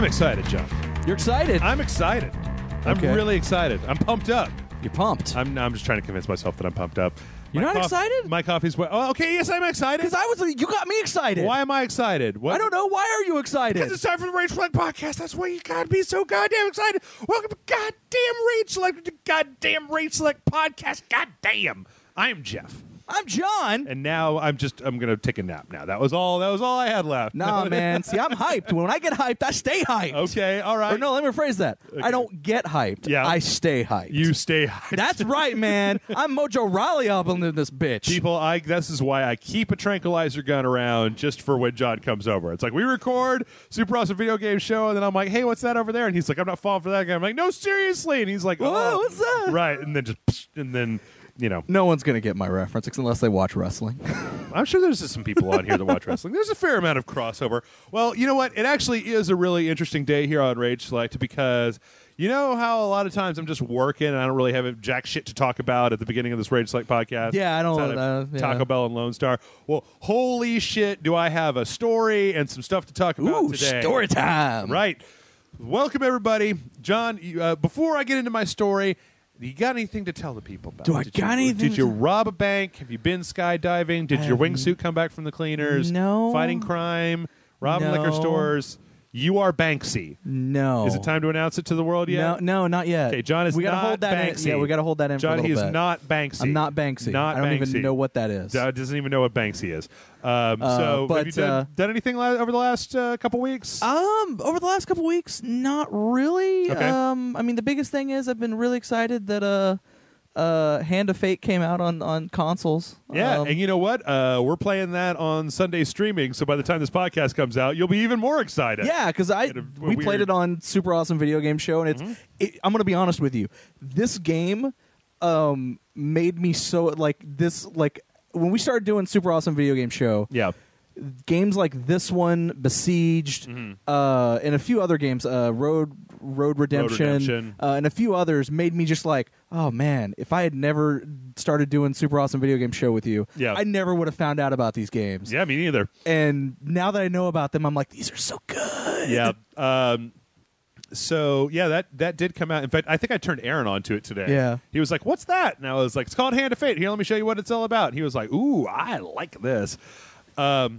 I'm excited, John. You're excited? I'm excited. I'm really excited. I'm pumped up. You're pumped. I'm just trying to convince myself that I'm pumped up. You're not excited? My coffee's wet. Oh, okay, yes, I'm excited. Because you got me excited. Why am I excited? What? I don't know. Why are you excited? Because it's time for the Rage Select Podcast. That's why you gotta be so goddamn excited. Welcome to goddamn Rage Select, goddamn Rage Select Podcast. Goddamn. I am Jeff. I'm John. And now I'm gonna take a nap now. That was all I had left. Nah, man. See, I'm hyped. When I get hyped, I stay hyped. Okay, all right. Or no, let me rephrase that. Okay. I don't get hyped. Yeah. I stay hyped. You stay hyped. That's right, man. I'm Mojo Riley up in this bitch. People, this is why I keep a tranquilizer gun around just for when John comes over. It's like we record Super Awesome Video Game Show, and then I'm like, hey, what's that over there? And he's like, I'm not falling for that guy. I'm like, no, seriously. And he's like, Whoa, what's that? Right, and then you know. No one's going to get my reference unless they watch wrestling. I'm sure there's just some people on here that watch wrestling. There's a fair amount of crossover. Well, you know what? It actually is a really interesting day here on Rage Select because you know how a lot of times I'm just working and I don't really have jack shit to talk about at the beginning of this Rage Select podcast. Yeah, I don't. Taco Bell and Lone Star. Well, holy shit, do I have a story and some stuff to talk about today. Story time. Right. Welcome, everybody. John, before I get into my story, you got anything to tell the people about? Do I got anything? Did you rob a bank? Have you been skydiving? Did your wingsuit come back from the cleaners? No. Fighting crime? Robbing liquor stores? You are Banksy. No. Is it time to announce it to the world yet? No, not yet. Okay, John is we gotta not hold that Banksy. In. Yeah, we got to hold that in John, for a little he is bit. not Banksy. I'm not Banksy. Not I don't Banksy. even know what that is. John doesn't even know what Banksy is. So, but, have you done anything over the last couple weeks? Over the last couple weeks, not really. Okay. I mean, the biggest thing is I've been really excited that Hand of Fate came out on consoles. Yeah, and you know what? We're playing that on Sunday streaming, so by the time this podcast comes out, you'll be even more excited. Yeah, because we played it on Super Awesome Video Game Show, and I'm going to be honest with you. This game made me so when we started doing Super Awesome Video Game Show. Yeah. Games like this one, Besieged, and a few other games, Road Redemption, and a few others made me just like, oh man, if I had never started doing Super Awesome Video Game Show with you, I never would have found out about these games. Yeah, me neither. And now that I know about them, I'm like, these are so good. Yeah. So yeah, that did come out. In fact, I think I turned Aaron onto it today. Yeah. He was like, "What's that?" And I was like, "It's called Hand of Fate. Here, let me show you what it's all about." And he was like, "Ooh, I like this." But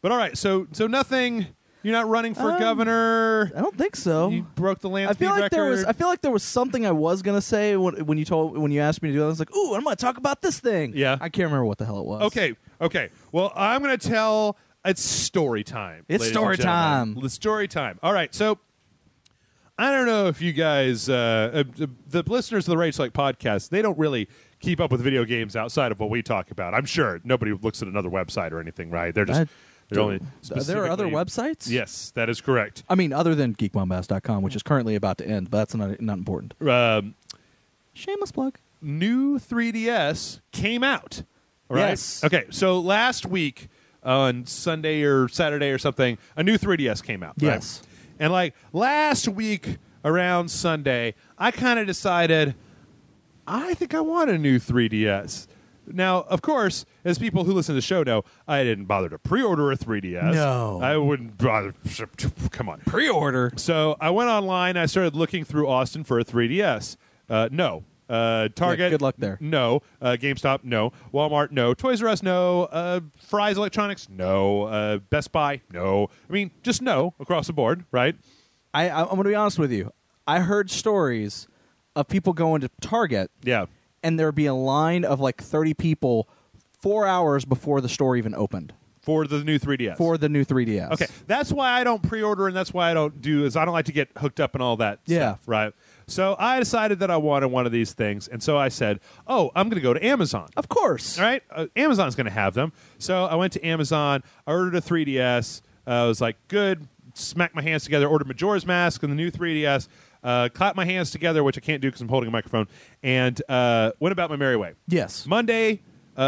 all right, so nothing. You're not running for governor. I don't think so. You broke the land I feel speed like record. I feel like there was something I was gonna say when you asked me to do it. I was like, "Ooh, I'm gonna talk about this thing." Yeah. I can't remember what the hell it was. Okay. Well, I'm gonna tell. It's story time. It's ladies story and gentlemen. time. It's story time. All right, so I don't know if you guys, the listeners of the Rage Select podcast, they don't really keep up with video games outside of what we talk about. I'm sure nobody looks at another website or anything, right? They're just they're only there are other websites? Yes, that is correct. I mean, other than geekbombast.com, which is currently about to end, but that's not important. Shameless plug. New 3DS came out. All right? Yes. Okay, so last week on Sunday or Saturday or something, a new 3DS came out. Right? Yes. And like last week around Sunday, I kind of decided I think I want a new 3DS. Now, of course, as people who listen to the show know, I didn't bother to pre-order a 3DS. No. I wouldn't bother. Come on. Pre-order. So I went online. I started looking through Austin for a 3DS. No. Target. Yeah, good luck there. No. GameStop. No. Walmart. No. Toys R Us. No. Fry's Electronics. No. Best Buy. No. I mean, just no across the board, right? I'm going to be honest with you. I heard stories of people going to Target. Yeah. And there'd be a line of like 30 people 4 hours before the store even opened. For the new 3DS. For the new 3DS. Okay. That's why I don't pre-order, and that's why I don't like to get hooked up and all that stuff, right? So I decided that I wanted one of these things, and so I said, oh, I'm going to go to Amazon. Of course. All right? Amazon's going to have them. So I went to Amazon, I ordered a 3DS. I was like, good. Smacked my hands together, ordered Majora's Mask and the new 3DS. Clapped my hands together, which I can't do because I'm holding a microphone, and went about my merry way. Yes. Monday,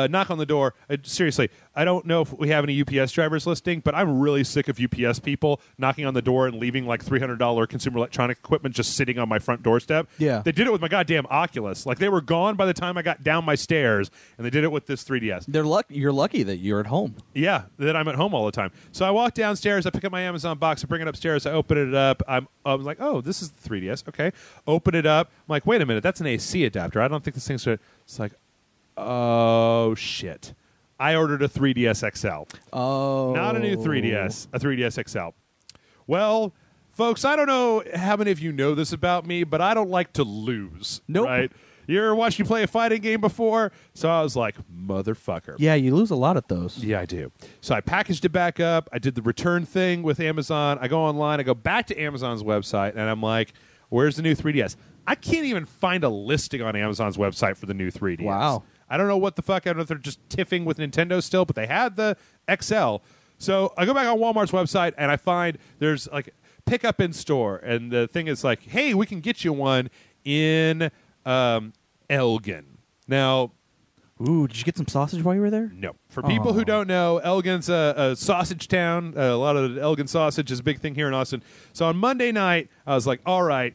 knock on the door. Seriously, I don't know if we have any UPS drivers listening, but I'm really sick of UPS people knocking on the door and leaving like $300 consumer electronic equipment just sitting on my front doorstep. Yeah. They did it with my goddamn Oculus. Like, they were gone by the time I got down my stairs, and they did it with this 3DS. You're lucky that you're at home. Yeah, that I'm at home all the time. So I walk downstairs, I pick up my Amazon box, I bring it upstairs, I open it up. I was like, oh, this is the 3DS. Okay. Open it up. I'm like, wait a minute, that's an AC adapter. I don't think this thing's... It's like, oh, shit. I ordered a 3DS XL. Oh. Not a new 3DS, a 3DS XL. Well, folks, I don't know how many of you know this about me, but I don't like to lose. Nope. Right? You ever watched me play a fighting game before? So I was like, motherfucker. Yeah, you lose a lot at those. Yeah, I do. So I packaged it back up. I did the return thing with Amazon. I go online. I go back to Amazon's website, and I'm like, where's the new 3DS? I can't even find a listing on Amazon's website for the new 3DS. Wow. I don't know what the fuck. I don't know if they're just tiffing with Nintendo still, but they had the XL. So I go back on Walmart's website, and I find there's like pick up in store. And the thing is like, hey, we can get you one in Elgin. Now, ooh, did you get some sausage while you were there? no. For people who don't know, Elgin's a sausage town. A lot of Elgin sausage is a big thing here in Austin. So on Monday night, I was like, all right,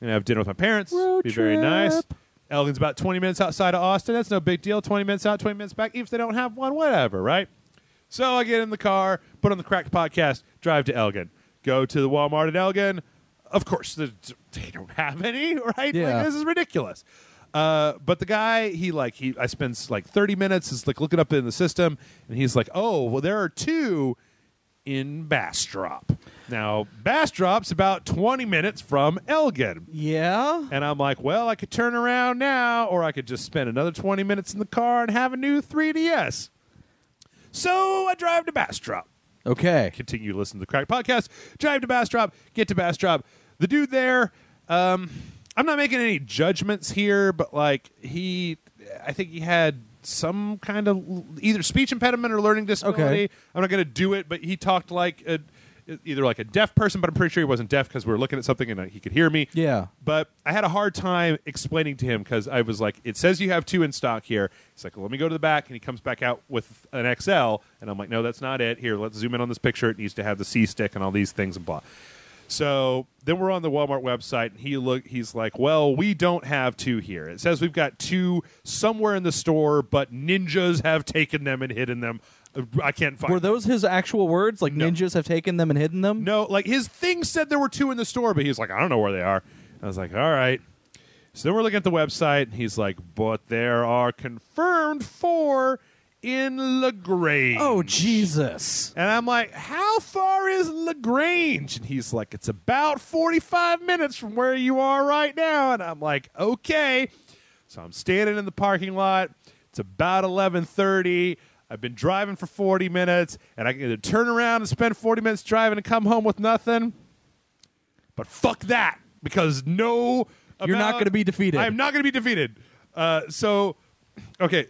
I'm going to have dinner with my parents. Road Be very trip. nice. Elgin's about 20 minutes outside of Austin. That's no big deal. 20 minutes out, 20 minutes back. Even if they don't have one, whatever, right? So I get in the car, put on the Cracked podcast, drive to Elgin. Go to the Walmart in Elgin. Of course, they don't have any, right? Yeah. Like, this is ridiculous. But the guy, I spend like 30 minutes is like looking up in the system, and he's like, oh, well, there are two in Bastrop. Now, Bastrop's about 20 minutes from Elgin. Yeah. And I'm like, well, I could turn around now, or I could just spend another 20 minutes in the car and have a new 3DS. So I drive to Bastrop. Okay. Continue to listen to the Crack Podcast. Drive to Bastrop. Get to Bastrop. The dude there, I'm not making any judgments here, but like I think he had some kind of either speech impediment or learning disability. Okay. I'm not going to do it, but he talked like either like a deaf person, but I'm pretty sure he wasn't deaf because we were looking at something and he could hear me. Yeah. But I had a hard time explaining to him because I was like, it says you have two in stock here. He's like, well, let me go to the back. And he comes back out with an XL. And I'm like, no, that's not it. Here, let's zoom in on this picture. It needs to have the C stick and all these things and blah. So then we're on the Walmart website, and he's like, well, we don't have two here. It says we've got two somewhere in the store, but ninjas have taken them and hidden them. I can't find Were those his actual words? Like, No. ninjas have taken them and hidden them? No, like his thing said there were two in the store, but he's like, I don't know where they are. I was like, all right. So then we're looking at the website, and he's like, but there are confirmed 4 in LaGrange. Oh, Jesus. And I'm like, how far is LaGrange? And he's like, it's about 45 minutes from where you are right now. And I'm like, okay. So I'm standing in the parking lot. It's about 11:30. I've been driving for 40 minutes, and I can either turn around and spend 40 minutes driving and come home with nothing. But fuck that, because you're not going to be defeated. I'm not going to be defeated. Okay.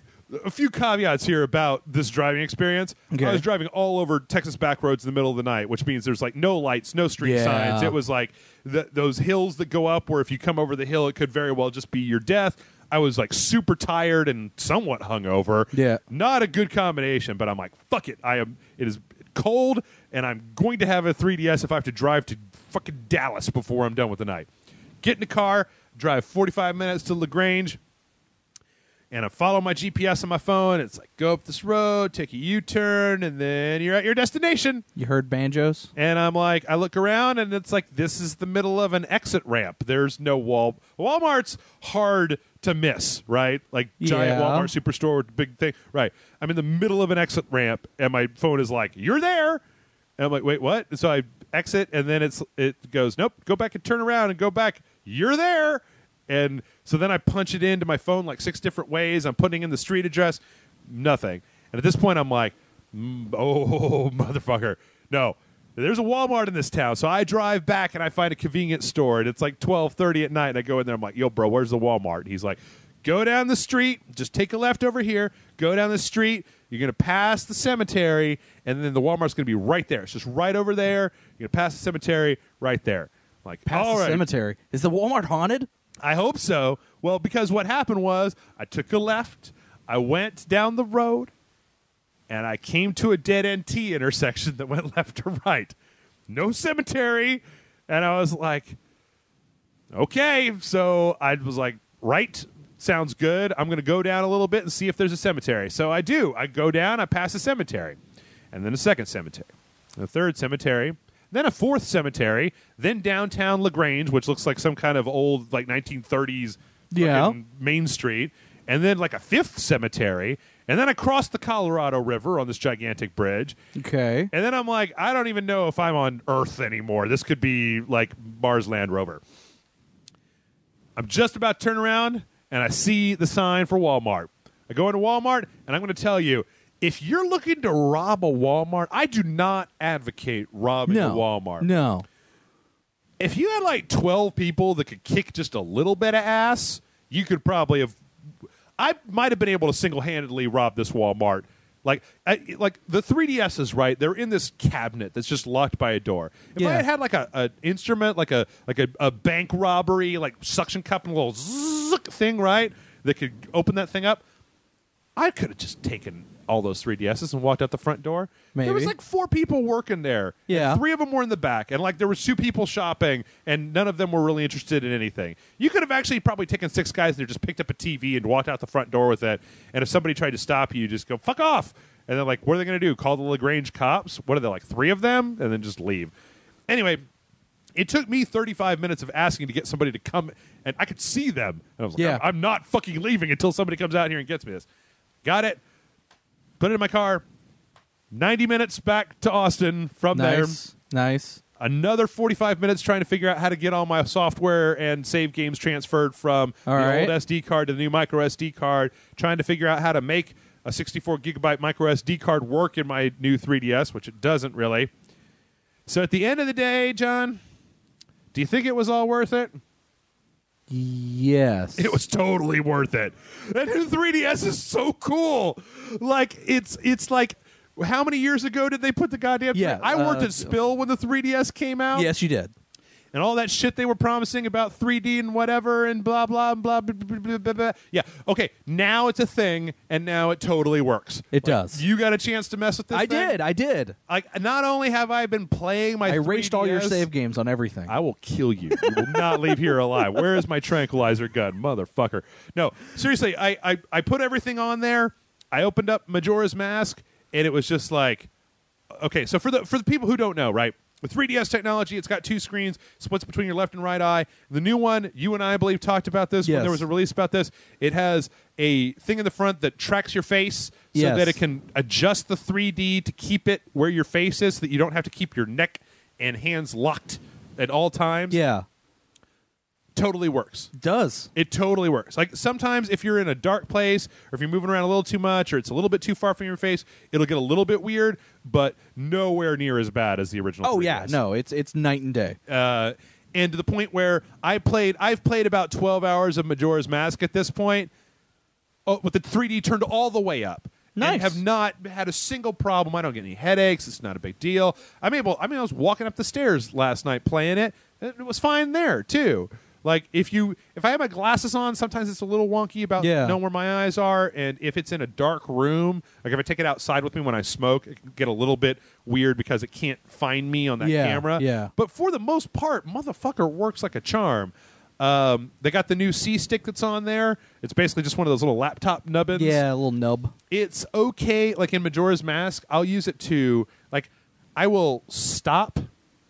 A few caveats here about this driving experience. Okay. I was driving all over Texas back roads in the middle of the night, which means there's like no lights, no street Yeah. signs. It was like those hills that go up where if you come over the hill, it could very well just be your death. I was like super tired and somewhat hungover. Yeah. Not a good combination, but I'm like, fuck it. It is cold, and I'm going to have a 3DS if I have to drive to fucking Dallas before I'm done with the night. Get in the car, drive 45 minutes to LaGrange, and I follow my GPS on my phone. It's like, go up this road, take a U-turn, and then you're at your destination. You heard banjos? And I'm like, I look around, and it's like, this is the middle of an exit ramp. There's no wall. Walmart's hard to miss, right? Like, giant Yeah. Walmart superstore with big thing. Right. I'm in the middle of an exit ramp, and my phone is like, you're there. And I'm like, wait, what? And so I exit, and then it goes, nope, go back and turn around and go back. You're there. And so then I punch it into my phone like 6 different ways. I'm putting in the street address. Nothing. And at this point, I'm like, oh, motherfucker. No, there's a Walmart in this town. So I drive back, and I find a convenience store. And it's like 12:30 at night. And I go in there. I'm like, yo, bro, where's the Walmart? And he's like, go down the street. Just take a left over here. Go down the street. You're going to pass the cemetery. And then the Walmart's going to be right there. It's just right over there. You're going to pass the cemetery right there. I'm like, Past all the right. cemetery. Is the Walmart haunted? I hope so. Well, because what happened was I took a left. I went down the road, and I came to a dead-end T intersection that went left or right. No cemetery. And I was like, okay. So I was like, right, sounds good. I'm going to go down a little bit and see if there's a cemetery. So I do. I go down, I pass a cemetery, and then a second cemetery, a third cemetery, then a fourth cemetery, then downtown LaGrange, which looks like some kind of old, like, 1930s Main Street, and then, like, a fifth cemetery, and then across the Colorado River on this gigantic bridge. Okay. And then I'm like, I don't even know if I'm on Earth anymore. This could be, like, Mars Land Rover. I'm just about to turn around, and I see the sign for Walmart. I go into Walmart, and I'm going to tell you, if you're looking to rob a Walmart, I do not advocate robbing a Walmart. No. If you had like 12 people that could kick just a little bit of ass, you could probably have. I might have been able to single-handedly rob this Walmart. Like the 3DSs, right? They're in this cabinet that's just locked by a door. If I had like an instrument, like a bank robbery, like suction cup and a little zzz thing, right, that could open that thing up, I could have just taken all those 3DSs and walked out the front door. Maybe. There was like 4 people working there. Yeah. And 3 of them were in the back. And like there was 2 people shopping, and none of them were really interested in anything. You could have actually probably taken 6 guys and just picked up a TV and walked out the front door with it. And if somebody tried to stop you, just go, fuck off. And then like, what are they going to do? Call the LaGrange cops? What are there, like 3 of them? And then just leave. Anyway, it took me 35 minutes of asking to get somebody to come, and I could see them. And I was like, I'm not fucking leaving until somebody comes out here and gets me this. Got it. Put it in my car. 90 minutes back to Austin from there. Nice. Another 45 minutes trying to figure out how to get all my software and save games transferred from old SD card to the new micro SD card. Trying to figure out how to make a 64 gigabyte micro SD card work in my new 3DS, which it doesn't really. So at the end of the day, John, do you think it was all worth it? Yes. It was totally worth it. That new 3DS is so cool. Like, it's like, how many years ago did they put the goddamn... I worked at Spill when the 3DS came out. Yes, you did. And all that shit they were promising about 3D and whatever and blah, blah, blah, blah, blah, blah, blah, blah. Yeah, okay, now it's a thing, and now it totally works. It does. You got a chance to mess with this thing? I did. Like, not only have I been playing my 3DS... I erased all your save games on everything. I will kill you. You will not leave here alive. Where is my tranquilizer gun, motherfucker? No, seriously, I put everything on there. I opened up Majora's Mask, and it was just like... Okay, so for the people who don't know, right? With 3DS technology, it's got 2 screens, splits between your left and right eye. The new one, you and I believe, talked about this when there was a release about this. It has a thing in the front that tracks your face so that it can adjust the 3D to keep it where your face is so that you don't have to keep your neck and hands locked at all times. Yeah. Totally works. Does. It totally works. Like sometimes if you're in a dark place or if you're moving around a little too much or it's a little bit too far from your face, it'll get a little bit weird, but nowhere near as bad as the original. Oh 3DS. yeah, no, it's night and day. And to the point where I've played about 12 hours of Majora's Mask at this point, with the 3D turned all the way up. Nice. And have not had a single problem. I don't get any headaches. It's not a big deal. I was walking up the stairs last night playing it. It was fine there too. Like if I have my glasses on, sometimes it's a little wonky about knowing where my eyes are, and if it's in a dark room, like if I take it outside with me when I smoke, it can get a little bit weird because it can't find me on that camera. Yeah. But for the most part, motherfucker works like a charm. They got the new C stick that's on there. It's basically just one of those little laptop nubbins. Yeah, a little nub. It's okay. Like in Majora's Mask, I'll use it to I will stop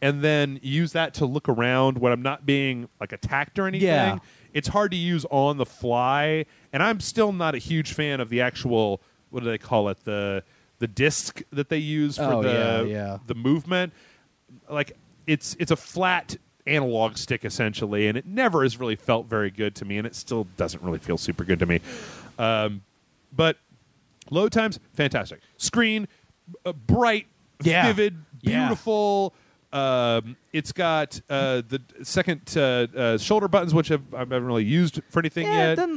and then use that to look around when I'm not being like attacked or anything. Yeah. It's hard to use on the fly, and I'm still not a huge fan of the actual, what do they call it, the disc that they use for the movement. Like it's a flat analog stick essentially, and it never has really felt very good to me, and it still doesn't really feel super good to me. But load times, fantastic. Screen, bright, vivid, beautiful. It's got the second shoulder buttons, which I haven't really used for anything yet. Then,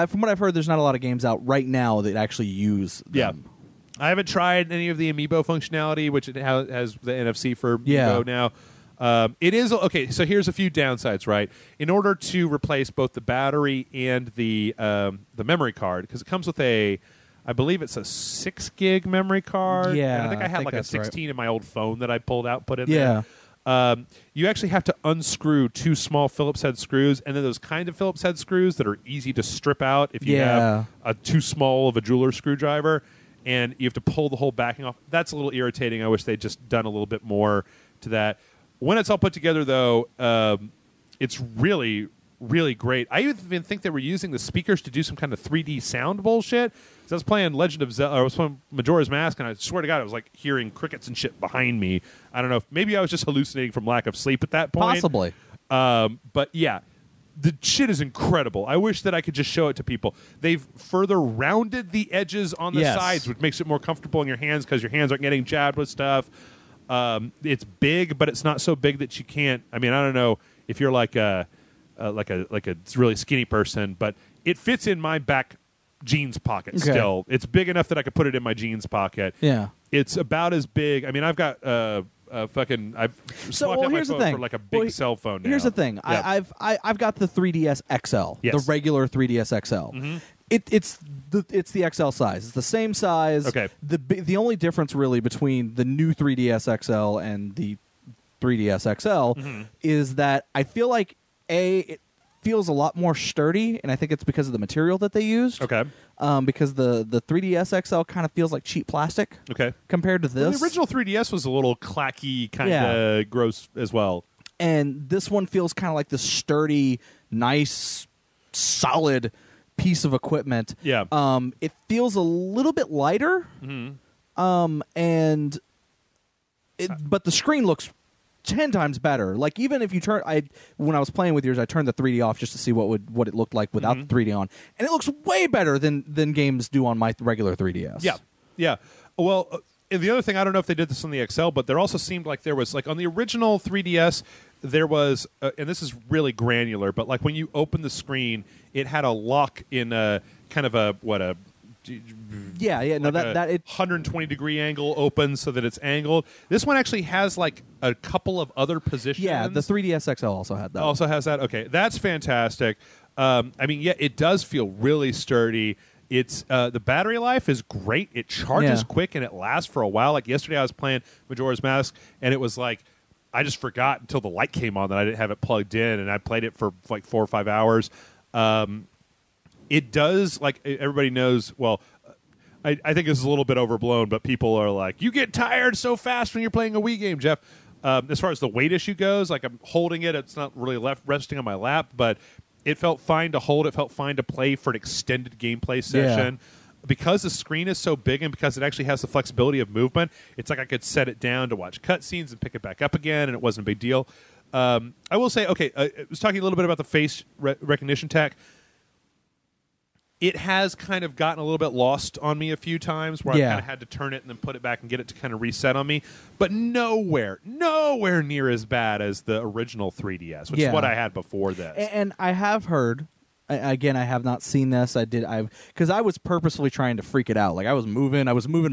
from what I've heard, there's not a lot of games out right now that actually use them. Yeah. I haven't tried any of the Amiibo functionality, which it has the NFC for Amiibo now. It is okay. So here's a few downsides, right? In order to replace both the battery and the memory card, because it comes with I believe it's a 6 gig memory card. Yeah, and I think I had like a 16 in my old phone that I pulled out, put in there. You actually have to unscrew 2 small Phillips head screws, and then those kind of Phillips head screws that are easy to strip out if you have too small of a jeweler screwdriver, and you have to pull the whole backing off. That's a little irritating. I wish they'd just done a little bit more to that. When it's all put together, though, it's really, really great. I even think they were using the speakers to do some kind of 3D sound bullshit. So I was playing Legend of Zelda, I was playing Majora's Mask, and I swear to God, I was like hearing crickets and shit behind me. I don't know if maybe I was just hallucinating from lack of sleep at that point. Possibly. But yeah, the shit is incredible. I wish that I could just show it to people. They've further rounded the edges on the sides, which makes it more comfortable in your hands because your hands aren't getting jabbed with stuff. It's big, but it's not so big that you can't. I mean, I don't know if you're like a really skinny person, but it fits in my back jeans pocket. Okay. Still, it's big enough that I could put it in my jeans pocket. Yeah, it's about as big. I mean, I've got I've swapped out my phone for like a big cell phone now. Here's the thing. Yep. I've got the 3DS XL, the regular 3DS XL. Mm-hmm. It's the XL size. It's the same size. Okay. The only difference really between the new 3DS XL and the 3DS XL is that I feel like it feels a lot more sturdy, and I think it's because of the material that they used. Okay. Because the 3DS XL kind of feels like cheap plastic. Okay. Compared to this, the original 3DS was a little clacky, kind of gross as well. And this one feels kind of like this sturdy, nice, solid piece of equipment. Yeah. It feels a little bit lighter. Mm-hmm. But the screen looks 10 times better. Like, even if you when I was playing with yours, I turned the 3D off just to see what it looked like without the 3D on, and it looks way better than games do on my regular 3DS. Yeah. Well, and the other thing, I don't know if they did this on the XL, but there also seemed like there was, like, on the original 3DS, there was, and this is really granular, but like when you open the screen, it had a lock in a kind of a 120 degree angle open so that it's angled. This one actually has like a couple of other positions. Yeah, the 3DS XL also had that. Also has that. Okay, that's fantastic. I mean, yeah, it does feel really sturdy. It's the battery life is great. It charges quick and it lasts for a while. Like yesterday, I was playing Majora's Mask, and it was like I just forgot until the light came on that I didn't have it plugged in, and I played it for like 4 or 5 hours. It does, like everybody knows, well, I think this is a little bit overblown, but people are like, you get tired so fast when you're playing a Wii game, Jeff. As far as the weight issue goes, like I'm holding it, it's not really resting on my lap, but it felt fine to hold. It felt fine to play for an extended gameplay session. Yeah. Because the screen is so big and because it actually has the flexibility of movement, it's like I could set it down to watch cutscenes and pick it back up again, and it wasn't a big deal. I will say, I was talking a little bit about the face recognition tech. It has kind of gotten a little bit lost on me a few times where I kind of had to turn it and then put it back and get it to kind of reset on me. But nowhere near as bad as the original 3DS, which is what I had before this. And I have heard, again, I have not seen this. Because I was purposefully trying to freak it out. Like I was moving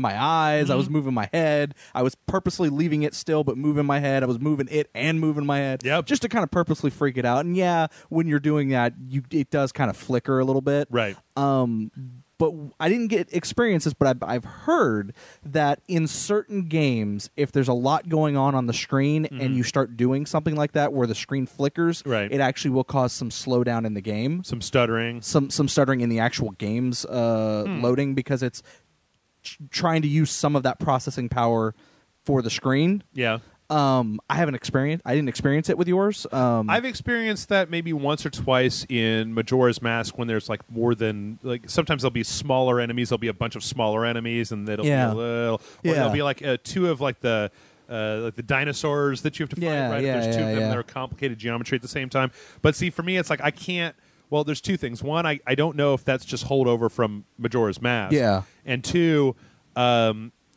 my eyes, I was moving my head. I was purposely leaving it still, but moving my head. I was moving it and moving my head, just to kind of purposely freak it out. And when you're doing that, it does kind of flicker a little bit, right? But I didn't get experiences, but I've heard that in certain games, if there's a lot going on the screen and you start doing something like that where the screen flickers, it actually will cause some slowdown in the game. Some stuttering. Some stuttering in the actual game's loading because it's trying to use some of that processing power for the screen. Yeah. I didn't experience it with yours. I've experienced that maybe once or twice in Majora's Mask when there's like more than like sometimes there'll be smaller enemies, there'll be a bunch of smaller enemies, and it'll be a little, or there'll be like two of like the dinosaurs that you have to fight. Right, there's two of them that are complicated geometry at the same time. But see, for me, it's like I can't. Well, there's two things. One, I don't know if that's just holdover from Majora's Mask. Yeah, and two.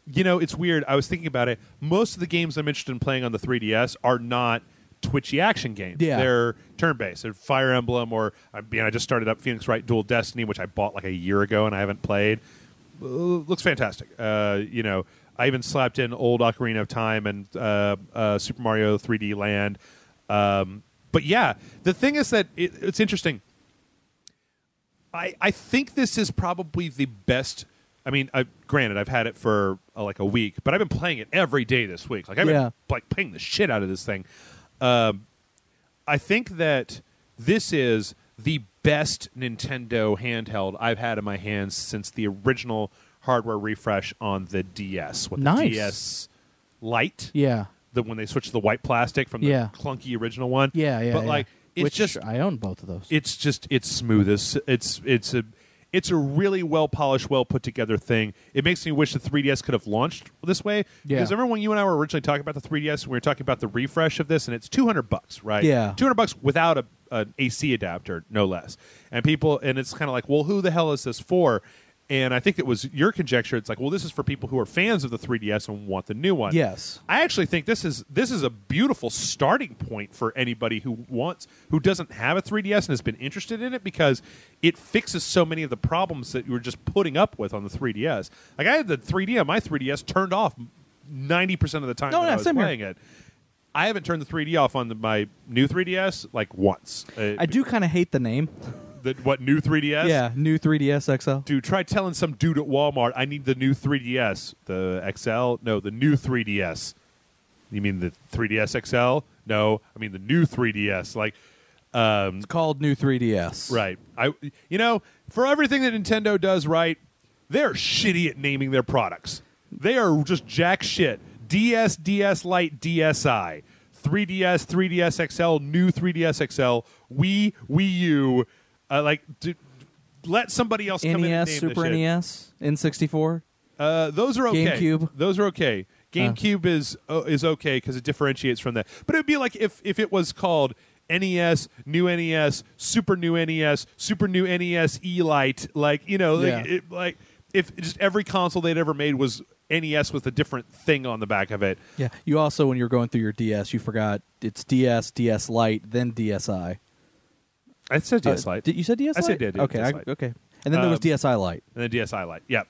It's weird. I was thinking about it. Most of the games I'm interested in playing on the 3DS are not twitchy action games. Yeah. They're turn-based. They're Fire Emblem, or I just started up Phoenix Wright Dual Destiny, which I bought like a year ago and I haven't played. Looks fantastic. I even slapped in old Ocarina of Time and Super Mario 3D Land. But yeah, the thing is that it's interesting. I think this is probably the best. I mean, granted, I've had it for like a week, but I've been playing it every day this week. Like I've been like playing the shit out of this thing. I think that this is the best Nintendo handheld I've had in my hands since the original hardware refresh on the DS. With the DS Lite. Yeah. When they switched to the white plastic from the clunky original one. But like, it's I own both of those. It's smooth. It's a really well polished, well put together thing. It makes me wish the 3DS could have launched this way. Because remember when you and I were originally talking about the 3DS, we were talking about the refresh of this, and it's $200, right? Yeah, $200 without an AC adapter, no less. And it's kind of like, well, who the hell is this for? And I think it was your conjecture. It's like, well, this is for people who are fans of the 3DS and want the new one. Yes, I actually think this is a beautiful starting point for anybody who doesn't have a 3DS and has been interested in it, because it fixes so many of the problems that you were just putting up with on the 3DS. Like I had the 3D on my 3DS turned off 90% of the time when I was playing it. I haven't turned the 3D off on my new 3DS like once. I do kind of hate the name. What, new 3DS? Yeah, new 3DS XL. Dude, try telling some dude at Walmart, I need the new 3DS. The XL? No, the new 3DS. You mean the 3DS XL? No, I mean the new 3DS. Like, it's called new 3DS. Right. For everything that Nintendo does right, they're shitty at naming their products. They are just jack shit. DS, DS Lite, DSi. 3DS, 3DS XL, new 3DS XL, Wii U. Let somebody else come in and name Super this shit. NES, N64. Those are okay. GameCube. Those are okay. GameCube is okay because it differentiates from that. But it would be like if it was called NES, new NES, Super new NES, Super new NES E-Lite. If just every console they'd ever made was NES with a different thing on the back of it. Yeah. You also, when you were going through your DS, you forgot it's DS, DS Lite, then DSi. I said DS Lite. You said DS Lite? I said did. Okay. Okay. And then there was DSi Lite. And then DSi Lite. Yeah.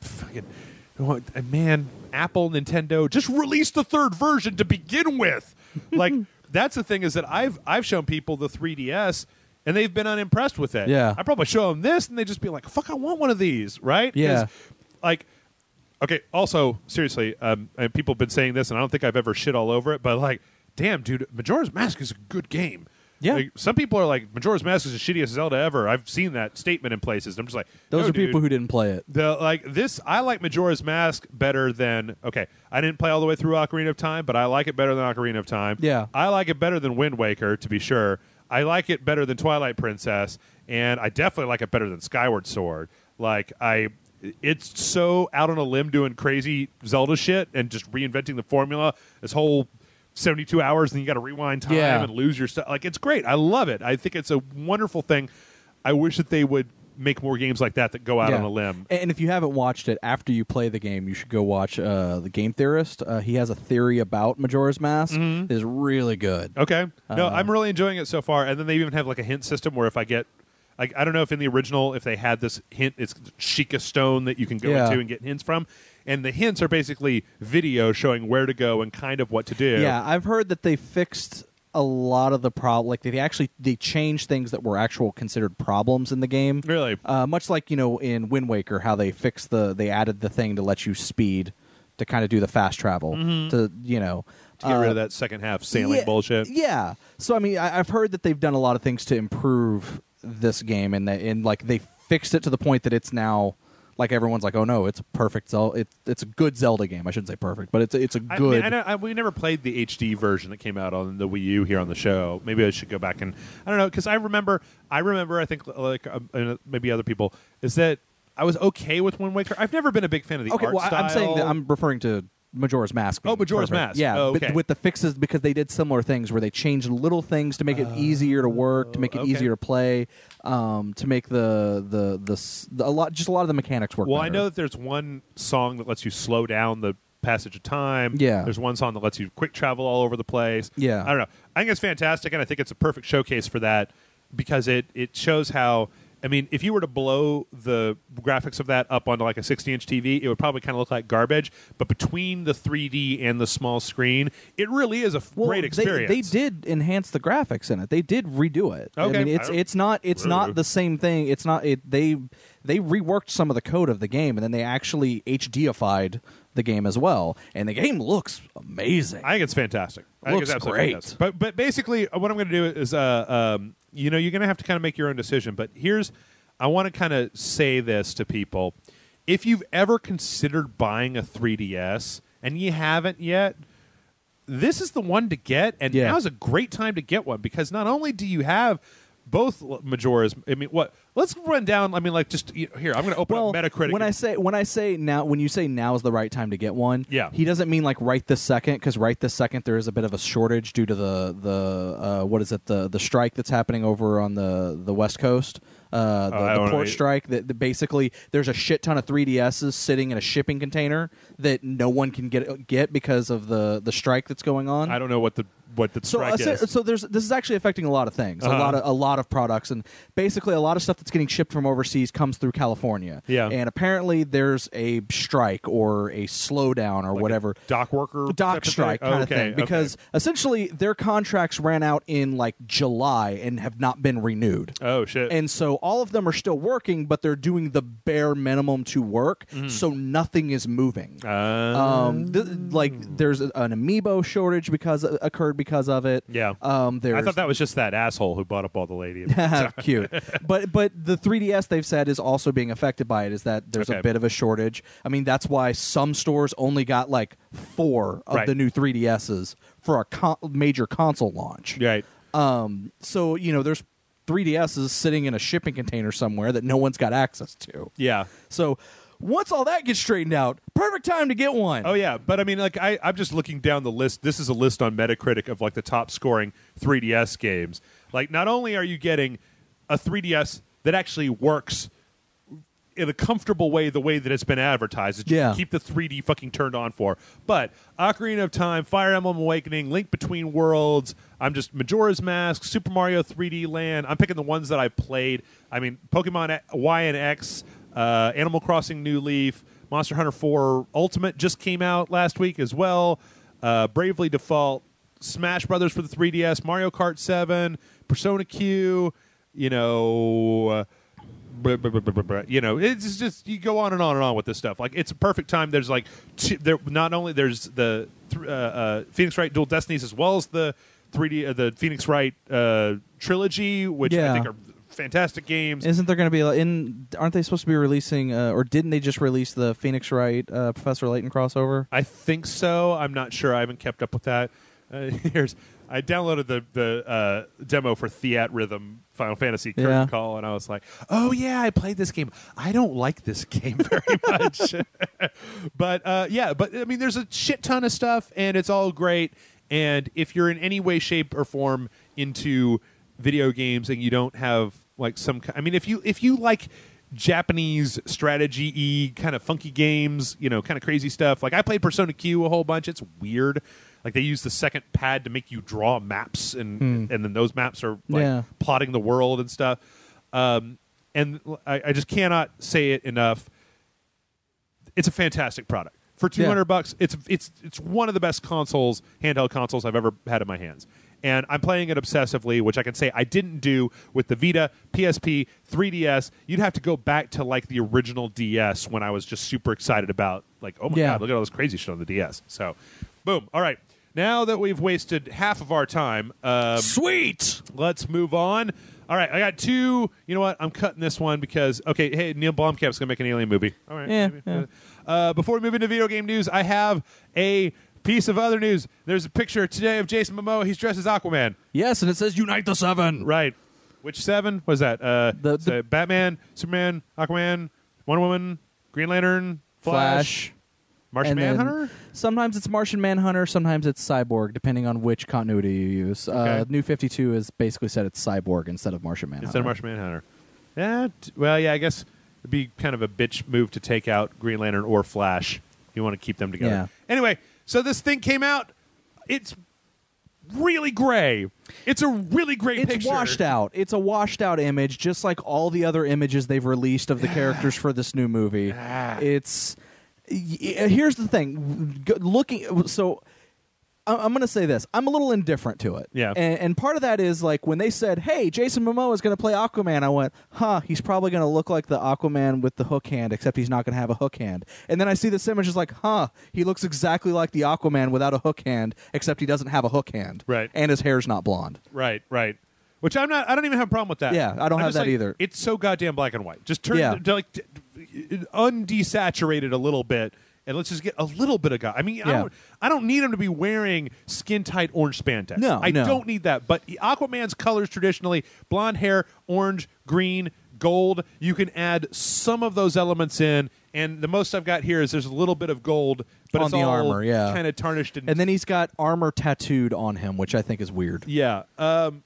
Man, Apple, Nintendo, just release the third version to begin with. Like, that's the thing, is that I've shown people the 3DS and they've been unimpressed with it. Yeah. I probably show them this and they just be like, fuck, I want one of these, right? Yeah. Like, okay, also, seriously, and people have been saying this and I don't think I've ever shit all over it, but like, damn, dude, Majora's Mask is a good game. Yeah. Like, some people are like, Majora's Mask is the shittiest Zelda ever. I've seen that statement in places. I'm just like, those are people who didn't play it. I like Majora's Mask better than, okay, I didn't play all the way through Ocarina of Time, but I like it better than Ocarina of Time. Yeah. I like it better than Wind Waker, to be sure. I like it better than Twilight Princess, and I definitely like it better than Skyward Sword. It's so out on a limb doing crazy Zelda shit and just reinventing the formula. This whole 72 hours, and you got to rewind time and lose your stuff. Like, it's great. I love it. I think it's a wonderful thing. I wish that they would make more games like that go out on a limb. And if you haven't watched it, after you play the game, you should go watch The Game Theorist. He has a theory about Majora's Mask. It is really good. Okay. No, I'm really enjoying it so far. And then they even have like a hint system where if I get, like, I don't know if in the original, if they had this hint, it's Sheikah Stone that you can go into and get hints from. And the hints are basically video showing where to go and kind of what to do. Yeah, I've heard that they fixed a lot of the problem. Like, they changed things that were actual considered problems in the game. Really? Much like, in Wind Waker, how they they added the thing to let you speed to kind of do the fast travel. To get rid of that second half sailing bullshit. Yeah. So, I mean, I've heard that they've done a lot of things to improve this game, and they fixed it to the point that it's now, like, everyone's like, oh no, it's a perfect Zelda. It's a good Zelda game. I shouldn't say perfect, but it's a good. We never played the HD version that came out on the Wii U here on the show. Maybe I should go back and I don't know, because I remember. I think like maybe other people is that I was okay with Wind Waker. I've never been a big fan of the art style. I'm saying that I'm referring to Majora's Mask. Oh, Majora's Mask. Yeah, okay. with the fixes, because they did similar things where they changed little things to make it easier to work, to make it easier to play, to make a lot of the mechanics work. Well, better. I know that there's one song that lets you slow down the passage of time. Yeah. There's one song that lets you quick travel all over the place. Yeah. I don't know. I think it's fantastic, and I think it's a perfect showcase for that because it shows how I mean, if you were to blow the graphics of that up onto like a 60-inch TV, it would probably kind of look like garbage. But between the 3D and the small screen, it really is a great experience. They did enhance the graphics in it. They did redo it. Okay. I mean, it's not the same thing. It's not. They reworked some of the code of the game, and then they actually HDified the game as well. And the game looks amazing. I think it's fantastic. I think looks it's absolutely great. fantastic. But basically, what I'm going to do is, you're going to have to kind of make your own decision. But I want to kind of say this to people. If you've ever considered buying a 3DS and you haven't yet, this is the one to get. And now's a great time to get one because not only do you have both Majora's. I mean, what? Let's run down. I mean, like, just here. I'm going to open up Metacritic. When you say now is the right time to get one. Yeah. He doesn't mean like right this second, because right this second there is a bit of a shortage due to the strike that's happening over on the West Coast. The port strike. That basically there's a shit ton of 3DSs sitting in a shipping container that no one can get because of the strike that's going on. I don't know what the strike is. So this is actually affecting a lot of things, a lot of products, and basically a lot of stuff that's getting shipped from overseas comes through California. Yeah. And apparently there's a strike or a slowdown or like whatever. Dock strike kind of thing. Because essentially their contracts ran out in like July and have not been renewed. Oh, shit. And so all of them are still working, but they're doing the bare minimum to work, so nothing is moving. There's an amiibo shortage occurred because of it. Yeah. I thought that was just that asshole who bought up all the ladies. Cute. But the 3DS, they've said, is also being affected by it, is that there's a bit of a shortage. I mean, that's why some stores only got like 4 of the new 3DSs for a major console launch. Right. So, there's 3DSs sitting in a shipping container somewhere that no one's got access to. Yeah. So once all that gets straightened out, perfect time to get one. Oh, yeah. But, I mean, like, I'm just looking down the list. This is a list on Metacritic of, like, the top scoring 3DS games. Like, not only are you getting a 3DS that actually works in a comfortable way, the way that it's been advertised, that you can keep the 3D fucking turned on for, but Ocarina of Time, Fire Emblem Awakening, Link Between Worlds, Majora's Mask, Super Mario 3D Land. I'm picking the ones that I've played. I mean, Pokemon Y and X, Animal Crossing New Leaf, Monster Hunter 4 Ultimate just came out last week as well, Bravely Default, Smash Brothers for the 3DS, Mario Kart 7, Persona Q, it's just you go on and on and on with this stuff. Like, it's a perfect time. There's like not only there's the Phoenix Wright Dual Destinies as well as the 3D the Phoenix Wright trilogy, which I think are fantastic games. Isn't there going to be aren't they supposed to be releasing or didn't they just release the Phoenix Wright Professor Layton crossover? I think so. I'm not sure. I haven't kept up with that. I downloaded the demo for Theatrhythm Final Fantasy Curtain Call, and I was like, oh, yeah, I played this game. I don't like this game very much. But I mean, there's a shit ton of stuff, and it's all great. And if you're in any way, shape, or form into video games and you don't have, like, if you like Japanese strategy-y kind of funky games, kind of crazy stuff. Like, I played Persona Q a whole bunch. It's weird. Like, they use the second pad to make you draw maps, and then those maps are like plotting the world and stuff. And I just cannot say it enough. It's a fantastic product. For $200, it's one of the best handheld consoles I've ever had in my hands. And I'm playing it obsessively, which I can say I didn't do with the Vita, PSP, 3DS. You'd have to go back to, like, the original DS when I was just super excited about, like, oh my God, look at all this crazy shit on the DS. So, boom. All right. Now that we've wasted half of our time, sweet. Let's move on. All right, I got 2. You know what? I'm cutting this one because hey, Neil Blomkamp's gonna make an Alien movie. All right. Before we move into video game news, I have a piece of other news. There's a picture today of Jason Momoa. He's dressed as Aquaman. Yes, and it says "Unite the Seven." Right. Which 7 was that? The Batman, Superman, Aquaman, Wonder Woman, Green Lantern, Flash. Martian Manhunter? Sometimes it's Martian Manhunter, sometimes it's Cyborg, depending on which continuity you use. New 52 is basically said it's Cyborg instead of Martian Manhunter. Instead of Martian Manhunter. I guess it'd be kind of a bitch move to take out Green Lantern or Flash. You want to keep them together. Yeah. Anyway, so this thing came out. It's really gray. It's a really great picture. It's washed out. It's a washed out image, just like all the other images they've released of the characters for this new movie. It's here's the thing. I'm going to say this. I'm a little indifferent to it. Yeah. And part of that is, like, when they said, hey, Jason Momoa is going to play Aquaman, I went, he's probably going to look like the Aquaman with the hook hand, except he's not going to have a hook hand. And then I see this image, is like, he looks exactly like the Aquaman without a hook hand, except he doesn't have a hook hand. Right. And his hair's not blonde. Right. Which I don't even have a problem with that. Yeah, I don't have that either. It's so goddamn black and white. Just turn undesaturated a little bit. And let's just get a little bit of guy. I mean, I don't need him to be wearing skin tight orange spandex. No, I don't need that. But Aquaman's colors traditionally blonde hair, orange, green, gold. You can add some of those elements in, and the most I've got here is there's a little bit of gold, but on it's the all armor, kind of tarnished. And then he's got armor tattooed on him, which I think is weird. Yeah.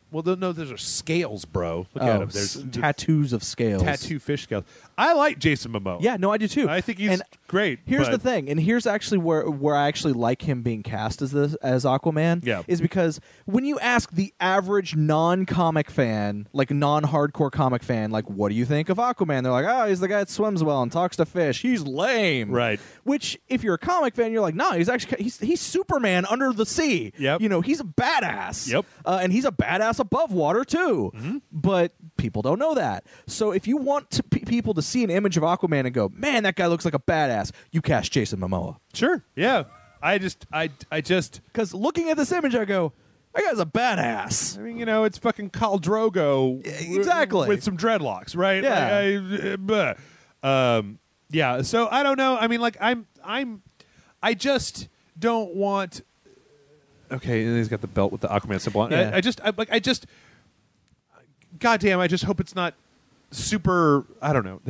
Well, no, those are scales, bro. Look at him. There's tattoos of scales. Tattoo fish scales. I like Jason Momoa. Yeah, no, I do too. I think he's great. Here's the thing, and here's actually where I actually like him being cast as Aquaman. Yeah. Is because when you ask the average non-comic fan, like non-hardcore comic fan, like, what do you think of Aquaman? They're like, oh, he's the guy that swims well and talks to fish. He's lame. Right. Which, if you're a comic fan, you're like, no, he's Superman under the sea. Yep. You know, he's a badass. Yep. And he's a badass above water too. Mm-hmm. But people don't know that. So if you want people to see an image of Aquaman and go, man, that guy looks like a badass, you cast Jason Momoa. Sure. Yeah. I just because looking at this image, I go, that guy's a badass. I mean, it's fucking Khal Drogo, exactly, with some dreadlocks, right? Yeah. Yeah. So I don't know. I mean, like I just don't want. Okay, and he's got the belt with the Aquaman symbol on. Yeah. I just goddamn, I just hope it's not super. I don't know.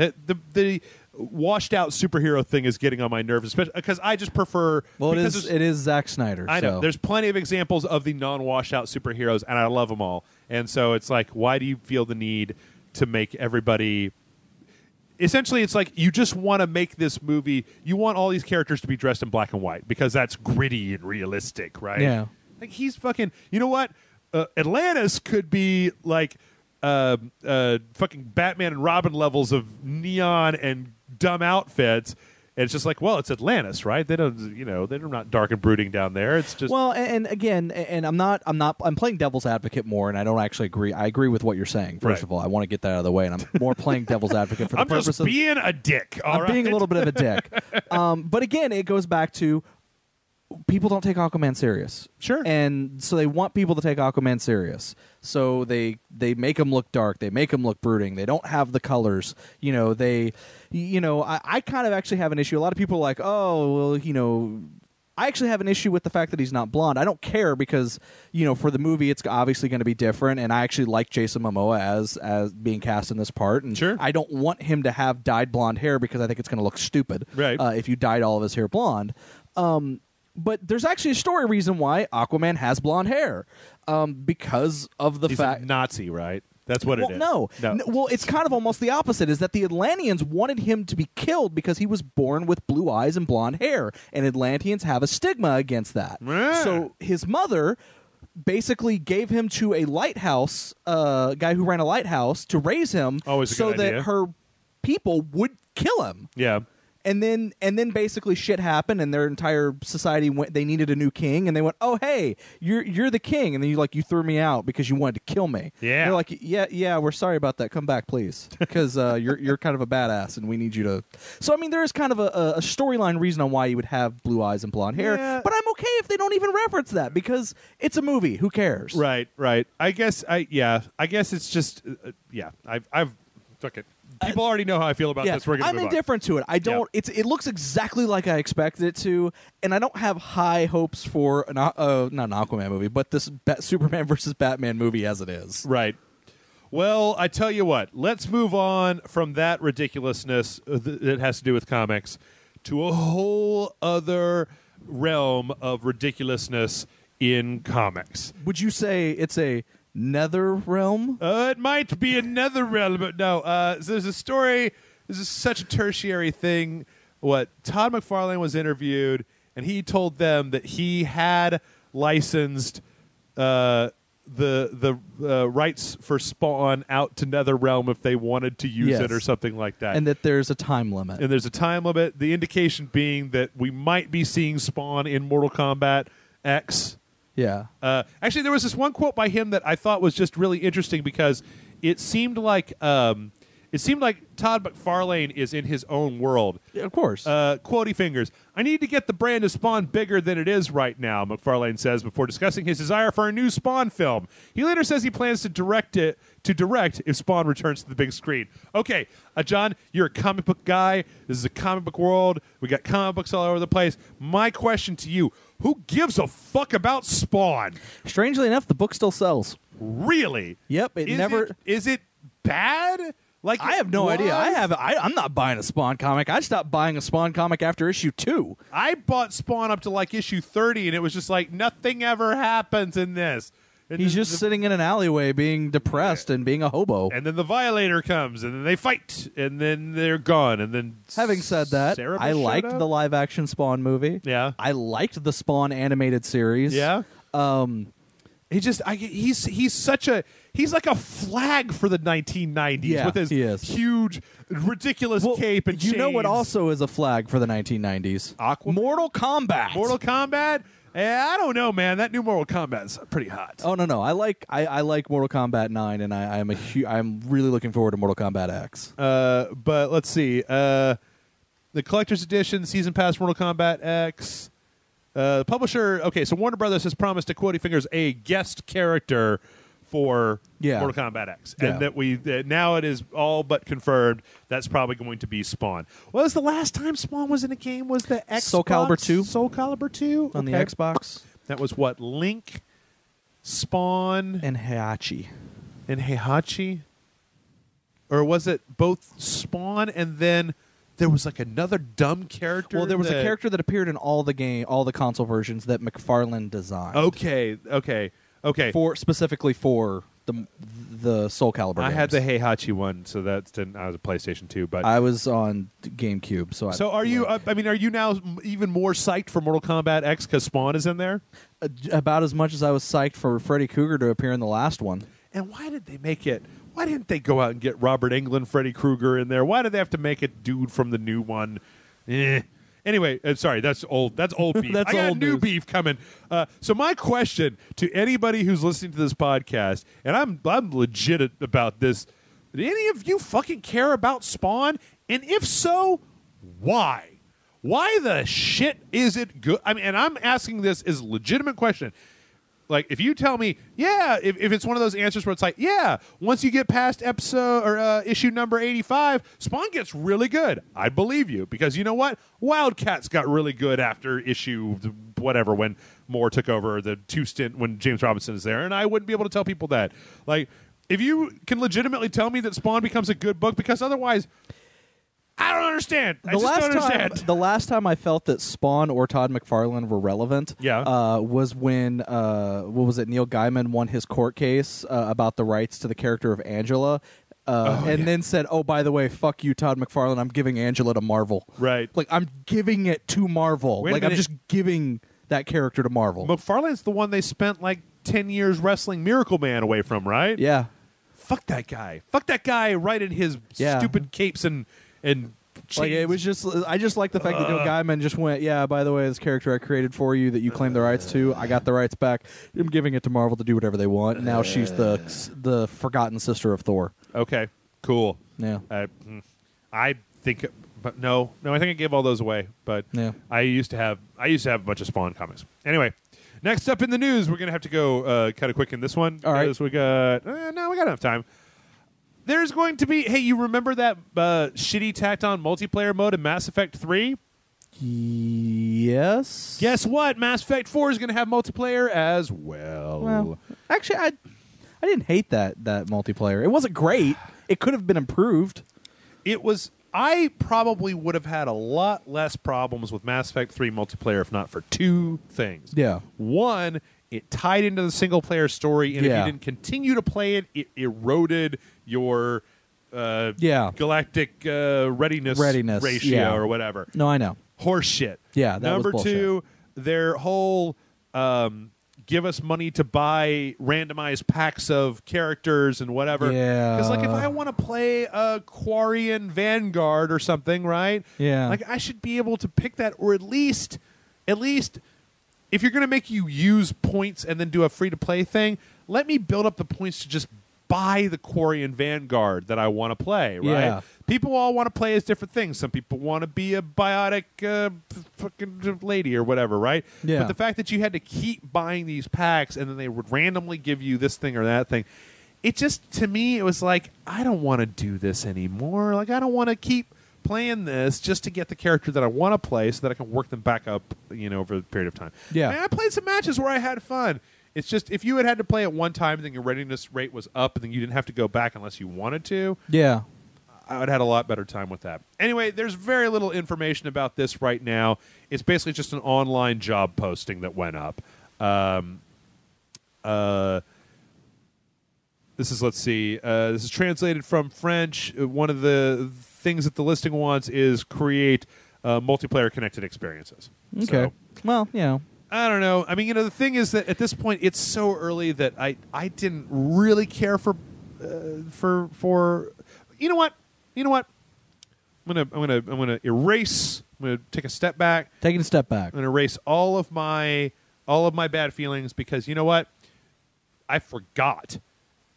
The washed out superhero thing is getting on my nerves, especially because I just prefer. Well, it is Zack Snyder. I know. So. There's plenty of examples of the non-washed out superheroes, and I love them all. And so it's like, why do you feel the need to make everybody? Essentially, it's like you just want to make this movie. You want all these characters to be dressed in black and white because that's gritty and realistic, right? Yeah. Like he's fucking. You know what? Atlantis could be like fucking Batman and Robin levels of neon and dumb outfits. And it's just like, well, it's Atlantis, right? They're not dark and brooding down there. It's just and again, I'm playing devil's advocate more, and I don't actually agree. I agree with what you're saying. First of all, I want to get that out of the way, and I'm more playing devil's advocate for the purpose just of being a dick. I'm being a little bit of a dick. But again, it goes back to people don't take Aquaman serious. Sure. And so they want people to take Aquaman serious. So they make him look dark. They make him look brooding. They don't have the colors. I kind of actually have an issue. A lot of people are like, oh, well, I actually have an issue with the fact that he's not blonde. I don't care because, for the movie, it's obviously going to be different. And I actually like Jason Momoa as being cast in this part. And sure. I don't want him to have dyed blonde hair because I think it's going to look stupid. Right. If you dyed all of his hair blonde. But there's actually a story reason why Aquaman has blonde hair, because of the fact he's a Nazi, right? That's what it is. No. Well, it's kind of almost the opposite. Is that the Atlanteans wanted him to be killed because he was born with blue eyes and blonde hair, and Atlanteans have a stigma against that. So his mother basically gave him to a lighthouse guy who ran a lighthouse to raise him, so that her people would kill him. Yeah. And then basically shit happened, and their entire society went. They needed a new king, and they went, "Oh, hey, you're the king." And then you threw me out because you wanted to kill me. Yeah. And they're like, yeah, we're sorry about that. Come back, please, because you're kind of a badass, and we need you to. So I mean, there is kind of a storyline reason on why you would have blue eyes and blonde hair. Yeah. But I'm okay if they don't even reference that because it's a movie. Who cares? Right. I guess it's just I've took it. People already know how I feel about this. We're gonna I'm indifferent to it. I don't. Yeah. It looks exactly like I expected it to, and I don't have high hopes for not an Aquaman movie, but this Superman versus Batman movie as it is. Right. Well, I tell you what. Let's move on from that ridiculousness that has to do with comics to a whole other realm of ridiculousness in comics. Would you say it's a nether realm? It might be another realm, but no. So there's a story. This is such a tertiary thing. Todd McFarlane was interviewed, and he told them that he had licensed the rights for Spawn out to NetherRealm if they wanted to use it or something like that. And that there's a time limit. And there's a time limit. The indication being that we might be seeing Spawn in Mortal Kombat X. Yeah. Actually, there was this one quote by him that I thought was just really interesting because it seemed like Todd McFarlane is in his own world. Yeah, of course. Quotey fingers. I need to get the brand of Spawn bigger than it is right now, McFarlane says before discussing his desire for a new Spawn film. He later says he plans to direct if Spawn returns to the big screen. Okay, John, you're a comic book guy. This is a comic book world. We got comic books all over the place. My question to you, who gives a fuck about Spawn? Strangely enough, the book still sells. Really? Yep. Is it bad? Like, I have no idea. I'm not buying a Spawn comic. I stopped buying a Spawn comic after issue 2. I bought Spawn up to like issue 30, and it was just like nothing ever happens in this. And he's just sitting in an alleyway being depressed and being a hobo. And then the Violator comes, and then they fight, and then they're gone. And then having said that, I liked the live-action Spawn movie. Yeah, I liked the Spawn animated series. Yeah. He's like a flag for the 1990s with his huge, ridiculous cape and chains. You know what also is a flag for the 1990s? Aquaman? Mortal Kombat. Mortal Kombat? I don't know, man. That new Mortal Kombat's pretty hot. Oh no, I like Mortal Kombat 9, and I'm really looking forward to Mortal Kombat X. But let's see. The collector's edition, season pass, Mortal Kombat X. The publisher, okay, so Warner Brothers has promised to Quotey Fingers a guest character for Mortal Kombat X. And that now it is all but confirmed that's probably going to be Spawn. What was the last time Spawn was in a game? Was the Xbox? Soul Calibur 2. Soul Calibur 2? On the Xbox. That was what? Link, Spawn, and Heihachi. And Heihachi? Or was it both Spawn and then there was like another dumb character? Well, there was a character that appeared in all the console versions that McFarlane designed. Okay. Specifically for the Soul Calibur I games. had the Heihachi one, so I was a PlayStation 2. But I was on GameCube. So are you? Are you now even more psyched for Mortal Kombat X because Spawn is in there? About as much as I was psyched for Freddy Krueger to appear in the last one. And why did they make it? Why didn't they go out and get Robert Englund, Freddy Krueger in there? Why did they have to make a dude from the new one? Anyway, sorry, that's old beef. That's I got old new news. beef coming. So my question to anybody who's listening to this podcast, and I'm legit about this, do any of you fucking care about Spawn? And if so, why? Why the shit is it good? I mean, and I'm asking this as a legitimate question. Like, if you tell me, if it's one of those answers where it's like, once you get past episode or issue number 85, Spawn gets really good. I believe you because you know what? Wildcats got really good after issue whatever when Moore took over the stint when James Robinson is there, and I wouldn't be able to tell people that. Like, if you can legitimately tell me that Spawn becomes a good book, because otherwise, I don't understand. I just don't understand. The last time I felt that Spawn or Todd McFarlane were relevant was when, what was it, Neil Gaiman won his court case about the rights to the character of Angela then said, oh, by the way, fuck you, Todd McFarlane, I'm giving Angela to Marvel. Right. Like, I'm giving it to Marvel. I'm just giving that character to Marvel. McFarlane's the one they spent like 10 years wrestling Miracle Man away from, right? Yeah. Fuck that guy. Fuck that guy right in his stupid capes and like, it was just, I just like the fact that Neil Gaiman just went, by the way, this character I created for you that you claim the rights to, I got the rights back. I'm giving it to Marvel to do whatever they want. Now she's the forgotten sister of Thor. Okay, cool. Yeah. I think, but no, I think I gave all those away. But I used to have a bunch of Spawn comics. Anyway, next up in the news, we're gonna have to go kind of quick in this one. All right, we got we got enough time. There's going to be, hey, you remember that shitty tacked-on multiplayer mode in Mass Effect 3? Yes. Guess what? Mass Effect 4 is going to have multiplayer as well. Actually, I didn't hate that multiplayer. It wasn't great. It could have been improved. It was. I probably would have had a lot less problems with Mass Effect 3 multiplayer if not for two things. Yeah. One, it tied into the single-player story, and if you didn't continue to play it, it eroded your galactic readiness ratio or whatever. No, I know. Horse shit. Yeah, that Number was bullshit. two, their whole give us money to buy randomized packs of characters and whatever. Yeah. Because, like, if I want to play a Quarian Vanguard or something, right? Yeah. Like, I should be able to pick that, or at least, if you're going to make you use points and then do a free-to-play thing, let me build up the points to just buy the Quarian Vanguard that I want to play, right? Yeah. People all want to play as different things. Some people want to be a biotic fucking lady or whatever, right? Yeah. But the fact that you had to keep buying these packs and then they would randomly give you this thing or that thing, it just, to me, it was like, I don't want to do this anymore. Like, I don't want to keep playing this just to get the character that I want to play so that I can work them back up, over a period of time. Yeah. And I played some matches where I had fun. It's just, if you had to play it one time and then your readiness rate was up and then you didn't have to go back unless you wanted to, Yeah. I would have had a lot better time with that. Anyway, there's very little information about this right now. It's basically just an online job posting that went up. This is, let's see, this is translated from French. One of the things that the listing wants is create multiplayer connected experiences. Okay. So, well, I don't know. I mean, the thing is that at this point, it's so early that I didn't really care for. You know what? I'm gonna erase. I'm gonna take a step back. taking a step back. I'm gonna erase all of my bad feelings because you know what? I forgot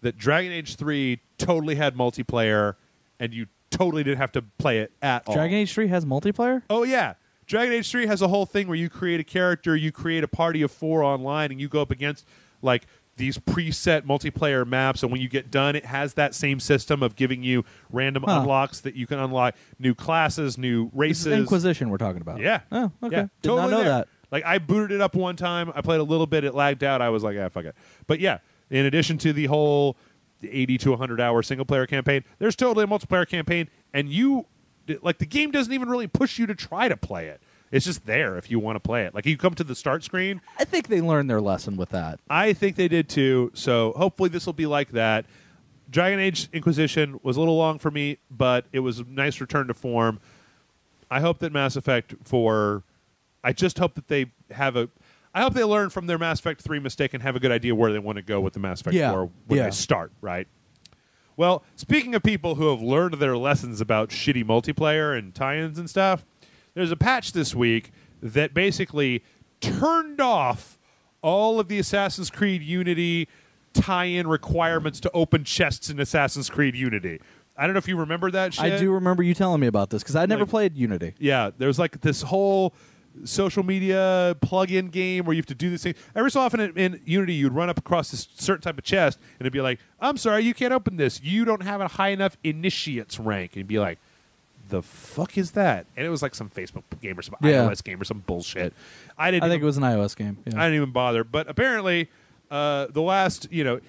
that Dragon Age 3 totally had multiplayer, and you totally didn't have to play it at all. Dragon Age 3 has multiplayer? Oh yeah. Dragon Age 3 has a whole thing where you create a character, you create a party of 4 online, and you go up against like these preset multiplayer maps, and when you get done, it has that same system of giving you random unlocks that you can unlock new classes, new races. This is Inquisition we're talking about. Yeah. Oh, okay. Yeah, Did totally not know there. that. Like, I booted it up one time. I played a little bit. It lagged out. I was like, fuck it. But yeah, in addition to the whole 80 to 100-hour single-player campaign, there's totally a multiplayer campaign, and the game doesn't even really push you to try to play it. It's just there if you want to play it. Like, you come to the start screen. I think they learned their lesson with that. I think they did too, so hopefully this will be like that. Dragon Age Inquisition was a little long for me, but it was a nice return to form. I hope that Mass Effect 4... I just hope that they have I hope they learn from their Mass Effect 3 mistake and have a good idea where they want to go with the Mass Effect 4 when they start, right? Well, speaking of people who have learned their lessons about shitty multiplayer and tie-ins and stuff, there's a patch this week that basically turned off all of the Assassin's Creed Unity tie-in requirements to open chests in Assassin's Creed Unity. I don't know if you remember that shit. I do remember you telling me about this because I never played Unity. Yeah, there's like this whole social media plug-in game where you have to do this thing. Every so often in Unity, you'd run up across this certain type of chest, and it'd be like, I'm sorry, you can't open this. You don't have a high enough initiates rank. And you'd be like, the fuck is that? And it was like some Facebook game or some iOS game or some bullshit. I think it was an iOS game. Yeah. I didn't even bother. But apparently, the last, in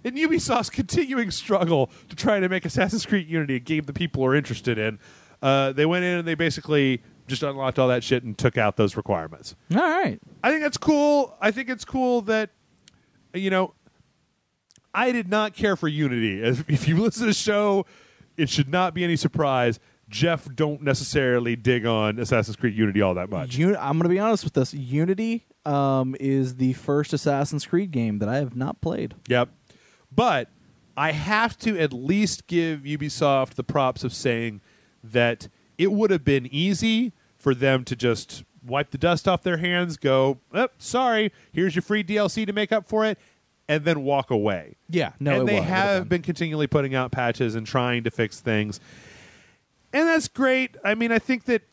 Ubisoft's continuing struggle to try to make Assassin's Creed Unity a game that people are interested in, they went in and they basically just unlocked all that shit and took out those requirements. All right. I think that's cool. I think it's cool that, I did not care for Unity. If you listen to the show, it should not be any surprise. Jeff don't necessarily dig on Assassin's Creed Unity all that much. I'm going to be honest with this. Unity is the first Assassin's Creed game that I have not played. Yep. But I have to at least give Ubisoft the props of saying that it would have been easy for them to just wipe the dust off their hands, go, sorry, here's your free DLC to make up for it, and then walk away. Yeah. No, and they have been continually putting out patches and trying to fix things. And that's great. I mean, I think that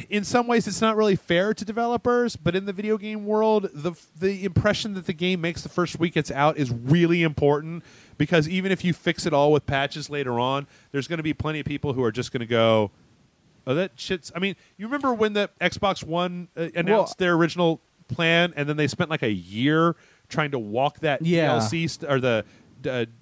in some ways it's not really fair to developers, but in the video game world, the impression that the game makes the first week it's out is really important, because even if you fix it all with patches later on, there's going to be plenty of people who are just going to go, oh, that shit's... I mean, you remember when the Xbox One announced their original plan, and then they spent like a year trying to walk that DLC or the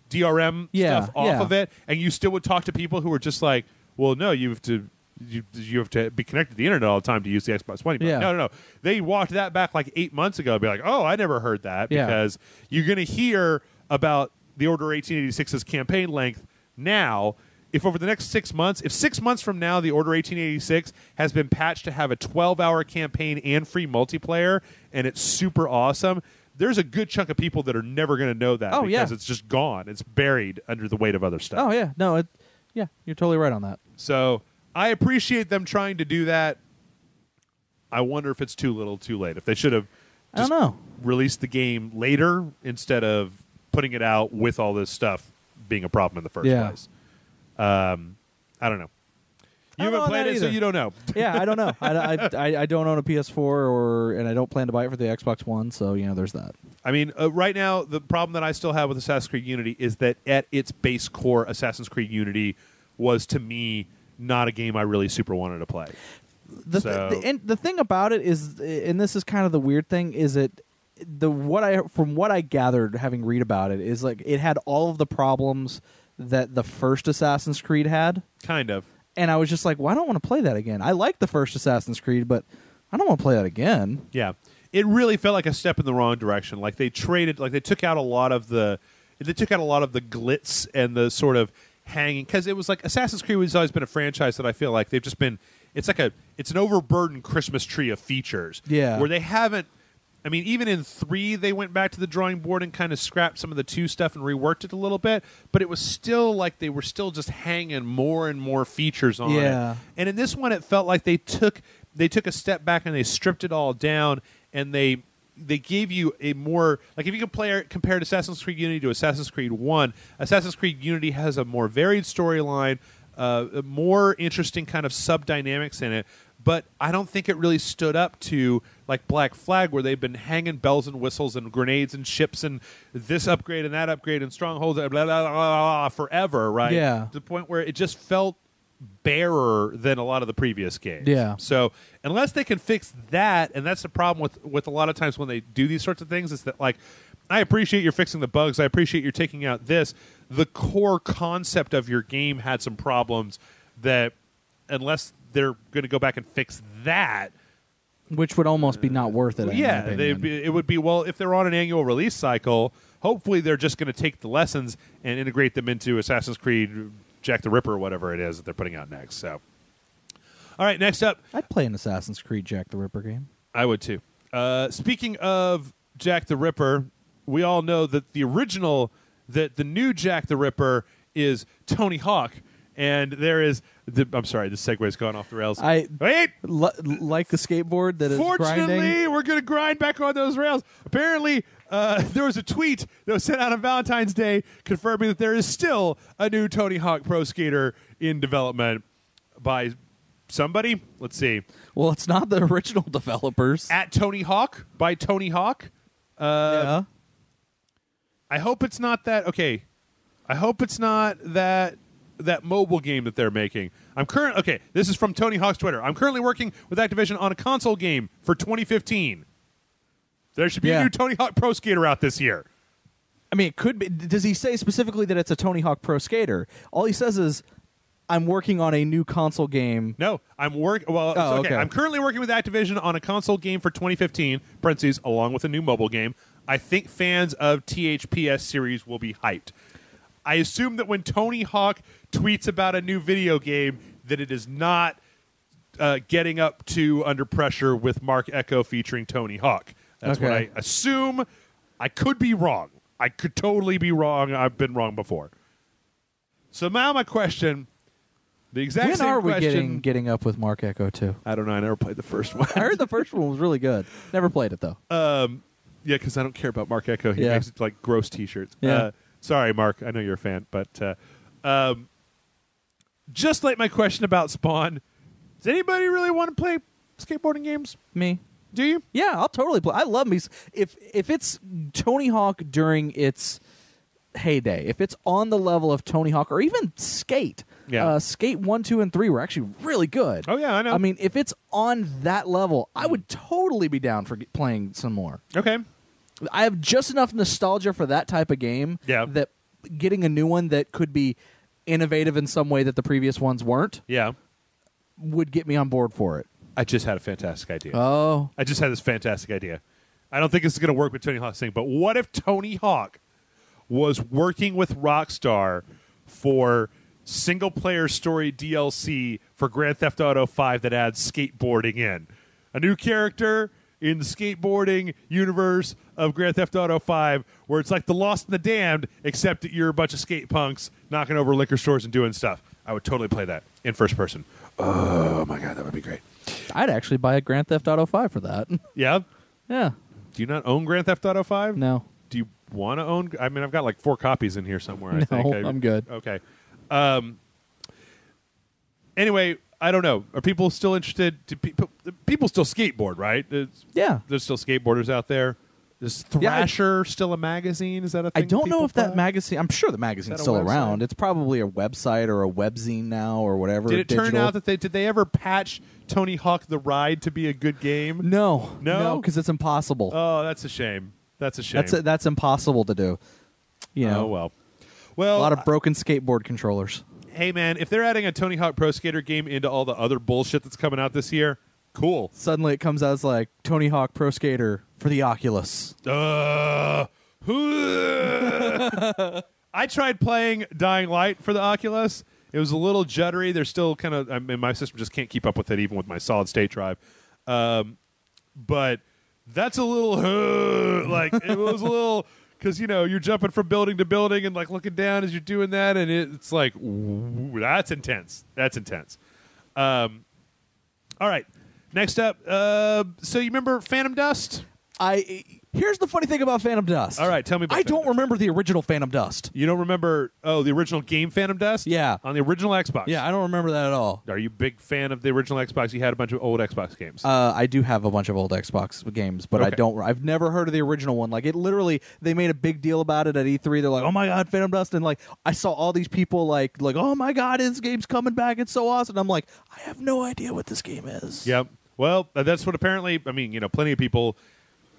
DRM stuff off of it, and you still would talk to people who were just like, well, no, you have to be connected to the internet all the time to use the Xbox One. Yeah. No. They walked that back like 8 months ago and be like, oh, I never heard that, because you're going to hear about the Order 1886's campaign length now if over the next 6 months, if 6 months from now the Order 1886 has been patched to have a 12-hour campaign and free multiplayer, and it's super awesome, there's a good chunk of people that are never going to know that because it's just gone. It's buried under the weight of other stuff. Oh, yeah. No, you're totally right on that. So I appreciate them trying to do that. I wonder if it's too little too late. If they should have just released the game later instead of putting it out with all this stuff being a problem in the first place. I don't know. You haven't played it, so you don't know. Yeah, I don't know. I don't own a PS4, and I don't plan to buy it for the Xbox One, so there's that. I mean, right now, the problem that I still have with Assassin's Creed Unity is that at its base core, Assassin's Creed Unity was, to me, not a game I really super wanted to play. The thing about it is, and this is kind of the weird thing, is from what I gathered having read about it, is like it had all of the problems that the first Assassin's Creed had. Kind of. And I was just like, well, I don't want to play that again. I like the first Assassin's Creed, but I don't want to play that again. Yeah. It really felt like a step in the wrong direction. Like they took out a lot of the glitz and the sort of hanging, because it was like Assassin's Creed has always been a franchise that I feel like they've just been, it's an overburdened Christmas tree of features. Yeah. Where they haven't, I mean, even in 3, they went back to the drawing board and kind of scrapped some of the 2 stuff and reworked it a little bit, but it was still like they were still just hanging more and more features on it. And in this one, it felt like they took a step back and they stripped it all down, and they gave you a more, like if you compare Assassin's Creed Unity to Assassin's Creed 1, Assassin's Creed Unity has a more varied storyline, more interesting kind of sub-dynamics in it, but I don't think it really stood up to like Black Flag, where they've been hanging bells and whistles and grenades and ships and this upgrade and that upgrade and strongholds and blah, blah, blah, blah, forever, right? Yeah. To the point where it just felt barer than a lot of the previous games. Yeah. So unless they can fix that, and that's the problem with a lot of times when they do these sorts of things, is that like, I appreciate you're fixing the bugs, I appreciate you're taking out this. The core concept of your game had some problems that, unless they're going to go back and fix that, which would almost be not worth it. Yeah, it would be, well, if they're on an annual release cycle, hopefully they're just going to take the lessons and integrate them into Assassin's Creed Jack the Ripper or whatever it is that they're putting out next. So, all right, next up, I'd play an Assassin's Creed Jack the Ripper game. I would too. Speaking of Jack the Ripper, we all know that the new Jack the Ripper is Tony Hawk. And there is, I'm sorry, this segue's gone off the rails. Wait! Like the skateboard that is Fortunately, grinding. we're going to grind back on those rails. Apparently, there was a tweet that was sent out on Valentine's Day confirming that there is still a new Tony Hawk Pro Skater in development by somebody. Let's see. Well, it's not the original developers. At Tony Hawk, by Tony Hawk. Yeah. I hope it's not that. Okay. I hope it's not that mobile game that they're making. This is from Tony Hawk's Twitter. I'm currently working with Activision on a console game for 2015. There should be a new Tony Hawk Pro Skater out this year. I mean, it could be. Does he say specifically that it's a Tony Hawk Pro Skater? All he says is, I'm working on a new console game. No, I'm currently working with Activision on a console game for 2015, parentheses, along with a new mobile game. I think fans of THPS series will be hyped. I assume that when Tony Hawk tweets about a new video game, that it is not getting up to Under Pressure with Mark Echo featuring Tony Hawk. That's what I assume. I could be wrong. I could totally be wrong. I've been wrong before. So now my question, the exact same question. When are we getting up with Mark Echo too? I don't know. I never played the first one. I heard the first one was really good. Never played it though. Yeah, because I don't care about Mark Echo. He makes like gross T-shirts. Yeah. Sorry, Mark. I know you're a fan, but just like my question about Spawn, does anybody really want to play skateboarding games? Me. Do you? Yeah, I'll totally play. I love me. If it's Tony Hawk during its heyday, if it's on the level of Tony Hawk or even Skate, Skate 1, 2, and 3 were actually really good. Oh, yeah, I know. I mean, if it's on that level, I would totally be down for playing some more. Okay. I have just enough nostalgia for that type of game that getting a new one that could be innovative in some way that the previous ones weren't would get me on board for it. I just had a fantastic idea. Oh. I just had this fantastic idea. I don't think this is going to work with Tony Hawk's thing, but what if Tony Hawk was working with Rockstar for single-player story DLC for Grand Theft Auto 5 that adds skateboarding in. A new character in the skateboarding universe of Grand Theft Auto 5 where it's like The Lost and the Damned, except that you're a bunch of skate punks knocking over liquor stores and doing stuff. I would totally play that in first person. Oh, my God, that would be great. I'd actually buy a Grand Theft Auto 5 for that. Yeah? Yeah. Do you not own Grand Theft Auto 5? No. Do you want to own? I mean, I've got like 4 copies in here somewhere, I think. I'm good. Okay. Anyway, I don't know. Are people still interested? Do people still skateboard, right? Yeah. There's still skateboarders out there. Is Thrasher still a magazine? Is that a thing? I don't know if that buy? magazine... I'm sure the magazine's still around. It's probably a website or a webzine now or whatever. Did it turn out that did they ever patch Tony Hawk The Ride to be a good game? No. No? No, because it's impossible. Oh, that's a shame. That's a shame. That's impossible to do. You know. Oh, well. A lot of broken skateboard controllers. Hey, man, if they're adding a Tony Hawk Pro Skater game into all the other bullshit that's coming out this year, cool. Suddenly it comes out as like Tony Hawk Pro Skater for the Oculus. I tried playing Dying Light for the Oculus. It was a little juddery. They're still kind of... I mean, my system just can't keep up with it, even with my solid-state drive. But that's a little... like, it was a little... Because, you know, you're jumping from building to building and, like, looking down as you're doing that, and it's like, ooh, that's intense. That's intense. All right. Next up, so you remember Phantom Dust? Here's the funny thing about Phantom Dust. All right, tell me about I don't remember the original Phantom Dust. You don't remember, the original game Phantom Dust? Yeah. On the original Xbox? Yeah, I don't remember that at all. Are you a big fan of the original Xbox? You had a bunch of old Xbox games. I do have a bunch of old Xbox games, but Okay. I've never heard of the original one. Like, it literally, they made a big deal about it at E3. They're like, oh my God, Phantom Dust. And, like, I saw all these people like, oh my God, this game's coming back. It's so awesome. And I'm like, I have no idea what this game is. Yep. Well, that's what apparently, I mean, you know, plenty of people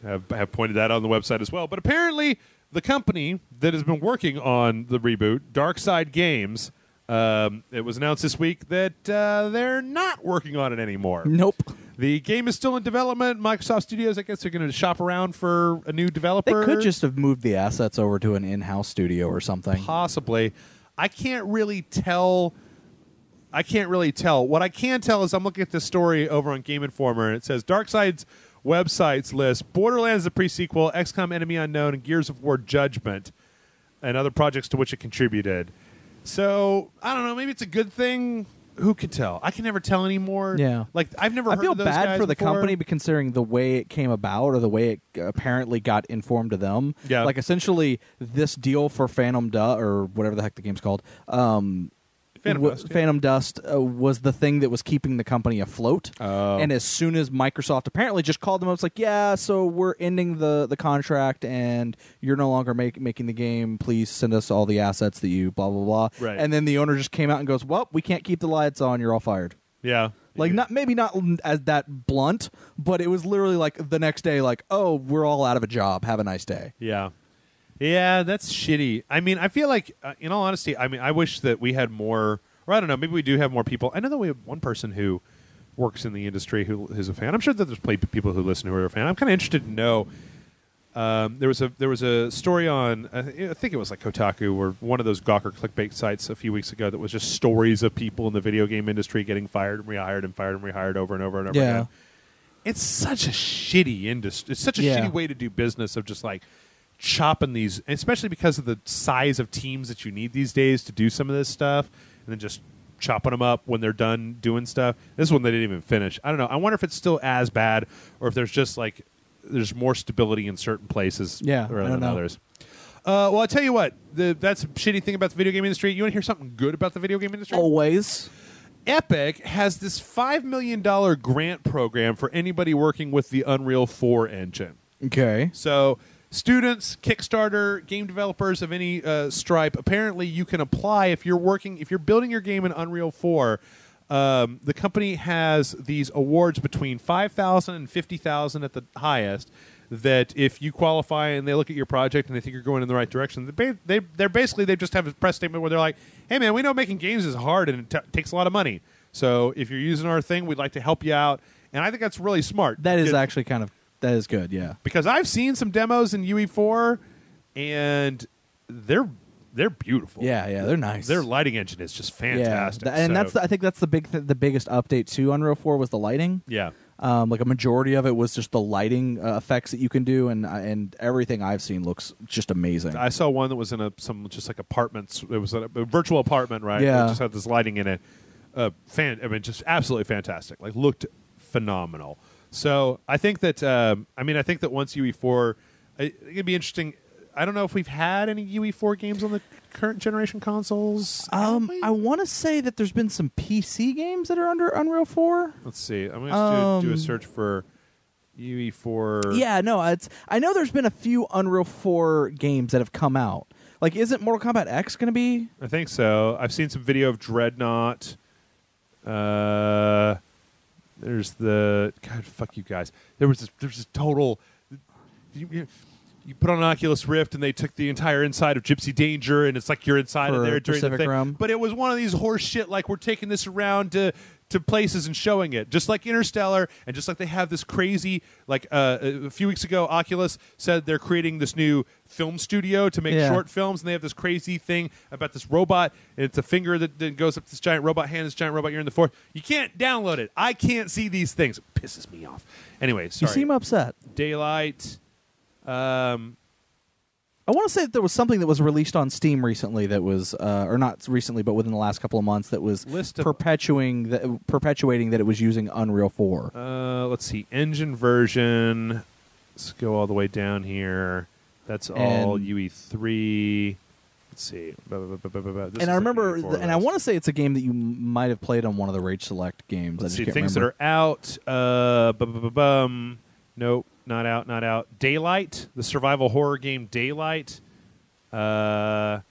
have pointed that out on the website as well. But apparently, the company that has been working on the reboot, Darkside Games, it was announced this week that they're not working on it anymore. Nope. The game is still in development. Microsoft Studios, I guess, are going to shop around for a new developer. They could just have moved the assets over to an in-house studio or something. Possibly. I can't really tell. What I can tell is I'm looking at this story over on Game Informer, and it says Darkside's websites list Borderlands the pre-sequel, XCOM Enemy Unknown, and Gears of War Judgment, and other projects to which it contributed. So, I don't know, maybe it's a good thing. Who could tell? I can never tell anymore. Yeah. Like, I've never heard I feel of those bad guys for the before. company considering the way it came about or the way it apparently got informed to them. Yeah. Like, essentially, this deal for Phantom Dust, or whatever the heck the game's called, Phantom Dust was the thing that was keeping the company afloat. Oh. And as soon as Microsoft apparently just called them up, it's like, yeah, so we're ending the contract and you're no longer making the game. Please send us all the assets that you blah, blah, blah. Right. And then the owner just came out and goes, well, we can't keep the lights on. You're all fired. Yeah. Like, maybe not as that blunt, but it was literally like the next day, like, oh, we're all out of a job. Have a nice day. Yeah. Yeah, that's shitty. I mean, I feel like, in all honesty, I mean, I wish that we had more, or I don't know, maybe we do have more people. I know that we have one person who works in the industry who is a fan. I'm sure that there's people who listen who are a fan. I'm kind of interested to know. There was a story on, I think it was like Kotaku, or one of those Gawker clickbait sites a few weeks ago that was just stories of people in the video game industry getting fired and rehired and fired and rehired over and over and over again. It's such a shitty industry. It's such a shitty way to do business of just like chopping these, especially because of the size of teams that you need these days to do some of this stuff, and then just chopping them up when they're done doing stuff. This one they didn't even finish. I don't know. I wonder if it's still as bad, or if there's just like there's more stability in certain places rather than others. Well, I'll tell you what. That's a shitty thing about the video game industry. You want to hear something good about the video game industry? Always. Epic has this $5 million grant program for anybody working with the Unreal 4 engine. Okay. So students, Kickstarter, game developers of any stripe, apparently you can apply if you're building your game in Unreal 4. The company has these awards between $5,000 and $50,000 at the highest, that if you qualify and they look at your project and they think you're going in the right direction, they just have a press statement where they're like, hey man, we know making games is hard and it takes a lot of money. So if you're using our thing, we'd like to help you out. And I think that's really smart. That is actually that is good, yeah. Because I've seen some demos in UE4 and they're they're beautiful. Yeah, they're nice. Their lighting engine is just fantastic. Yeah, and I think that's the biggest update to Unreal 4 was the lighting. Yeah. Like a majority of it was just the lighting effects that you can do, and everything I've seen looks just amazing. I saw one that was in some just like apartments. It was a virtual apartment, right? Yeah. It just had this lighting in it. Just absolutely fantastic. Like looked phenomenal. So I think that I think that once UE4, it'd be interesting. I don't know if we've had any UE4 games on the current generation consoles. I want to say that there's been some PC games that are under Unreal 4. Let's see. I'm going to do a search for UE4. Yeah, no, I know there's been a few Unreal 4 games that have come out. Like, isn't Mortal Kombat X going to be? I think so. I've seen some video of Dreadnought. There's the God. Fuck you guys. There's this total. You put on an Oculus Rift and they took the entire inside of Gypsy Danger and it's like you're inside of there during Pacific the thing. Rim. But it was one of these horse shit like we're taking this around to places and showing it, just like Interstellar, and just like they have this crazy like a few weeks ago Oculus said they're creating this new film studio to make short films, and they have this crazy thing about this robot, and it's a finger that goes up this giant robot hand, this giant robot ear in the forth. You can't download it. I can't see these things. It pisses me off. Anyway, sorry. You seem upset. Daylight. I want to say that there was something that was released on Steam recently that was, or not recently, but within the last couple of months, that was perpetuating that it was using Unreal 4. Let's see, engine version. Let's go all the way down here. That's all UE3. Let's see. And I remember, and I want to say it's a game that you might have played on one of the Rage Select games. Let's see, things that are out. Nope. Not out. Daylight, the survival horror game Daylight. Ground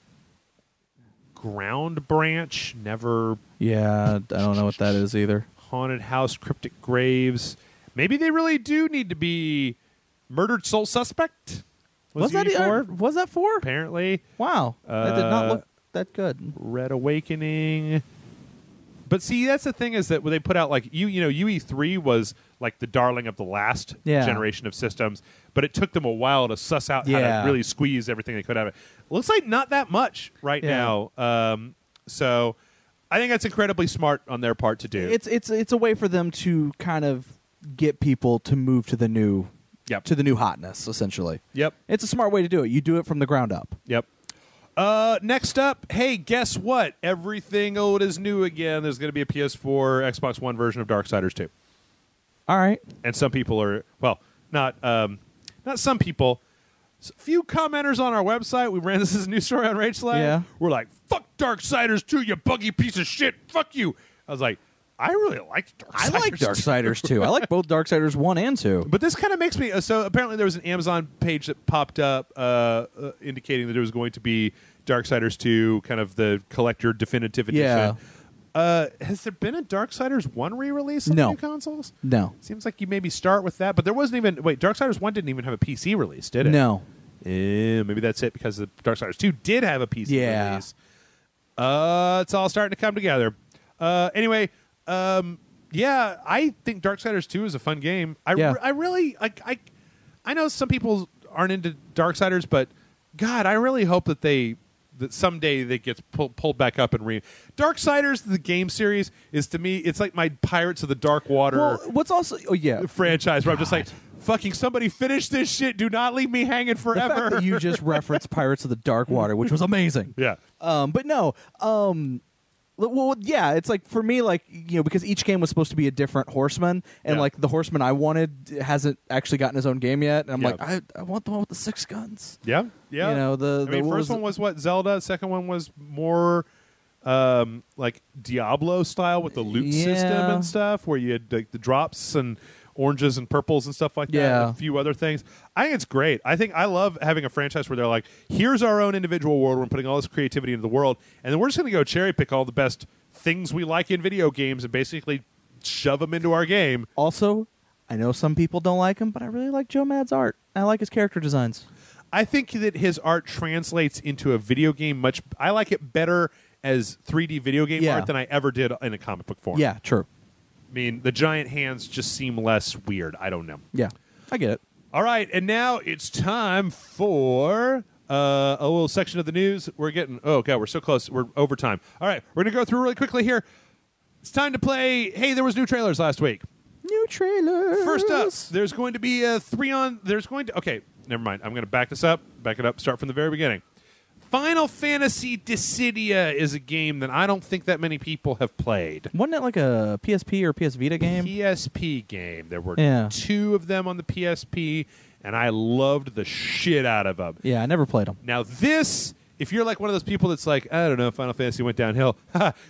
Branch, never. Yeah, I don't know what that is either. Haunted House, Cryptic Graves. Maybe they really do need to be Murdered Soul Suspect. Was that 4? Was that 4? Apparently. Wow, that did not look that good. Red Awakening. But see, that's the thing is that when they put out like UE3 was like the darling of the last generation of systems, but it took them a while to suss out how to really squeeze everything they could out of it. Looks like not that much right now. So I think that's incredibly smart on their part to do. It's a way for them to kind of get people to move to the new hotness, essentially. Yep. It's a smart way to do it. You do it from the ground up. Yep. Next up, hey, guess what? Everything old is new again. There's going to be a PS4, Xbox One version of Darksiders 2. All right. And some people are, well, not some people. A few commenters on our website. We ran this as a news story on Rage Slack. Yeah. We're like, fuck Darksiders 2, you buggy piece of shit. Fuck you. I was like, I really liked Darksiders. I like Darksiders 2. I like both Darksiders 1 and 2. But this kind of makes me... so apparently there was an Amazon page that popped up indicating that there was going to be Darksiders 2, kind of the collector definitive edition. Yeah. Has there been a Darksiders 1 re-release on the new consoles? No. Seems like you maybe start with that, but there wasn't even... Wait, Darksiders 1 didn't even have a PC release, did it? No. Maybe that's it, because the Darksiders 2 did have a PC release. It's all starting to come together. Anyway... I think Darksiders 2 is a fun game. I really I know some people aren't into Darksiders, but God, I really hope that someday they get pulled back up and Darksiders, the game series, is to me, it's like my Pirates of the Dark Water. Well, what's also franchise where I'm just like, fucking somebody finish this shit. Do not leave me hanging forever. The fact that you just referenced Pirates of the Dark Water, which was amazing. Yeah. But no. Well, yeah, it's like for me, like, because each game was supposed to be a different horseman, and like the horseman I wanted hasn't actually gotten his own game yet, and I'm like, I want the one with the 6 guns. Yeah. The first one was what, Zelda. Second one was more like Diablo style with the loot system and stuff, where you had like the drops and oranges and purples and stuff like that, and a few other things. I think it's great. I love having a franchise where they're like, here's our own individual world. We're putting all this creativity into the world, and then we're just going to go cherry pick all the best things we like in video games and basically shove them into our game. Also, I know some people don't like him, but I really like Joe Mad's art. I like his character designs. I think that his art translates into a video game I like it better as 3D video game art than I ever did in a comic book form. Yeah, true. I mean, the giant hands just seem less weird. I don't know. Yeah, I get it. All right, and now it's time for a little section of the news. We're so close. We're over time. All right, we're going to go through really quickly here. It's time to play. Hey, there was new trailers last week. New trailers. First up, there's going to be a okay, never mind. I'm going to back it up, start from the very beginning. Final Fantasy Dissidia is a game that I don't think that many people have played. Wasn't it like a PSP or PS Vita game? PSP game. There were 2 of them on the PSP, and I loved the shit out of them. Yeah, I never played them. Now this, if you're like one of those people that's like, I don't know, Final Fantasy went downhill,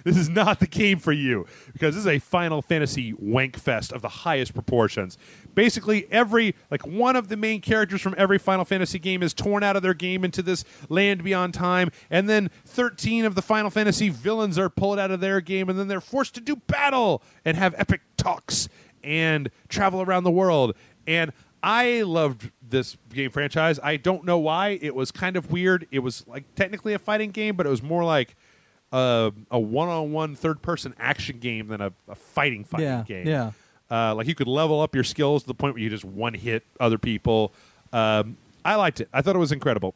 this is not the game for you, because this is a Final Fantasy wank fest of the highest proportions. Basically, one of the main characters from every Final Fantasy game is torn out of their game into this land beyond time, and then 13 of the Final Fantasy villains are pulled out of their game, and then they're forced to do battle and have epic talks and travel around the world. And I loved this game franchise. I don't know why. It was kind of weird. It was like technically a fighting game, but it was more like a one-on-one third-person action game than a fighting game. Yeah. Like you could level up your skills to the point where you just one-hit other people. I liked it. I thought it was incredible.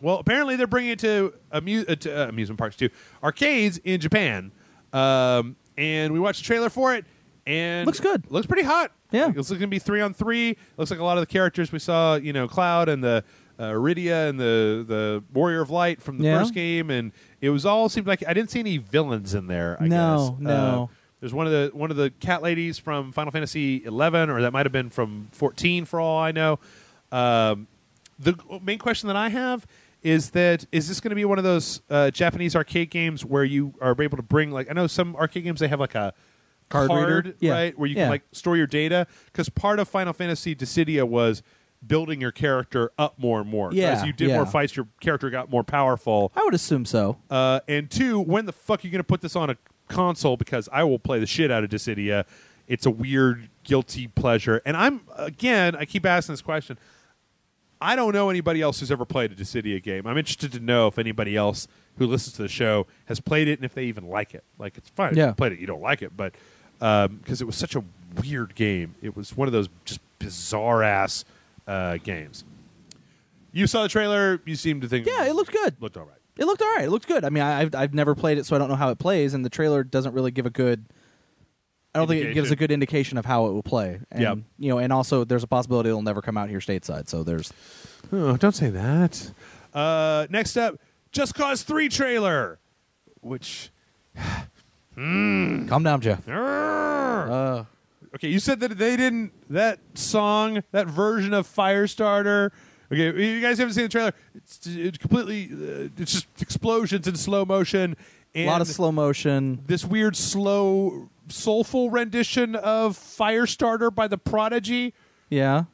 Well, apparently they're bringing it to amusement parks too, arcades in Japan. And we watched the trailer for it, and looks good. Looks pretty hot. Yeah, it's going to be 3-on-3. Looks like a lot of the characters we saw, Cloud and the Iridia and the Warrior of Light from the first game, and it was all seemed like I didn't see any villains in there. I guess. No. There's one of the cat ladies from Final Fantasy 11, or that might have been from 14, for all I know. The main question that I have is this going to be one of those Japanese arcade games where you are able to bring, like, I know some arcade games they have like a card reader, right, where you can like store your data, because part of Final Fantasy Dissidia was building your character up more and more. As you did more fights, your character got more powerful. I would assume so. And 2, when the fuck are you going to put this on a console? Because I will play the shit out of Dissidia. It's a weird, guilty pleasure. And I keep asking this question. I don't know anybody else who's ever played a Dissidia game. I'm interested to know if anybody else who listens to the show has played it and if they even like it. Like, it's fine if you played it, you don't like it, but because it was such a weird game. It was one of those just bizarre-ass games. You saw the trailer. You seemed to think... Yeah, it looked good. Looked all right. It looked all right. It looked good. I mean, I've never played it, so I don't know how it plays, and the trailer doesn't really give a good... I don't think it gives a good indication of how it will play. And, and also there's a possibility it'll never come out here stateside, so there's... Oh, don't say that. Next up, Just Cause 3 trailer, which... Calm down, Jeff. Okay, you said that they didn't... That song, that version of Firestarter... Okay, you guys haven't seen the trailer. It's completely... it's just explosions in slow motion. And a lot of slow motion. This weird, slow, soulful rendition of Firestarter by The Prodigy. Yeah.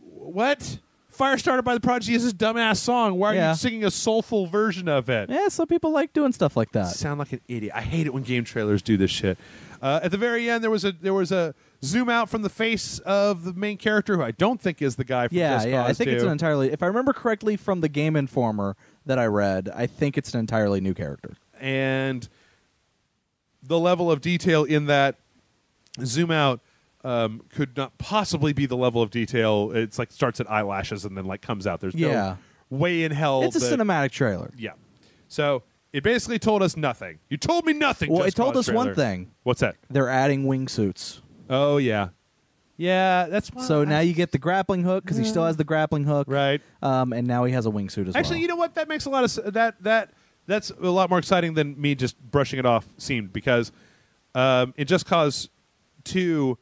What? Firestarter by The Prodigy is this dumbass song. Why are you singing a soulful version of it? Yeah, some people like doing stuff like that. Sound like an idiot. I hate it when game trailers do this shit. At the very end, there was a zoom out from the face of the main character, who I don't think is the guy from Just Cause 2. I think it's an entirely... If I remember correctly from the Game Informer that I read, I think it's an entirely new character. And the level of detail in that zoom out could not possibly be the level of detail. It's like starts at eyelashes and then like comes out. There's no way in hell. It's a cinematic trailer. Yeah. So it basically told us nothing. You told me nothing. Well, Just it told Cause us trailer. one thing. What's that? They're adding wingsuits. Oh yeah. Yeah, that's so now you get the grappling hook because he still has the grappling hook, right? And now he has a wingsuit as well. Actually, you know what? That makes a lot of that's a lot more exciting than me just brushing it off seemed, because in Just Cause 2,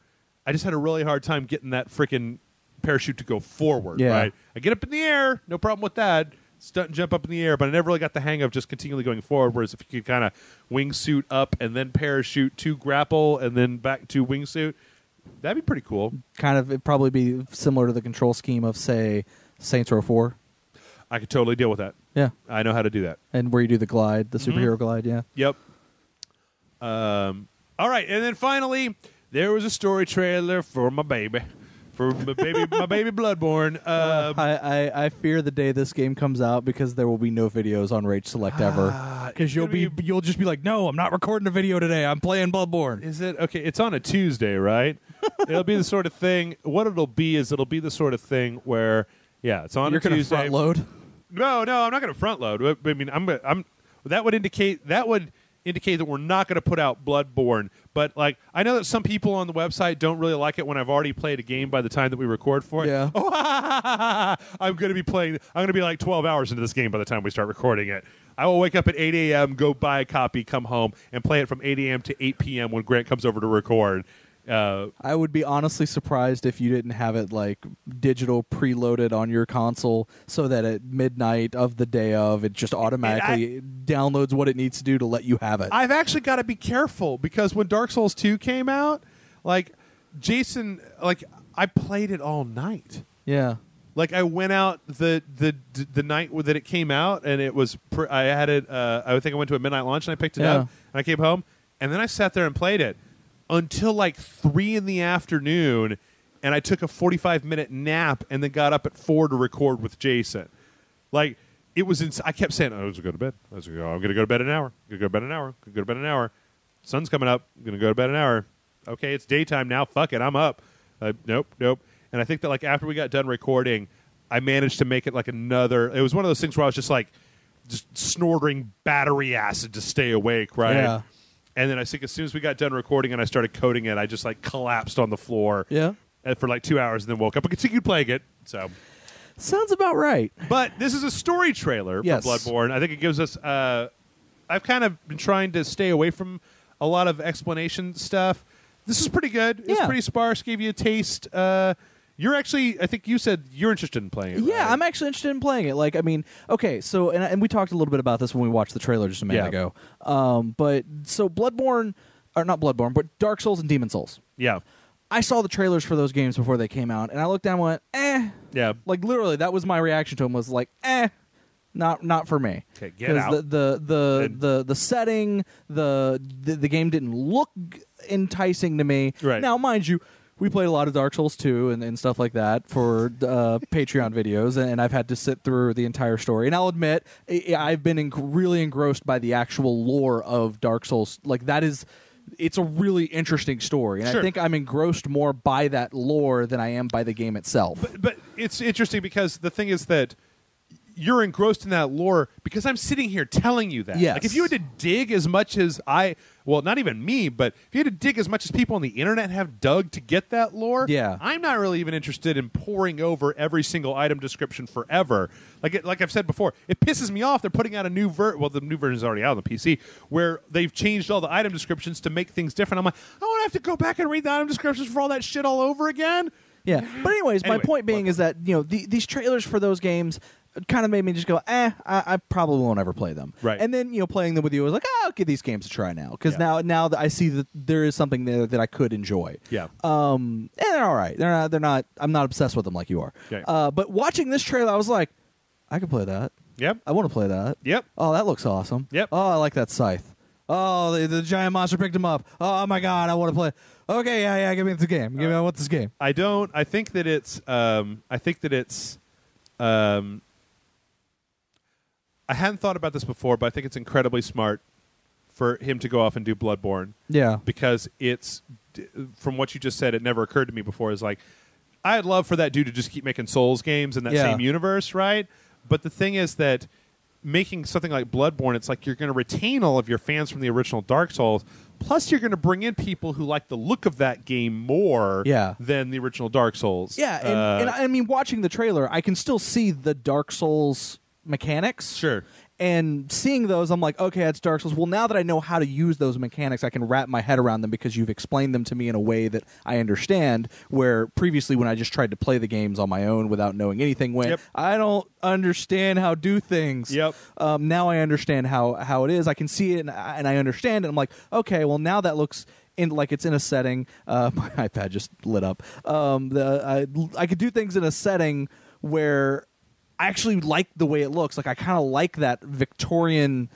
I just had a really hard time getting that freaking parachute to go forward. Yeah. Right? I get up in the air, no problem with that. Stunt and jump up in the air, but I never really got the hang of just continually going forward. Whereas if you could kind of wingsuit up and then parachute to grapple and then back to wingsuit, that'd be pretty cool. Kind of, it'd probably be similar to the control scheme of, say, Saints Row 4. I could totally deal with that. Yeah. I know how to do that. And where you do the glide, the superhero glide, yeah. Yep. All right, and then finally, there was a story trailer for my baby. For my baby Bloodborne. I fear the day this game comes out, because there will be no videos on Rage Select ever. Because you'll just be like, no, I'm not recording a video today. I'm playing Bloodborne. Is it? Okay, it's on a Tuesday, right? It'll be the sort of thing. What it'll be is it'll be the sort of thing where, it's on You're a Tuesday. You're going to front load? No, I'm not going to front load. I mean, that would indicate that we're not going to put out Bloodborne. But like, I know that some people on the website don't really like it when I've already played a game by the time that we record for it. Yeah. Oh, I'm going to be like 12 hours into this game by the time we start recording it. I will wake up at 8 a.m., go buy a copy, come home, and play it from 8 a.m. to 8 p.m. when Grant comes over to record. I would be honestly surprised if you didn't have it like digital preloaded on your console so that at midnight of the day of, it just automatically downloads what it needs to do to let you have it. I've actually got to be careful because when Dark Souls 2 came out, like Jason, like I played it all night. Yeah. Like I went out the night that it came out, and it was I had it. I think I went to a midnight launch and I picked it up, and I came home, and then I sat there and played it until like 3 in the afternoon, and I took a 45-minute nap, and then got up at 4 to record with Jason. Like it was. I kept saying, "I was going to go to bed. I'm going to go to bed an hour. I'm going to go to bed an hour. I'm going to go to bed an hour. Sun's coming up. I'm going to go to bed an hour. Okay, it's daytime now. Fuck it. I'm up. Nope. And I think that like after we got done recording, I managed to make it like another. It was one of those things where I was just snorting battery acid to stay awake, right? Yeah. And then I think as soon as we got done recording and I started coding it, I just like collapsed on the floor. Yeah. For like 2 hours and then woke up and continued playing it. So sounds about right. But this is a story trailer for Bloodborne. I think it gives us. I've kind of been trying to stay away from a lot of explanation stuff. This is pretty good. It's pretty sparse. Gave you a taste. You're actually, I think you said you're interested in playing it. Yeah, right? I'm actually interested in playing it. Like, I mean, okay, so, and we talked a little bit about this when we watched the trailer just a minute ago. But, so Bloodborne, or not Bloodborne, but Dark Souls and Demon Souls. Yeah. I saw the trailers for those games before they came out, and I looked down and went, eh. Yeah. Like, literally, that was my reaction to them, was like, eh. Not for me. Okay, get out. The setting, the game didn't look enticing to me. Right. Now, mind you, we played a lot of Dark Souls 2 and stuff like that for Patreon videos, and I've had to sit through the entire story. And I'll admit, I've been really engrossed by the actual lore of Dark Souls. Like, it's a really interesting story, and I think I'm engrossed more by that lore than I am by the game itself. But it's interesting because the thing is that you're engrossed in that lore because I'm sitting here telling you that. Yes. Like if you had to dig as much as not even me, but if you had to dig as much as people on the internet have dug to get that lore, I'm not really even interested in poring over every single item description forever. Like I've said before, it pisses me off. They're putting out a new the new version is already out on the PC, where they've changed all the item descriptions to make things different. I'm like, I want to have to go back and read the item descriptions for all that shit all over again. Yeah, but anyways, my point being is that these trailers for those games kind of made me just go, I probably won't ever play them. Right. And then playing them with you, I was like, I'll give these games a try now because now that I see that there is something there that I could enjoy. Yeah. And they're all right. They're not. I'm not obsessed with them like you are. Okay. But watching this trailer, I was like, I could play that. Yep. I want to play that. Yep. Oh, that looks awesome. Yep. Oh, I like that scythe. Oh, the giant monster picked him up. Oh my god, I want to play. Okay, yeah, give me this game. I want this game. I don't. I think that it's. I hadn't thought about this before, but I think it's incredibly smart for him to go off and do Bloodborne. Yeah. Because it's, from what you just said, it never occurred to me before. Is like, I'd love for that dude to just keep making Souls games in that same universe, right? But the thing is that making something like Bloodborne, it's like you're going to retain all of your fans from the original Dark Souls. Plus, you're going to bring in people who like the look of that game more than the original Dark Souls. Yeah, and I mean, watching the trailer, I can still see the Dark Souls mechanics. Sure. And seeing those, I'm like, okay, it's Dark Souls. Well, now that I know how to use those mechanics, I can wrap my head around them because you've explained them to me in a way that I understand, where previously when I just tried to play the games on my own without knowing anything, I don't understand how to do things. Yep. Now I understand how it is. I can see it and I understand it. I'm like, okay, well, now that looks like it's in a setting. My iPad just lit up. I could do things in a setting where I actually like the way it looks. Like I kind of like that Victorian,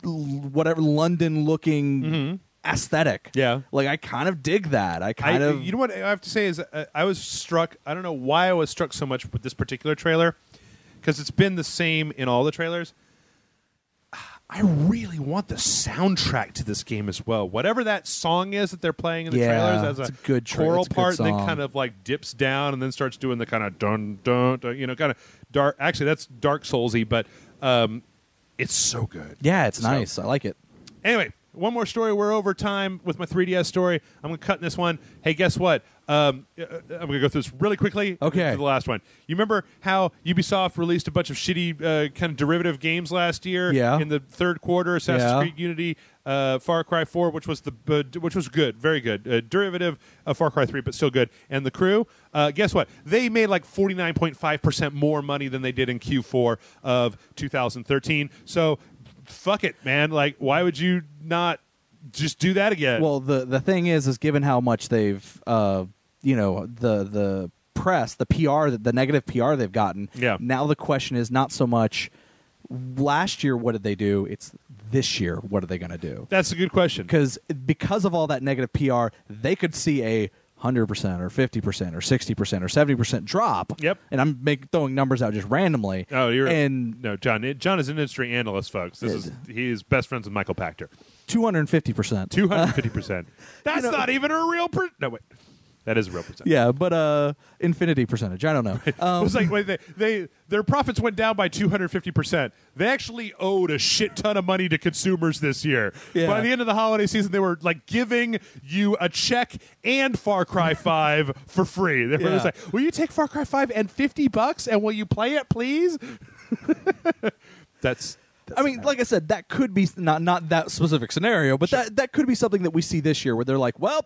whatever, London-looking aesthetic. Yeah, like I kind of dig that. You know what I have to say is I was struck. I don't know why I was struck so much with this particular trailer, because it's been the same in all the trailers. I really want the soundtrack to this game as well. Whatever that song is that they're playing in the trailers as a good choral part, and then kind of like dips down and then starts doing the kind of dun dun, dun, kind of dark. Actually, that's Dark Soulsy, but it's so good. Yeah, it's nice. I like it. Anyway, one more story. We're over time with my 3DS story. I'm going to cut in this one. Hey, guess what? I'm going to go through this really quickly. Okay. To the last one. You remember how Ubisoft released a bunch of shitty kind of derivative games last year? Yeah. In the third quarter, Assassin's Creed Unity, Far Cry 4, which was good, very good. Derivative of Far Cry 3, but still good. And The Crew, guess what? They made like 49.5% more money than they did in Q4 of 2013. So, fuck it, man. Like, why would you not just do that again? Well, the thing is given how much they've, the press, the PR, the negative PR they've gotten. Yeah. Now the question is not so much last year what did they do? It's this year what are they going to do? That's a good question. Because of all that negative PR, they could see a 100% or 50% or 60% or 70% drop. Yep. And I'm throwing numbers out just randomly. Oh, no, John is an industry analyst, folks. He is best friends with Michael Pachter. 250%. 250%. That's not even a real no, wait. That is a real percentage. Yeah, but infinity percentage. I don't know. It was like their profits went down by 250%. They actually owed a shit ton of money to consumers this year. Yeah. By the end of the holiday season, they were like giving you a check and Far Cry 5 for free. They were just like, "Will you take Far Cry 5 and $50, and will you play it, please?" I mean, like I said, that could be not that specific scenario, but that could be something that we see this year where they're like, well,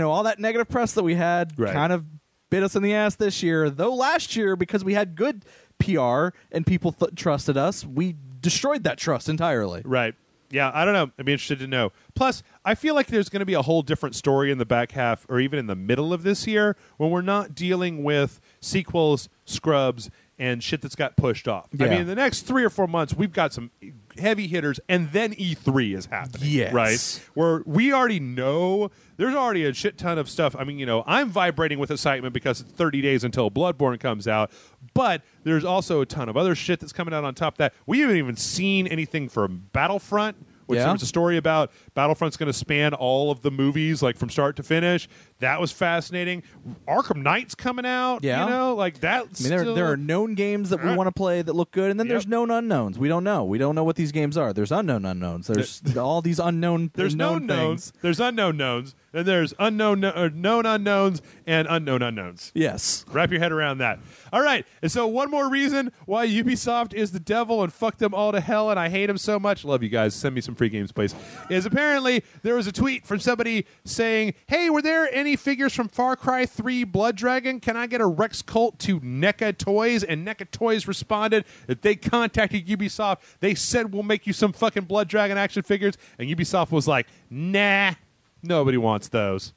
all that negative press that we had kind of bit us in the ass this year. Though last year, because we had good PR and people trusted us, we destroyed that trust entirely. Right. Yeah, I don't know. I'd be interested to know. Plus, I feel like there's going to be a whole different story in the back half or even in the middle of this year when we're not dealing with sequels, scrubs, and shit that's got pushed off. Yeah. I mean, in the next 3 or 4 months, we've got some heavy hitters, and then E3 is happening. Yes. Right? Where we already know there's already a shit ton of stuff. I mean, I'm vibrating with excitement because it's 30 days until Bloodborne comes out, but there's also a ton of other shit that's coming out on top of that. We haven't even seen anything from Battlefront, which there was a story about. Battlefront's going to span all of the movies, like from start to finish. That was fascinating. Arkham Knight's coming out. Yeah. Like that's. I mean, there are known games that we want to play that look good, and then there's known unknowns. We don't know. We don't know what these games are. There's unknown unknowns. There's all these unknown. There's known things. knowns. There's unknown knowns. And there's known unknowns and unknown unknowns. Yes. Wrap your head around that. All right. And so one more reason why Ubisoft is the devil and fuck them all to hell and I hate them so much. Love you guys. Send me some free games, please. Is apparently there was a tweet from somebody saying, hey, were there any figures from Far Cry 3 Blood Dragon? Can I get a Rex Cult to NECA Toys? And NECA Toys responded that they contacted Ubisoft. They said, we'll make you some fucking Blood Dragon action figures. And Ubisoft was like, nah. Nobody wants those.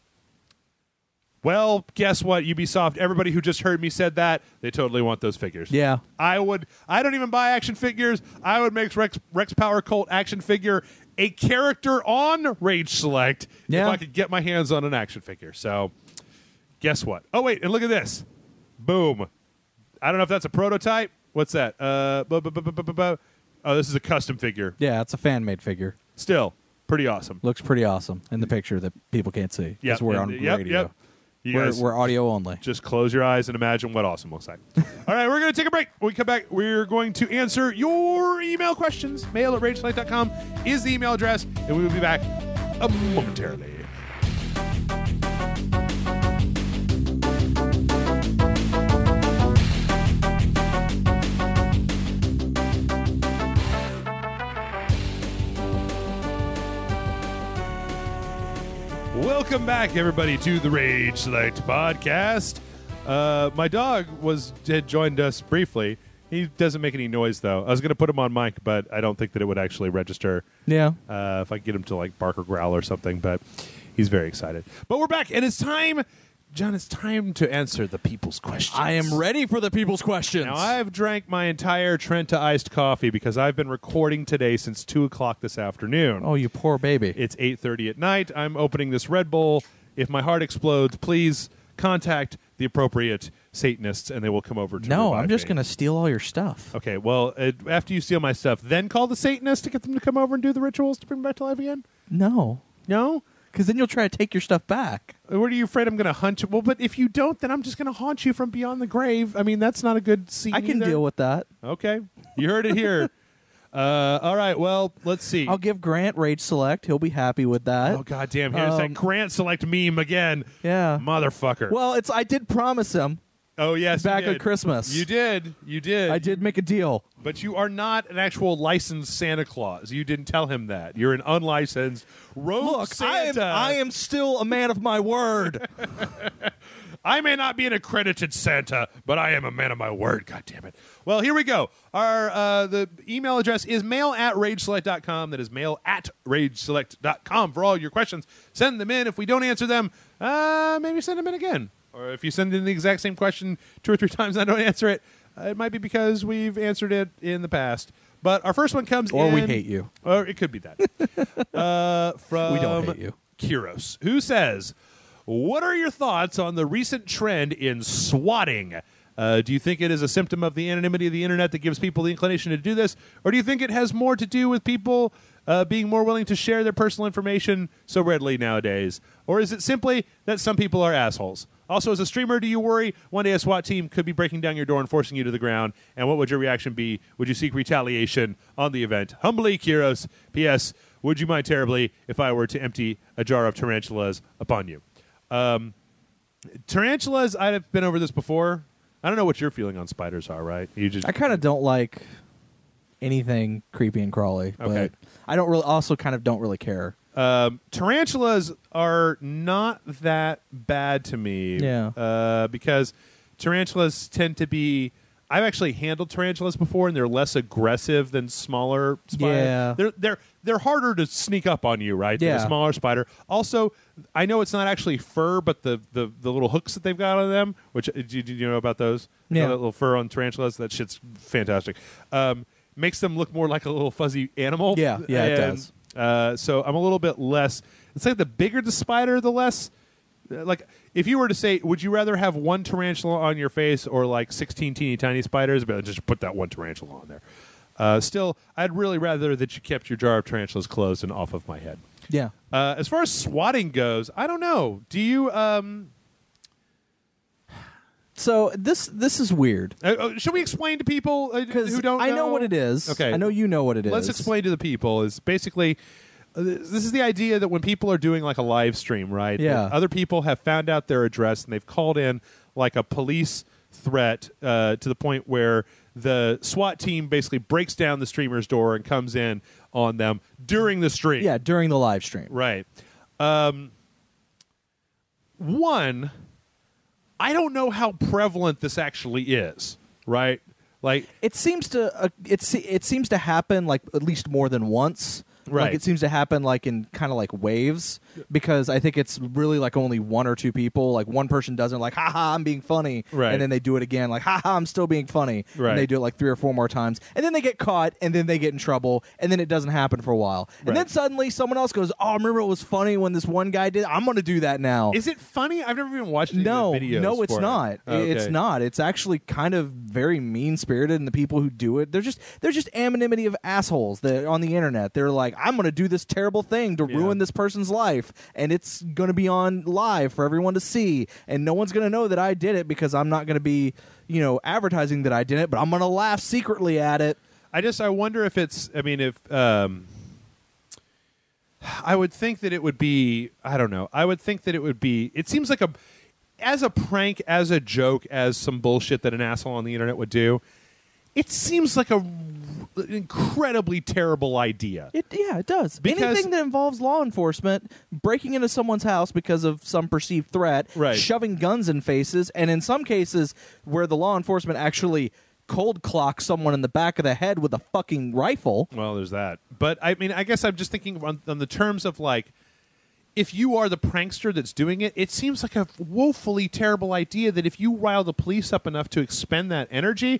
Well, guess what, Ubisoft? Everybody who just heard me said that, they totally want those figures. Yeah. I don't even buy action figures. I would make Rex Power Cult action figure a character on Rage Select if I could get my hands on an action figure. So, guess what? Oh, wait, and look at this. Boom. I don't know if that's a prototype. What's that? Oh, this is a custom figure. Yeah, it's a fan-made figure. Still. Pretty awesome. Looks pretty awesome in the picture that people can't see. Yes, we're on radio. Yep. We're audio only. Just close your eyes and imagine what awesome looks like. All right, we're going to take a break. When we come back, we're going to answer your email questions. mail@rageselect.com is the email address, and we will be back momentarily. Welcome back, everybody, to the Rage Select podcast. My dog had joined us briefly. He doesn't make any noise, though. I was going to put him on mic, but I don't think that it would actually register. Yeah. If I get him to bark or growl or something, but he's very excited. But we're back, and it's time, John, it's time to answer the people's questions. I am ready for the people's questions. Now, I've drank my entire Trenta iced coffee because I've been recording today since 2 o'clock this afternoon. Oh, you poor baby. It's 8:30 at night. I'm opening this Red Bull. If my heart explodes, please contact the appropriate Satanists, and they will come over to No, I'm just going to steal all your stuff. Okay, well, after you steal my stuff, then call the Satanists to get them to come over and do the rituals to bring me back to life again? No. No? Because then you'll try to take your stuff back. What are you afraid I'm going to hunt you? Well, but if you don't, then I'm just going to haunt you from beyond the grave. I mean, that's not a good scene I can either. deal with that. Okay. You heard it here. All right, well, let's see. I'll give Grant Rage Select. He'll be happy with that. Oh, goddamn. Here's that Grant Select meme again. Yeah. Motherfucker. Well, I did promise him. Oh, yes, back at Christmas. You did. I did make a deal. But you are not an actual licensed Santa Claus. You didn't tell him that. You're an unlicensed rogue Santa. I am still a man of my word. I may not be an accredited Santa, but I am a man of my word. God damn it. Well, here we go. Our the email address is mail@rageselect.com. That is mail@rageselect.com for all your questions. Send them in. If we don't answer them, maybe send them in again. Or if you send in the exact same question 2 or 3 times and I don't answer it, it might be because we've answered it in the past. But our first one comes or in... we hate you. Or it could be that. From we don't hate you. Kiros, who says, what are your thoughts on the recent trend in swatting? Do you think it is a symptom of the anonymity of the internet that gives people the inclination to do this? Or do you think it has more to do with people being more willing to share their personal information so readily nowadays? Or is it simply that some people are assholes? Also, as a streamer, do you worry one day a SWAT team could be breaking down your door and forcing you to the ground? And what would your reaction be? Would you seek retaliation on the event? Humbly, Kiros. P.S. Would you mind terribly if I were to empty a jar of tarantulas upon you? Tarantulas, I've been over this before. I don't know what your feeling on spiders are, right? I kind of don't like anything creepy and crawly. Okay. But I don't really, also kind of don't really care. Tarantulas are not that bad to me. Yeah. Because tarantulas tend to be... I've actually handled tarantulas before, and they're less aggressive than smaller spiders. Yeah. They're harder to sneak up on you, right? Than a smaller spider. Also, I know it's not actually fur, but the little hooks that they've got on them, which, do you know about those? Yeah. The little fur on tarantulas? That shit's fantastic. Makes them look more like a little fuzzy animal. Yeah, it does. So I'm a little bit less... It's like the bigger the spider, the less... Like, if you were to say, would you rather have one tarantula on your face or like 16 teeny tiny spiders? But just put that one tarantula on there. Still, I'd really rather that you kept your jar of tarantulas closed and off of my head. Yeah. As far as swatting goes, I don't know. Do you... So this is weird. Should we explain to people who don't know? I know what it is. Okay. I know you know what it is. Let's explain to the people. It's basically... this is the idea that when people are doing like a live stream, right? Yeah. Other people have found out their address and they've called in like a police threat to the point where the SWAT team basically breaks down the streamer's door and comes in on them during the stream. Yeah, during the live stream. Right. One, I don't know how prevalent this actually is, right? Like it seems to it seems to happen like at least more than once. Right. Like it seems to happen like in kind of like waves because I think it's really like only 1 or 2 people. Like one person doesn't like, haha, I'm being funny. Right. And then they do it again like, haha, I'm still being funny. Right. And they do it like 3 or 4 more times. And then they get caught and then they get in trouble and then it doesn't happen for a while. And Right. then suddenly someone else goes, oh, remember it was funny when this one guy did? I'm going to do that now. Is it funny? I've never even watched any of the videos. No, it's for not. It. Okay. It's not. It's actually kind of very mean-spirited, and the people who do it, they're just anonymity of assholes that on the internet. They're like, I'm going to do this terrible thing to ruin this person's life, and it's going to be on live for everyone to see, and no one's going to know that I did it because I'm not going to be, advertising that I did it, but I'm going to laugh secretly at it. I wonder if it's, I would think that it would be, I don't know. I would think that it would be, it seems like as a prank, as a joke, as some bullshit that an asshole on the internet would do, it seems like an incredibly terrible idea. It does. Because anything that involves law enforcement, breaking into someone's house because of some perceived threat, right. shoving guns in faces, and in some cases where the law enforcement actually cold clock someone in the back of the head with a fucking rifle. Well, there's that. But, I guess I'm just thinking on the terms of, like, if you are the prankster that's doing it, it seems like a woefully terrible idea that if you rile the police up enough to expend that energy...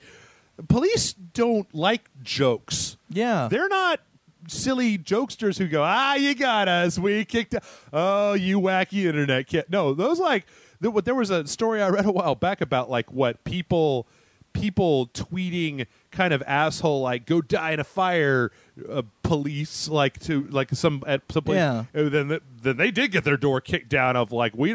Police don't like jokes. Yeah. They're not silly jokesters who go, you got us. We kicked out. Oh, you wacky internet kid. No, those there was a story I read a while back about like what people tweeting kind of asshole like go die in a fire police like to like some at some place. Yeah. Then they did get their door kicked down of like we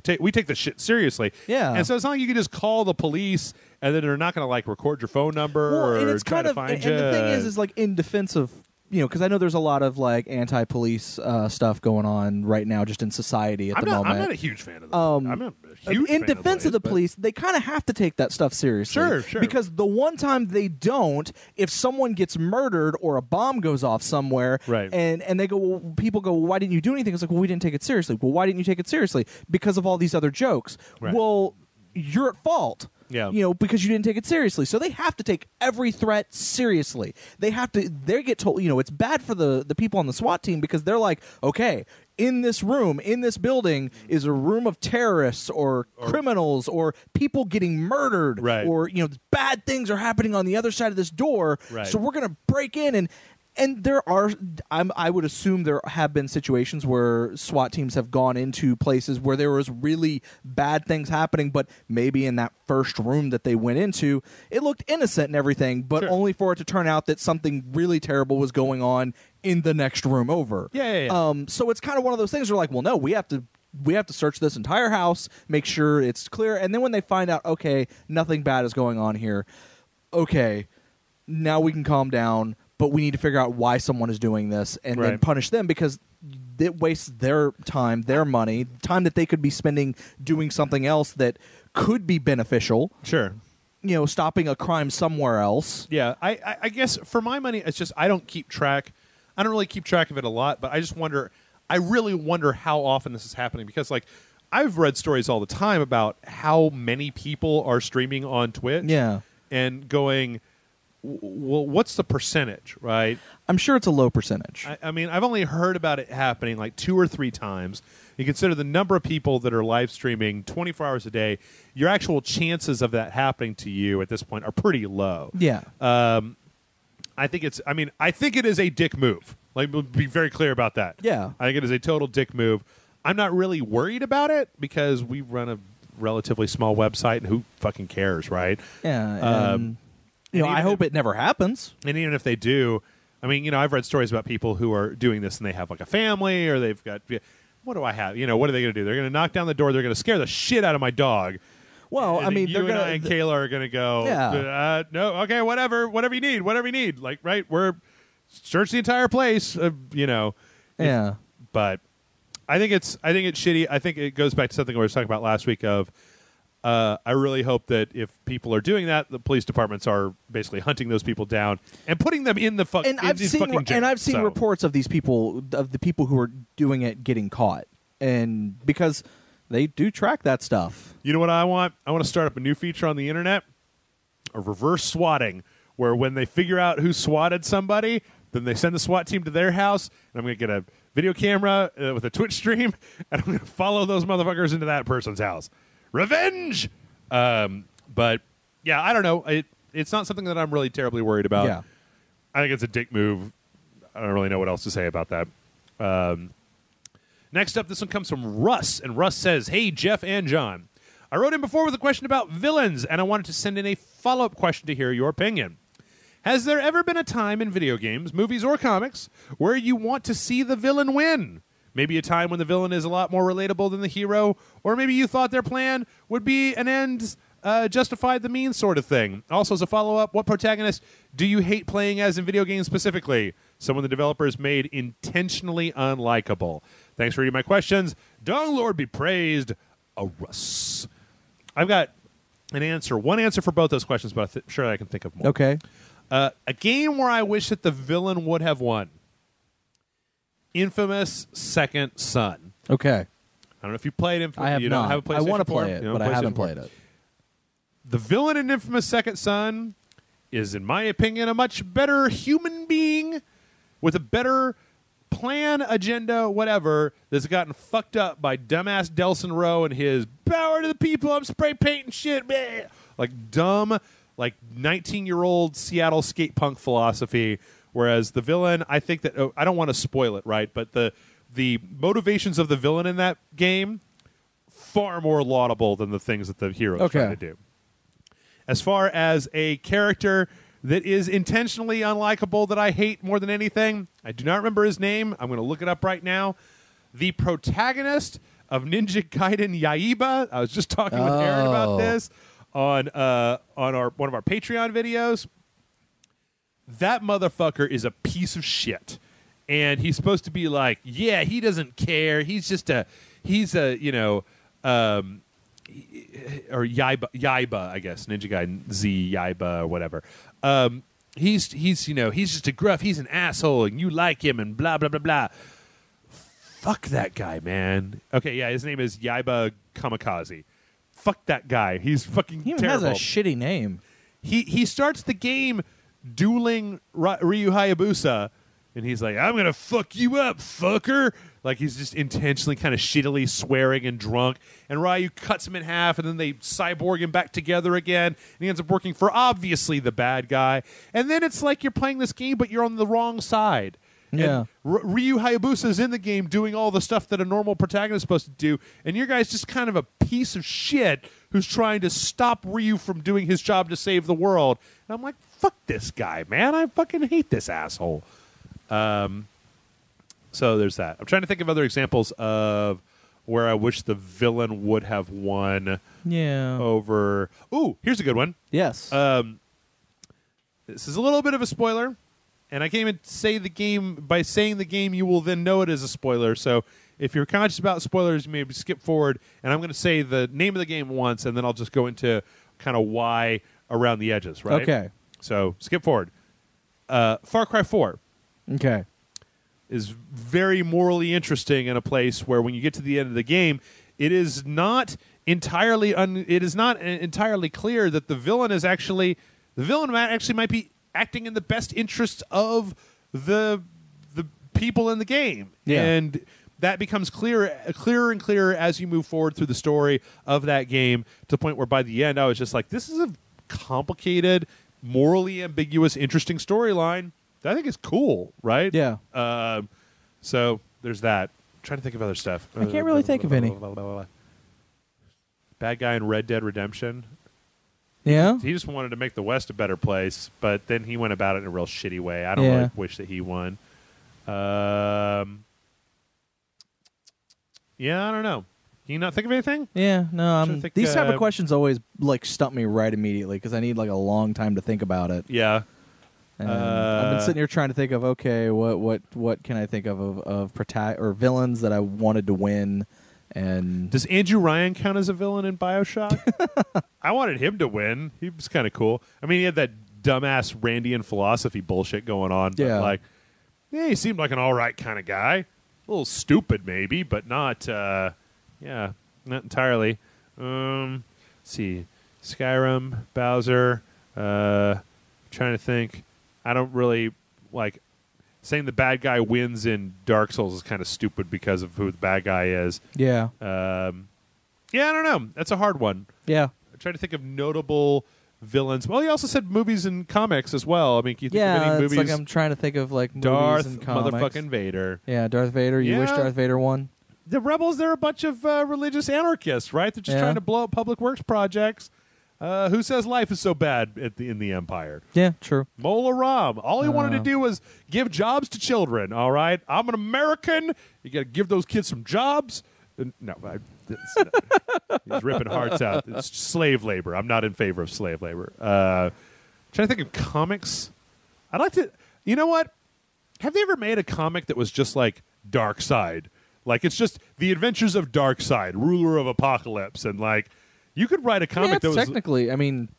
take the shit seriously. Yeah. And so it's not like you can just call the police and then they're not going to like record your phone number and or it's try kind to of, find and you. the thing is like in defense of, because I know there's a lot of like anti-police stuff going on right now just in society at the moment. I'm not a huge fan of them. I'm not a huge fan in defense of the police, they kind of have to take that stuff seriously. Sure. Because the one time they don't, if someone gets murdered or a bomb goes off somewhere, right. and they go, well, people go, well, why didn't you do anything? It's like, well, we didn't take it seriously. Well, why didn't you take it seriously? Because of all these other jokes. Right. Well, you're at fault. Yeah. Because you didn't take it seriously. So they have to take every threat seriously. They get told, it's bad for the people on the SWAT team because they're like, okay, in this room, in this building is a room of terrorists or criminals or people getting murdered. Right. Or, bad things are happening on the other side of this door. Right. So we're going to break in and there are, I would assume there have been situations where SWAT teams have gone into places where there was really bad things happening, but maybe in that first room that they went into, it looked innocent and everything, but Sure. only for it to turn out that something really terrible was going on in the next room over. Yeah. So it's kind of one of those things where like, well, no, we have to search this entire house, make sure it's clear, and then when they find out, okay, nothing bad is going on here, okay, now we can calm down. But we need to figure out why someone is doing this and then punish them because it wastes their time, their money, time that they could be spending doing something else that could be beneficial. Sure. Stopping a crime somewhere else. Yeah. I guess for my money, it's just I don't keep track. I don't really keep track of it a lot, but I just wonder. I really wonder how often this is happening because, like, I've read stories all the time about how many people are streaming on Twitch. Yeah. And going, well, what's the percentage, right? I'm sure it's a low percentage. I mean, I've only heard about it happening like 2 or 3 times. You consider the number of people that are live streaming 24 hours a day, your actual chances of that happening to you at this point are pretty low. Yeah. I think it is a dick move. Like, we'll be very clear about that. Yeah. I think it is a total dick move. I'm not really worried about it because we run a relatively small website and who fucking cares, right? Yeah. I hope it never happens. And even if they do, I mean, I've read stories about people who are doing this and they have like a family or they've got, what do I have? What are they going to do? They're going to knock down the door. They're going to scare the shit out of my dog. Well, and they're and I and Kayla are going to go, no, okay, whatever you need. Like, right, we're search the entire place, Yeah. But I think it's shitty. I think it goes back to something we were talking about last week of, I really hope that if people are doing that, the police departments are basically hunting those people down and putting them in the fucking jail. And I've seen reports of the people who are doing it getting caught, and because they do track that stuff. You know what I want? I want to start up a new feature on the internet, a reverse swatting, where when they figure out who swatted somebody, then they send the SWAT team to their house, and I'm going to get a video camera with a Twitch stream, and I'm going to follow those motherfuckers into that person's house. Revenge! But, yeah, I don't know. It's not something that I'm really terribly worried about. Yeah. I think it's a dick move. I don't really know what else to say about that. Next up, this one comes from Russ, and Russ says, "Hey, Jeff and John. I wrote in before with a question about villains, and I wanted to send in a follow-up question to hear your opinion. Has there ever been a time in video games, movies, or comics where you want to see the villain win? Maybe a time when the villain is a lot more relatable than the hero, or maybe you thought their plan would be an end justified the means sort of thing. Also, as a follow-up, what protagonist do you hate playing as in video games specifically? Someone the developers made intentionally unlikable. Thanks for reading my questions. Dong Lord be praised, a Russ." I've got one answer for both those questions, but I'm sure I can think of more. Okay. A game where I wish that the villain would have won. Infamous Second Son. Okay. I don't know if you played Infamous. I have you not. Don't have a PlayStation I want to 4? play it, but I haven't played it. The villain in Infamous Second Son is, in my opinion, a much better human being with a better plan, agenda, whatever, that's gotten fucked up by dumbass Delson Rowe and his power to the people, I'm spray painting shit, bleh. Like dumb, like 19-year-old Seattle skate punk philosophy. Whereas the villain, I think that, I don't want to spoil it, right? But the motivations of the villain in that game, far more laudable than the things that the hero is trying to do. As far as a character that is intentionally unlikable that I hate more than anything. I do not remember his name. I'm going to look it up right now. The protagonist of Ninja Gaiden Yaiba. I was just talking with Aaron about this on one of our Patreon videos. That motherfucker is a piece of shit. And he's supposed to be like, yeah, he doesn't care. He's a or Yaiba, I guess, Ninja Gaiden Z Yaiba or whatever. He's just a gruff. He's an asshole, and you like him, and blah blah blah blah. Fuck that guy, man. Okay, yeah, his name is Yaiba Kamikaze. Fuck that guy. He's fucking He terrible. has a shitty name. He starts the game dueling Ryu Hayabusa, and he's like, I'm gonna fuck you up, fucker. Like, he's just intentionally kind of shittily swearing and drunk, and Ryu cuts him in half, and then they cyborg him back together again, and he ends up working for obviously the bad guy. And then it's like you're playing this game, but you're on the wrong side. Yeah. And Ryu Hayabusa is in the game doing all the stuff that a normal protagonist is supposed to do, and your guy's just kind of a piece of shit who's trying to stop Ryu from doing his job to save the world. And I'm like, fuck this guy, man. I fucking hate this asshole. So there's that. I'm trying to think of other examples of where I wish the villain would have won over... Ooh, here's a good one. Yes. This is a little bit of a spoiler, and I can't even say the game. By saying the game, you will then know it is a spoiler. So if you're conscious about spoilers, you maybe skip forward, and I'm going to say the name of the game once, and then I'll just go into kind of why around the edges, right? Okay. So skip forward. Far Cry 4. Okay. Is very morally interesting in a place where when you get to the end of the game, it is not entirely clear that the villain might be acting in the best interests of the people in the game. Yeah. And that becomes clearer and clearer as you move forward through the story of that game, to the point where by the end I was just like, this is a complicated, morally ambiguous, interesting storyline. I think it's cool, right? Yeah. So there's that. I'm trying to think of other stuff. I can't really think of any. Bad guy in Red Dead Redemption. Yeah? He just wanted to make the West a better place, but then he went about it in a real shitty way. I don't really wish that he won. Yeah, I don't know. Can you not think of anything? Yeah, no. These type of questions questions always stump me right immediately because I need a long time to think about it. Yeah. And I've been sitting here trying to think of, okay, what can I think of or villains that I wanted to win? And does Andrew Ryan count as a villain in BioShock? I wanted him to win. He was kind of cool. I mean, he had that dumbass Randian philosophy bullshit going on. But he seemed like an all right kind of guy. A little stupid maybe, but not not entirely. Let's see. Skyrim, Bowser, trying to think. I don't really saying the bad guy wins in Dark Souls is kind of stupid because of who the bad guy is. Yeah. I don't know. That's a hard one. Yeah. I'm trying to think of notable villains. Well, he also said movies and comics as well. I mean, can you think of any movies? It's I'm trying to think of movies Darth and comics. motherfucking Vader. Yeah, Darth Vader. You wish Darth Vader won? The rebels, they're a bunch of religious anarchists, right? They're just trying to blow up public works projects. Who says life is so bad in the Empire? Yeah, true. Mola Ram. All he wanted to do was give jobs to children, all right? I'm an American. You got to give those kids some jobs. No, he's ripping hearts out. It's slave labor. I'm not in favor of slave labor. Trying to think of comics. I'd like to... You know what? Have they ever made a comic that was just like Darkseid? Like, it's just the adventures of Darkseid, ruler of apocalypse, and you could write a comic that was...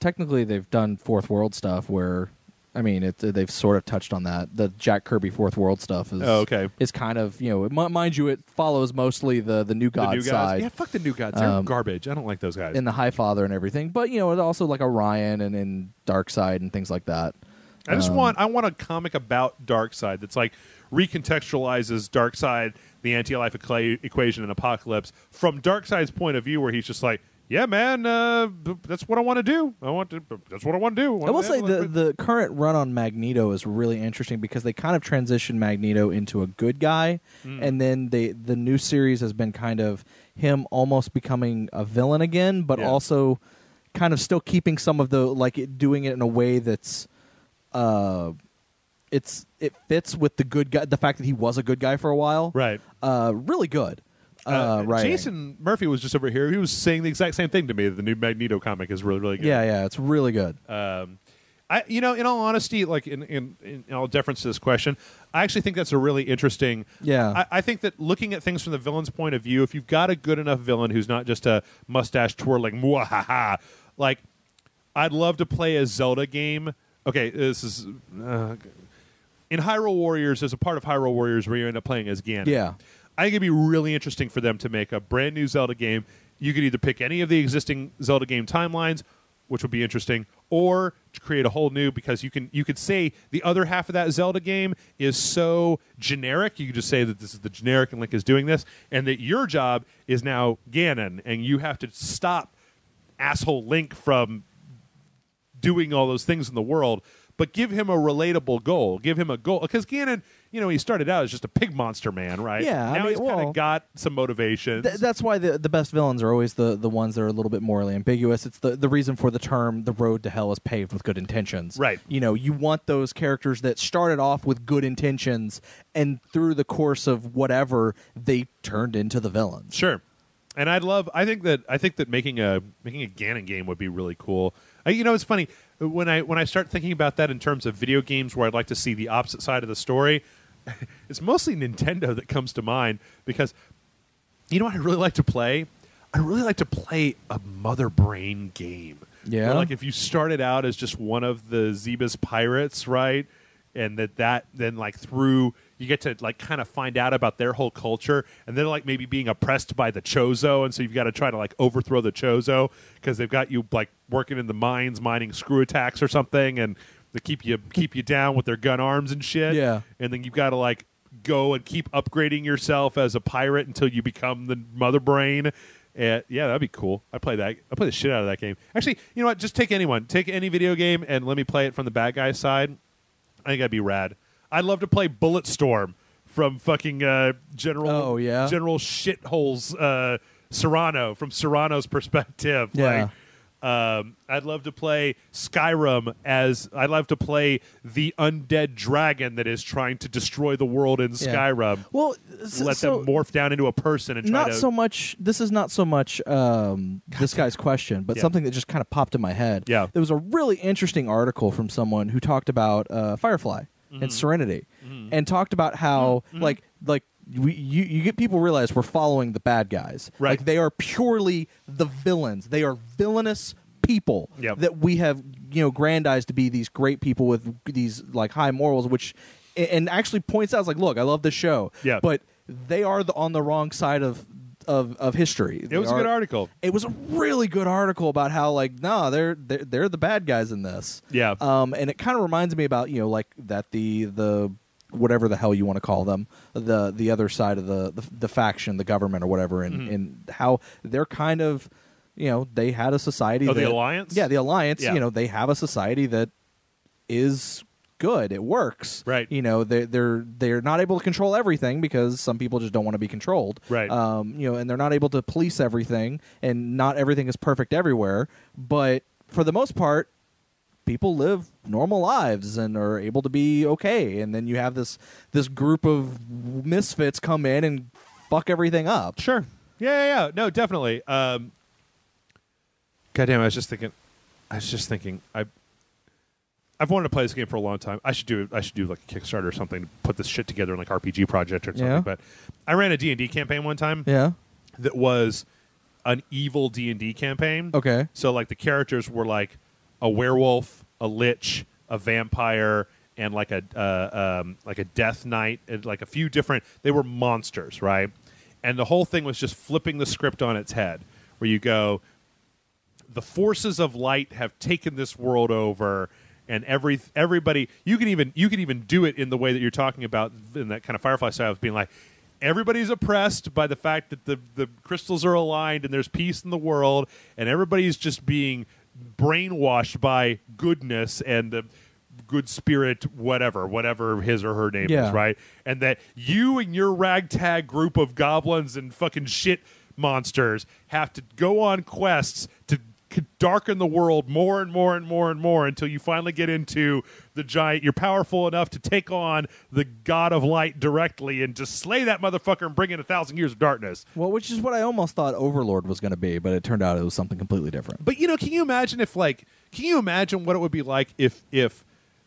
Technically, they've done Fourth World stuff where, they've sort of touched on that. The Jack Kirby Fourth World stuff is kind of, mind you, it follows mostly the New Gods side. Yeah, fuck the New Gods. They're garbage. I don't like those guys. And the High Father and everything. But, also like Orion and Darkseid and things like that. I want a comic about Darkseid that's recontextualizes Darkseid, the anti-life equation, and Apocalypse from Darkseid's point of view, where he's just like, yeah, man, that's what I want to do. That's what I want to do. I will say the current run on Magneto is really interesting because they kind of transitioned Magneto into a good guy, and then the new series has been kind of him almost becoming a villain again, but also kind of still keeping some of the doing it in a way that's it fits with the good guy, the fact that he was a good guy for a while. Right. Really good. Right. Jason Murphy was just over here. He was saying the exact same thing to me. The new Magneto comic is really, really good. Yeah, it's really good. In all honesty, like in all deference to this question, I actually think that's a really interesting. Yeah. I think that looking at things from the villain's point of view, if you've got a good enough villain who's not just a mustache twirling muahaha, like I'd love to play a Zelda game. Okay, this is in Hyrule Warriors. There's a part of Hyrule Warriors where you end up playing as Ganon. Yeah. I think it'd be really interesting for them to make a brand new Zelda game. You could either pick any of the existing Zelda game timelines, which would be interesting, or to create a whole new, because you could say the other half of that Zelda game is so generic. You could just say that this is the generic and Link is doing this, and that your job is now Ganon, and you have to stop asshole Link from doing all those things in the world, but give him a relatable goal. Give him a goal. Because Ganon, he started out as just a pig monster man, right? Yeah. Now he's kind of got some motivations. That's why the best villains are always the ones that are a little bit morally ambiguous. It's the reason for the term, the road to hell is paved with good intentions. Right. You want those characters that started off with good intentions, and through the course of whatever, they turned into the villains. Sure. And I think that making a Ganon game would be really cool. It's funny when I start thinking about that in terms of video games where I'd like to see the opposite side of the story. It's mostly Nintendo that comes to mind, because what I'd really like to play? I'd really like to play a Mother Brain game. Yeah. Where, like, if you started out as just one of the Zebus pirates, right? And that then, like, through you get to, like, kind of find out about their whole culture, and they're, like, maybe being oppressed by the Chozo, and so you've got to try to, like, overthrow the Chozo because they've got you, like, working in the mines mining screw attacks or something, and they keep you down with their gun arms and shit. Yeah. And then you've got to, like, go and keep upgrading yourself as a pirate until you become the Mother Brain. Yeah, that'd be cool. I'd play that. I'd play the shit out of that game. Actually, you know what? Just take anyone. Take any video game and let me play it from the bad guy's side. I think that'd be rad. I'd love to play Bulletstorm from fucking General Shitholes Serrano, from Serrano's perspective. Yeah. I'd love to play Skyrim I'd love to play the undead dragon that is trying to destroy the world in Skyrim. Well, let them morph down into a person and try to... This is not so much this guy's question, but something that just kind of popped in my head. Yeah. There was a really interesting article from someone who talked about Firefly and Serenity, and talked about how you get people realize we're following the bad guys. Right. Like, they are purely the villains. They are villainous people that we have grandized to be these great people with these, like, high morals, which and actually points out, like, look, I love this show, but they are on the wrong side of history. It was a good article. It was a really good article about how, like, no, they're the bad guys in this. Yeah. And it kind of reminds me about like that the whatever the hell you want to call them, the other side of the faction, the government or whatever, and how they're kind of, they had a society. The Alliance? Yeah, the Alliance. Yeah. They have a society that is good. It works. Right. They're not able to control everything because some people just don't want to be controlled. Right. And they're not able to police everything, and not everything is perfect everywhere. But for the most part, people live normal lives and are able to be okay. And then you have this group of misfits come in and fuck everything up. Sure. Yeah. No, definitely. Goddamn, I was just thinking. I've wanted to play this game for a long time. I should do like a Kickstarter or something to put this shit together in like RPG project or something. Yeah. But I ran a D&D campaign one time. Yeah. That was an evil D&D campaign. Okay. So like the characters were like a werewolf, a lich, a vampire, and like a death knight, and like a few different. They were monsters, right? And the whole thing was just flipping the script on its head, where you go, the forces of light have taken this world over. And everybody, you can even do it in the way that you're talking about in that kind of Firefly style, of being like, everybody's oppressed by the fact that the crystals are aligned and there's peace in the world, and everybody's just being brainwashed by goodness and the good spirit, whatever his or her name is, right? And that you and your ragtag group of goblins and fucking shit monsters have to go on quests to could darken the world more and more and more and more until you finally get into the giant. You're powerful enough to take on the god of light directly and just slay that motherfucker and bring in 1,000 years of darkness. Well, which is what I almost thought Overlord was going to be, but it turned out it was something completely different. But, can you imagine can you imagine what it would be like if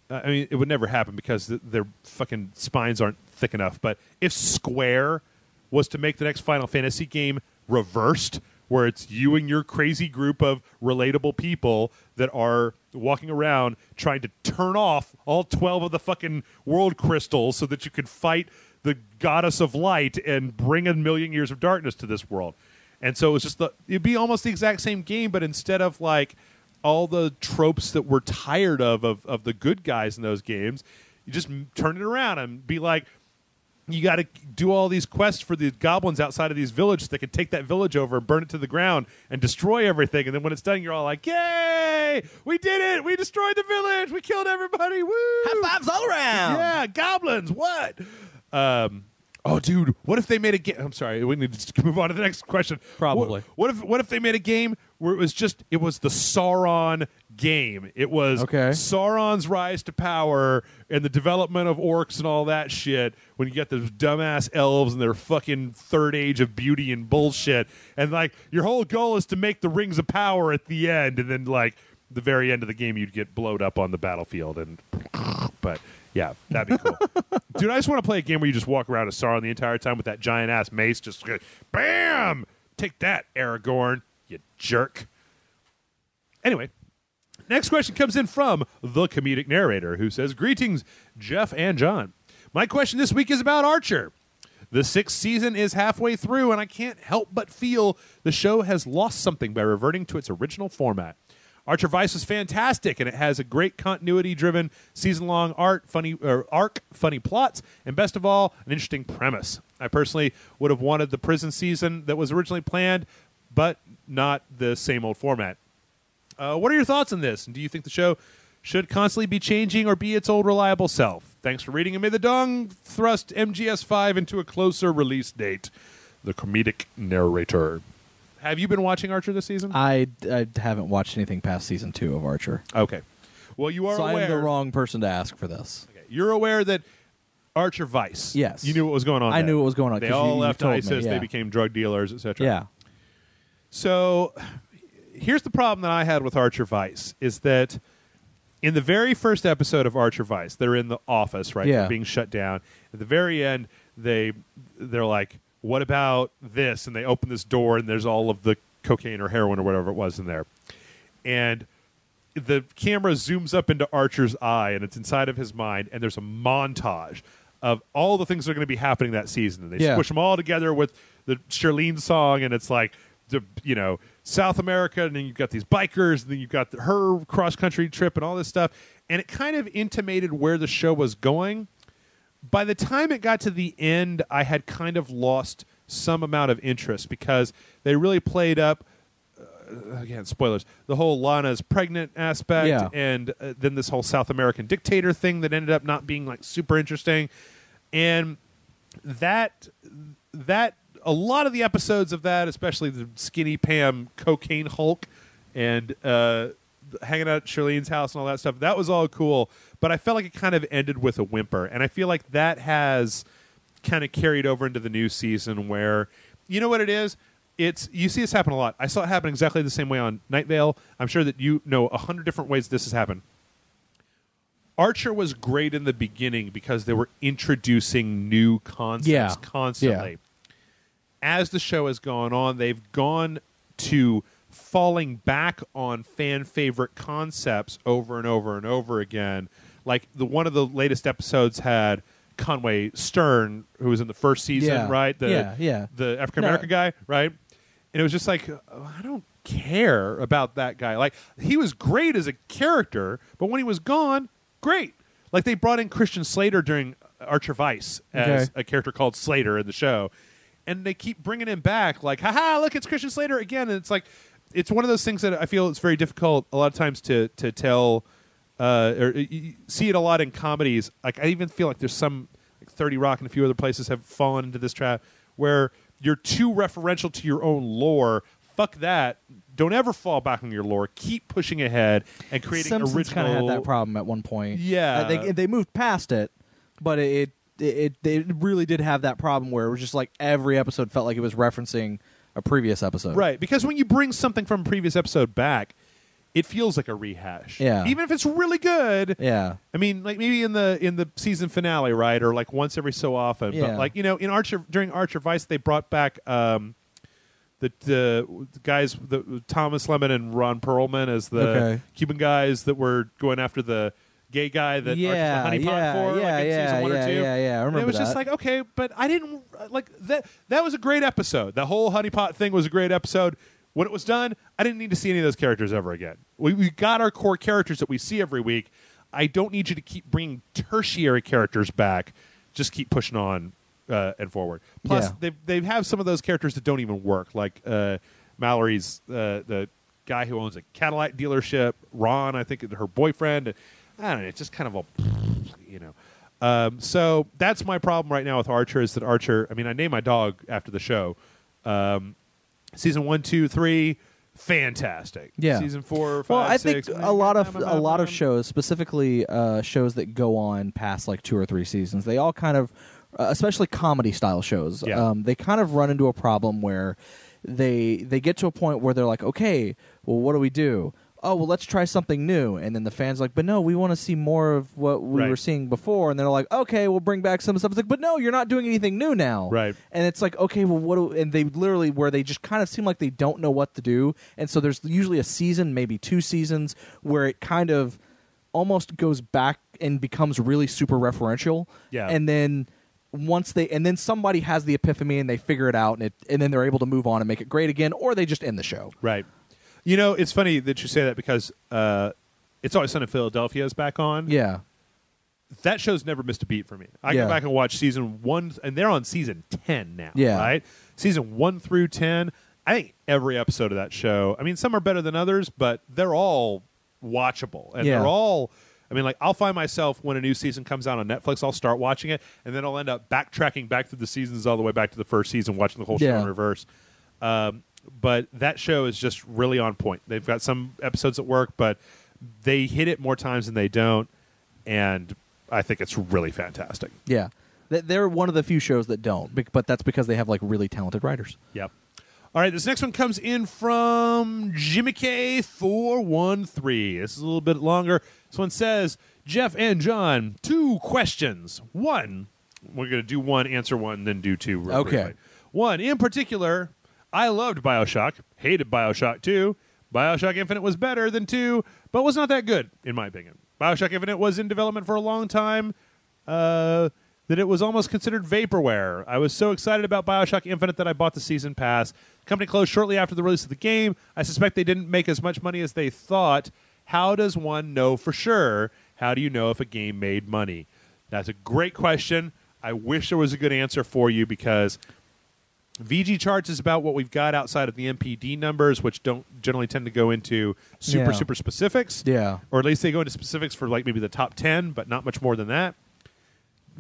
I mean, it would never happen because their fucking spines aren't thick enough, but if Square was to make the next Final Fantasy game reversed, where it's you and your crazy group of relatable people that are walking around trying to turn off all 12 of the fucking world crystals so that you can fight the goddess of light and bring 1,000,000 years of darkness to this world. And so it's just it'd be almost the exact same game, but instead of all the tropes that we're tired of the good guys in those games, you just turn it around and be like, you got to do all these quests for the goblins outside of these villages that can take that village over and burn it to the ground and destroy everything. And then when it's done, you're all like, yay, we did it. We destroyed the village. We killed everybody. Woo! High fives all around. Yeah, goblins. What? Oh, dude, what if they made a game? I'm sorry, we need to move on to the next question. Probably. What if they made a game where it was the Sauron game? It was Sauron's rise to power and the development of orcs and all that shit when you get those dumbass elves and their fucking third age of beauty and bullshit. And your whole goal is to make the rings of power at the end, and then the very end of the game you'd get blowed up on the battlefield but yeah, that'd be cool. Dude, I just want to play a game where you just walk around as Sauron the entire time with that giant-ass mace. Just, bam! Take that, Aragorn, you jerk. Anyway, next question comes in from the comedic narrator, who says, greetings, Jeff and John. My question this week is about Archer. The 6th season is halfway through, and I can't help but feel the show has lost something by reverting to its original format. Archer Vice was fantastic, and it has a great continuity-driven, season-long arc, funny plots, and best of all, an interesting premise. I personally would have wanted the prison season that was originally planned, but not the same old format. What are your thoughts on this? And do you think the show should constantly be changing or be its old reliable self? Thanks for reading, and may the dong thrust MGS5 into a closer release date. The comedic narrator. Have you been watching Archer this season? I haven't watched anything past season 2 of Archer. Okay. Well, you are aware. So I'm the wrong person to ask for this. Okay. You're aware that Archer Vice. Yes. You knew what was going on. I knew what was going on. They all left ISIS. They became drug dealers, etc. Yeah. So here's the problem that I had with Archer Vice is that in the very first episode of Archer Vice, they're in the office, right? Yeah. They're being shut down. At the very end, they're like, what about this? And they open this door, and there's all of the cocaine or heroin or whatever it was in there. And the camera zooms up into Archer's eye, and it's inside of his mind, and there's a montage of all the things that are going to be happening that season. And they squish them all together with the Charlene song, and it's like, South America, and then you've got these bikers, and then you've got her cross-country trip and all this stuff. And it kind of intimated where the show was going. By the time it got to the end, I had kind of lost some amount of interest because they really played up, again, spoilers, the whole Lana's pregnant aspect and then this whole South American dictator thing that ended up not being super interesting. And that a lot of the episodes of that, especially the Skinny Pam cocaine Hulk and hanging out at Charlene's house and all that stuff, that was all cool. But I felt like it kind of ended with a whimper. And I feel like that has kind of carried over into the new season where, you know what it is? You see this happen a lot. I saw it happen exactly the same way on Night Vale. I'm sure that you know 100 different ways this has happened. Archer was great in the beginning because they were introducing new concepts constantly. Yeah. As the show has gone on, they've gone to falling back on fan favorite concepts over and over and over again. Like one of the latest episodes had Conway Stern, who was in the first season, right? The African American guy, right? And it was just like, I don't care about that guy. Like, he was great as a character, but when he was gone, great. Like, they brought in Christian Slater during Archer Vice as a character called Slater in the show. And they keep bringing him back, like, haha, look, it's Christian Slater again. And it's like, it's one of those things that I feel it's very difficult a lot of times to tell, or you see it a lot in comedies. Like, I even feel like there's some, like 30 Rock and a few other places have fallen into this trap where you're too referential to your own lore, fuck that. Don't ever fall back on your lore. Keep pushing ahead and creating Simpsons original. kind of had that problem at one point. Yeah, they moved past it, but it really did have that problem where it was just like every episode felt like it was referencing a previous episode. Right, because when you bring something from a previous episode back, it feels like a rehash. Yeah. Even if it's really good. Yeah. I mean, like maybe in the season finale, right, or like once every so often. Yeah. But like in Archer during Archer Vice, they brought back the guys, Thomas Lemon and Ron Perlman as the Cuban guys that were going after the gay guy that Archer's the honeypot for, like in season 1 or 2. Yeah, I remember and it was that. just like, okay, but I didn't like that. That was a great episode. The whole honeypot thing was a great episode. When it was done, I didn't need to see any of those characters ever again. We got our core characters that we see every week. I don't need you to keep bringing tertiary characters back. Just keep pushing on and forward. Plus, they have some of those characters that don't even work, like Mallory's the guy who owns a Cadillac dealership. Ron, I think, her boyfriend. I don't know. It's just kind of a, so that's my problem right now with Archer. Is that Archer? I mean, I named my dog after the show. Season 1, 2, 3, fantastic. Yeah. Season 4, 5, well, I 6. think a lot of shows, specifically shows that go on past like 2 or 3 seasons, they all kind of, especially comedy style shows, they kind of run into a problem where they get to a point where they're like, okay, well, what do we do? Oh, well, let's try something new. And then the fans are like, but no, we want to see more of what we were seeing before. And they're like, okay, we'll bring back some stuff. It's like, but no, you're not doing anything new now. Right. And it's like, okay, well, and they literally, where they just kind of seem like they don't know what to do. And so there's usually a season, maybe 2 seasons, where it kind of almost goes back and becomes really super referential. Yeah. And then then somebody has the epiphany and they figure it out, and then they're able to move on and make it great again, or they just end the show. Right. You know, it's funny that you say that because It's Always Sunny in Philadelphia is back on. Yeah. That show's never missed a beat for me. I go back and watch season 1, and they're on season 10 now, right? Season 1 through 10. I think every episode of that show, I mean, some are better than others, but they're all watchable. And they're all, I mean, like, I'll find myself when a new season comes out on Netflix, I'll start watching it, and then I'll end up backtracking back through the seasons all the way back to the first season, watching the whole show in reverse. But that show is just really on point. They've got some episodes that work, but they hit it more times than they don't, and I think it's really fantastic. Yeah. They're one of the few shows that don't, but that's because they have like really talented writers. Yep. All right, this next one comes in from Jimmy K413. This is a little bit longer. This one says, Jeff and John, 2 questions. 1, we're going to do 1, answer 1, then do 2. Real briefly. 1, in particular, I loved BioShock, hated BioShock 2. BioShock Infinite was better than 2, but was not that good, in my opinion. BioShock Infinite was in development for a long time, that it was almost considered vaporware. I was so excited about BioShock Infinite that I bought the season pass. The company closed shortly after the release of the game. I suspect they didn't make as much money as they thought. How does one know for sure? How do you know if a game made money? That's a great question. I wish there was a good answer for you because VG charts is about what we've got outside of the MPD numbers, which don't generally tend to go into super specifics. Yeah. Or at least they go into specifics for like maybe the top 10, but not much more than that.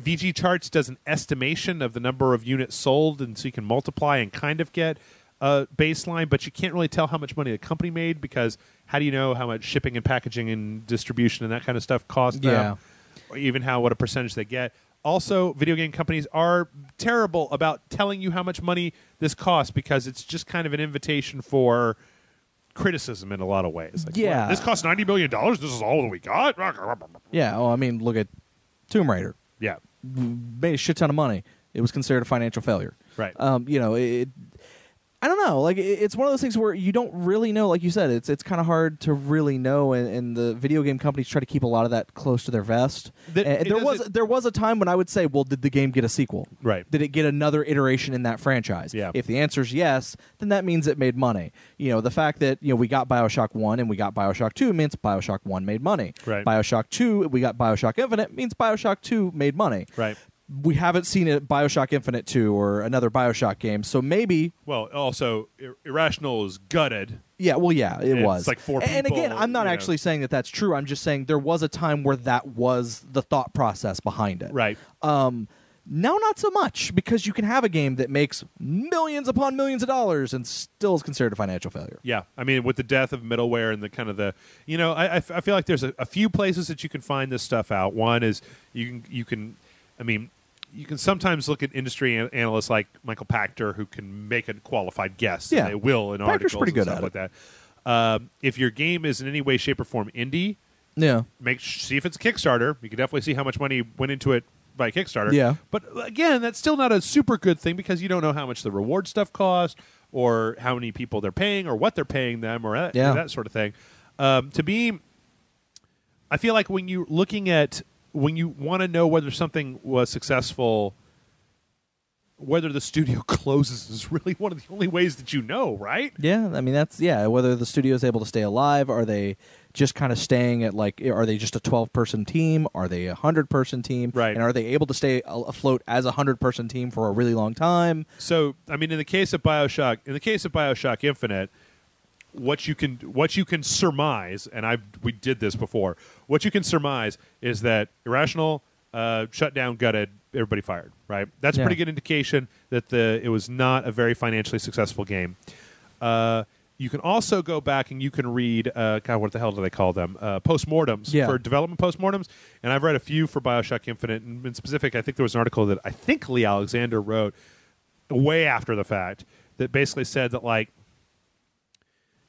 VG Charts does an estimation of the number of units sold, and so you can multiply and kind of get a baseline, but you can't really tell how much money the company made because how do you know how much shipping and packaging and distribution and that kind of stuff cost them? Or even what a percentage they get. Also, video game companies are terrible about telling you how much money this costs because it's just kind of an invitation for criticism in a lot of ways. Like, well, this costs $90 million. This is all that we got? Yeah, well, I mean, look at Tomb Raider. Yeah. Made a shit ton of money. It was considered a financial failure. Right. You know, I don't know. Like, it's one of those things where you don't really know. Like you said, it's kind of hard to really know, and the video game companies try to keep a lot of that close to their vest. There was a time when I would say, well, did the game get a sequel? Right. Did it get another iteration in that franchise? Yeah. If the answer is yes, then that means it made money. You know, the fact that we got BioShock 1 and we got BioShock 2 means BioShock 1 made money. Right. BioShock 2, we got BioShock Infinite means BioShock 2 made money. Right. We haven't seen a BioShock Infinite 2 or another BioShock game, so maybe... Well, also, Irrational is gutted. Yeah, well, yeah, it was. It's like 4 people. And again, I'm not actually saying that that's true. I'm just saying there was a time where that was the thought process behind it. Right. Now, not so much, because you can have a game that makes millions upon millions of dollars and still is considered a financial failure. Yeah, I mean, with the death of middleware and the kind of I feel like there's a few places that you can find this stuff out. One is you can sometimes look at industry analysts like Michael Pachter who can make a qualified guess. Yeah, and they will in Pachter's articles pretty good and stuff at like that. If your game is in any way, shape, or form indie, see if it's a Kickstarter. You can definitely see how much money went into it by Kickstarter. Yeah. But again, that's still not a super good thing because you don't know how much the reward stuff costs or how many people they're paying or what they're paying them or that sort of thing. To me, I feel like when you want to know whether something was successful, whether the studio closes is really one of the only ways that you know, right? Yeah, I mean, whether the studio is able to stay alive. Are they just kind of staying at are they just a 12-person team? Are they a 100-person team? Right. And are they able to stay afloat as a 100-person team for a really long time? So, I mean, in the case of BioShock Infinite, what you can surmise, and we did this before, what you can surmise is that Irrational shut down, gutted, everybody fired, right? That's a pretty good indication that it was not a very financially successful game. You can also go back and you can read, what the hell do they call them? Postmortems for development postmortems. And I've read a few for BioShock Infinite. And in specific, I think there was an article that I think Lee Alexander wrote way after the fact that basically said that, like,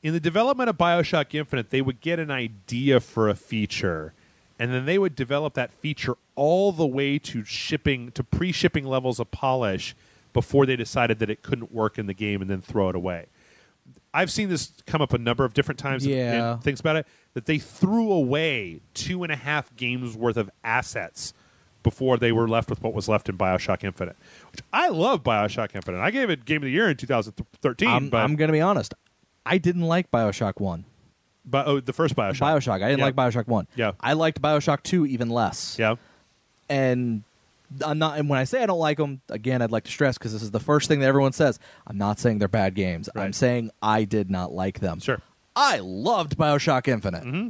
in the development of BioShock Infinite, they would get an idea for a feature, and then they would develop that feature all the way to pre-shipping levels of polish before they decided that it couldn't work in the game and then throw it away. I've seen this come up a number of different times in things about it, that they threw away 2.5 games worth of assets before they were left with what was left in BioShock Infinite. Which I love BioShock Infinite. I gave it Game of the Year in 2013. But I'm going to be honest. I didn't like BioShock 1. The first BioShock. BioShock. I didn't like BioShock 1. Yeah. I liked BioShock 2 even less. Yeah. And and when I say I don't like them, again, I'd like to stress, because this is the first thing that everyone says, I'm not saying they're bad games. Right. I'm saying I did not like them. Sure. I loved BioShock Infinite. Mm-hmm.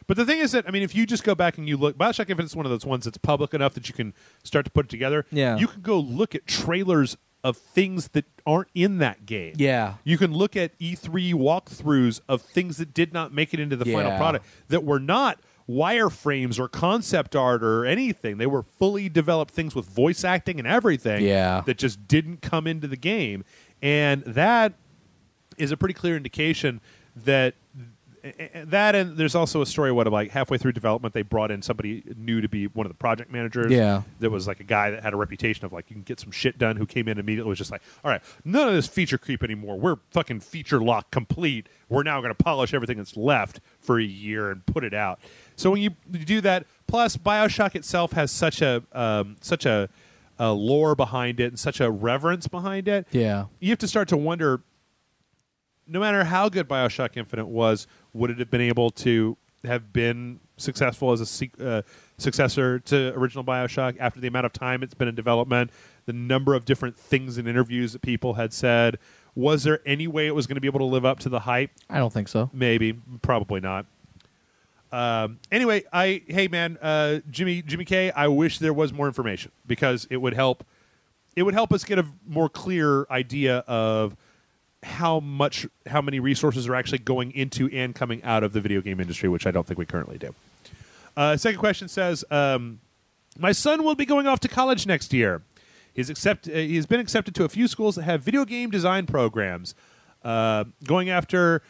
But the thing is that, I mean, if you just go back and you look, BioShock Infinite is one of those ones that's public enough that you can start to put it together. Yeah. You can go look at trailers of things that aren't in that game. Yeah. You can look at E3 walkthroughs of things that did not make it into the final product, that were not wireframes or concept art or anything. They were fully developed things with voice acting and everything that just didn't come into the game. And that is a pretty clear indication that and there's also a story like halfway through development they brought in somebody new to be one of the project managers. Yeah. That was like a guy that had a reputation of, like, you can get some shit done, who came in immediately was just like, all right, none of this feature creep anymore. We're fucking feature lock complete. We're now going to polish everything that's left for a year and put it out. So when you do that, plus BioShock itself has such a lore behind it and such a reverence behind it. Yeah. You have to start to wonder, no matter how good BioShock Infinite was, would it have been able to have been successful as a successor to original BioShock after the amount of time it's been in development, the number of different things in interviews that people had said? Was there any way it was going to be able to live up to the hype? I don't think so. Maybe. Probably not. Anyway, Jimmy K, I wish there was more information, because it would help us get a more clear idea of how many resources are actually going into and coming out of the video game industry, which I don't think we currently do. Second question says, my son will be going off to college next year. He's been accepted to a few schools that have video game design programs. Going after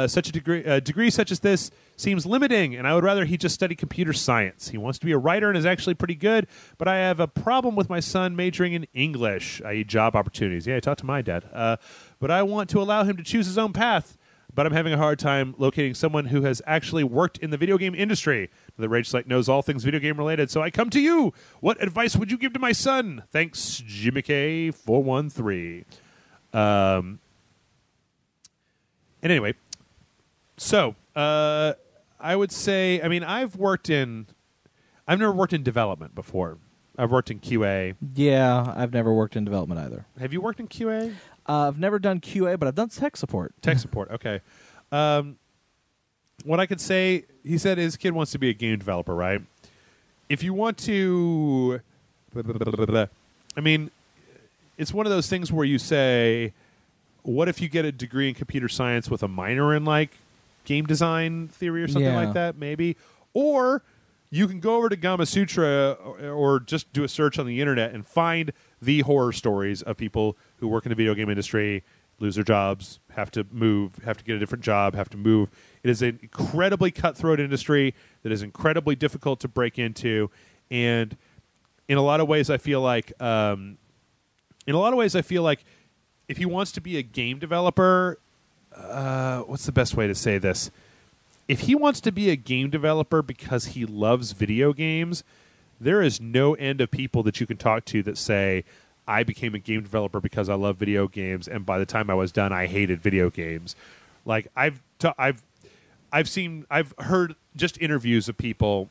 such a degree such as this seems limiting, and I would rather he just study computer science. He wants to be a writer and is actually pretty good, but I have a problem with my son majoring in English, i.e. job opportunities. Yeah, I talked to my dad. But I want to allow him to choose his own path, but I'm having a hard time locating someone who has actually worked in the video game industry. The Rage Select knows all things video game related, so I come to you. What advice would you give to my son? Thanks, Jimmy K 413. And anyway, so I would say, I mean, I've never worked in development before. I've worked in QA. Yeah, I've never worked in development either. Have you worked in QA? I've never done QA, but I've done tech support. Tech support, okay. What I could say, he said his kid wants to be a game developer, right? If you want to I mean, it's one of those things where you say, what if you get a degree in computer science with a minor in like game design theory or something like that, maybe? Or you can go over to Gama Sutra or just do a search on the internet and find the horror stories of people who work in the video game industry, lose their jobs, have to move, have to get a different job, have to move. It is an incredibly cutthroat industry that is incredibly difficult to break into, and in a lot of ways, I feel like if he wants to be a game developer, what's the best way to say this? If he wants to be a game developer because he loves video games, there is no end of people that you can talk to that say, I became a game developer because I love video games, and by the time I was done, I hated video games. Like I've heard just interviews of people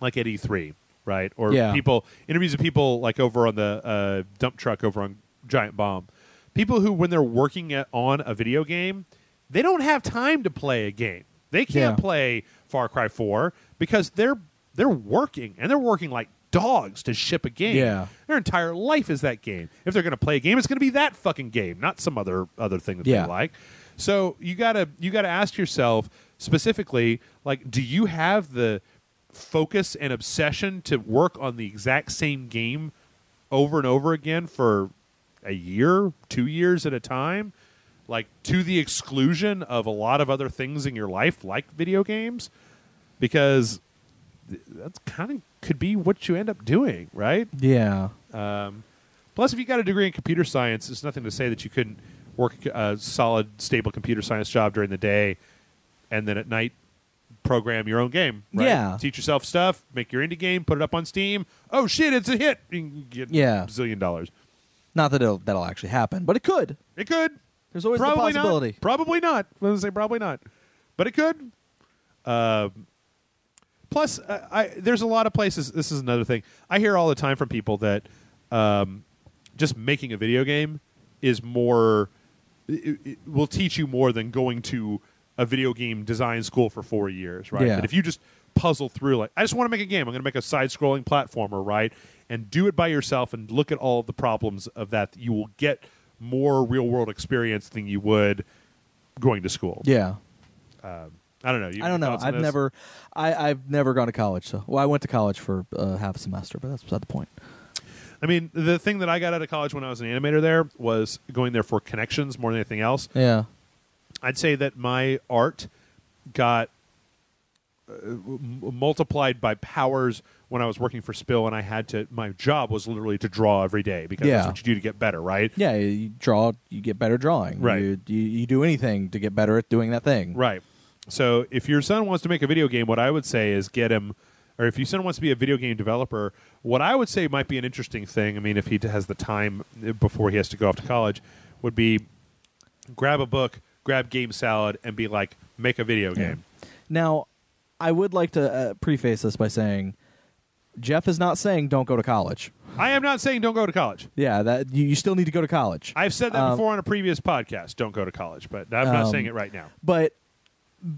like at E3, right? Or interviews of people like over on the dump truck over on Giant Bomb. People who, when they're working on a video game, they don't have time to play a game. They can't play Far Cry 4 because they're working, and they're working like dogs to ship a game. Yeah. Their entire life is that game. If they're going to play a game, it's going to be that fucking game, not some other thing that they like. So you gotta ask yourself specifically, like, do you have the focus and obsession to work on the exact same game over and over again for a year, 2 years at a time, like to the exclusion of a lot of other things in your life, like video games? Because that's kind of could be what you end up doing, right? Yeah. Plus, if you got a degree in computer science, there's nothing to say that you couldn't work a solid, stable computer science job during the day, and then at night program your own game. Right? Yeah. Teach yourself stuff, make your indie game, put it up on Steam. Oh shit, it's a hit! You can get $1 zillion. Not that that'll actually happen, but it could. It could. There's always probably the possibility. Not. Probably not. I was going to say probably not, but it could. Plus, there's a lot of places. This is another thing I hear all the time from people that just making a video game is more. It will teach you more than going to a video game design school for 4 years, right? Yeah. But if you just puzzle through, like, I just want to make a game. I'm going to make a side-scrolling platformer, right? And do it by yourself and look at all of the problems of that. You will get more real-world experience than you would going to school. Yeah. I don't know. I don't know. I've never gone to college. So, well, I went to college for half a semester, but that's beside the point. I mean, the thing that I got out of college when I was an animator there was going there for connections more than anything else. Yeah. I'd say that my art got multiplied by powers when I was working for Spill, and I had to. My job was literally to draw every day because that's what you do to get better, right? Yeah, you draw, you get better drawing. Right. You do anything to get better at doing that thing. Right. So if your son wants to make a video game, what I would say is get him. Or if your son wants to be a video game developer, what I would say might be an interesting thing, I mean, if he has the time before he has to go off to college, would be grab a book, grab Game Salad, and be like, make a video game. Now, I would like to preface this by saying, Jeff is not saying don't go to college. I am not saying don't go to college. Yeah, that you still need to go to college. I've said that before on a previous podcast, don't go to college, but I'm not saying it right now. But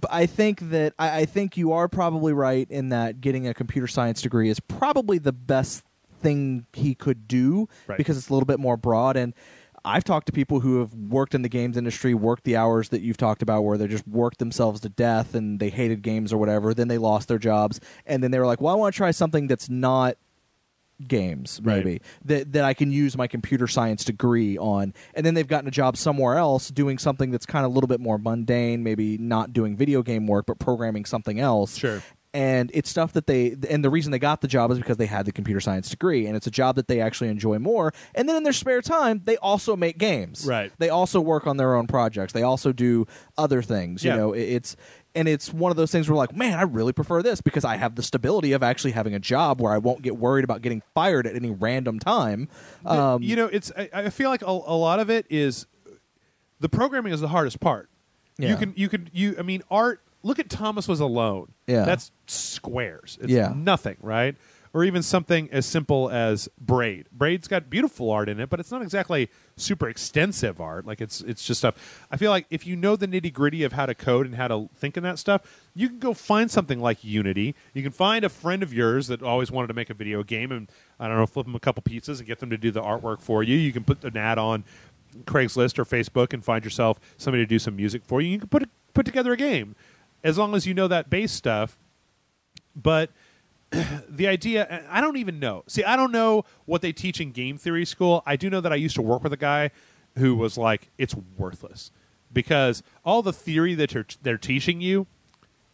I think that I think you are probably right in that getting a computer science degree is probably the best thing he could do because it's a little bit more broad. And I've talked to people who have worked in the games industry, worked the hours that you've talked about where they just worked themselves to death and they hated games or whatever. Then they lost their jobs. And then they were like, well, I want to try something that's not games, maybe, that I can use my computer science degree on. And then they've gotten a job somewhere else doing something that's kind of a little bit more mundane, maybe not doing video game work, but programming something else. Sure. And it's stuff that and the reason they got the job is because they had the computer science degree, and it's a job that they actually enjoy more. And then in their spare time, they also make games. Right. They also work on their own projects. They also do other things. You know, it's one of those things where, like, man, I really prefer this because I have the stability of actually having a job where I won't get worried about getting fired at any random time. You know, I feel like a lot of it is the programming is the hardest part. Yeah. I mean, art. Look at Thomas Was Alone. Yeah. That's squares. It's nothing, right? or even something as simple as Braid. Braid's got beautiful art in it, but it's not exactly super extensive art. Like it's just stuff. I feel like if you know the nitty-gritty of how to code and how to think in that stuff, you can go find something like Unity. You can find a friend of yours that always wanted to make a video game and, I don't know, flip them a couple pizzas and get them to do the artwork for you. You can put an ad on Craigslist or Facebook and find yourself somebody to do some music for you. You can put together a game as long as you know that base stuff. But the idea, I don't even know. See, I don't know what they teach in game theory school. I do know that I used to work with a guy who was like, it's worthless. Because all the theory that they're teaching you,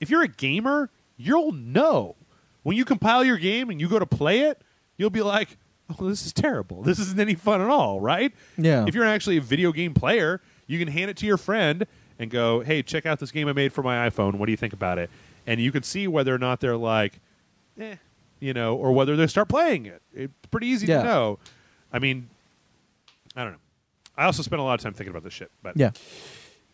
if you're a gamer, you'll know. When you compile your game and you go to play it, you'll be like, oh, this is terrible. This isn't any fun at all, right? Yeah. If you're actually a video game player, you can hand it to your friend and go, hey, check out this game I made for my iPhone. What do you think about it? And you can see whether or not they're like, or whether they start playing it. It's pretty easy to know. I mean, I don't know. I also spent a lot of time thinking about this shit. But yeah.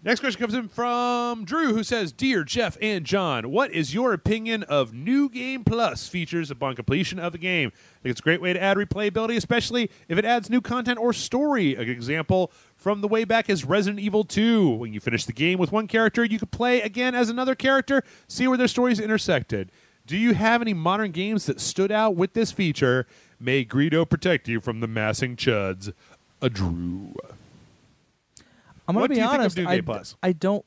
Next question comes in from Drew, who says, Dear Jeff and John, what is your opinion of New Game Plus features upon completion of the game? I think it's a great way to add replayability, especially if it adds new content or story. An example from the way back is Resident Evil 2. When you finish the game with one character, you can play again as another character, see where their stories intersected. Do you have any modern games that stood out with this feature? May Greedo protect you from the massing chuds. A Drew. I'm going to be honest. New Game Plus? I don't.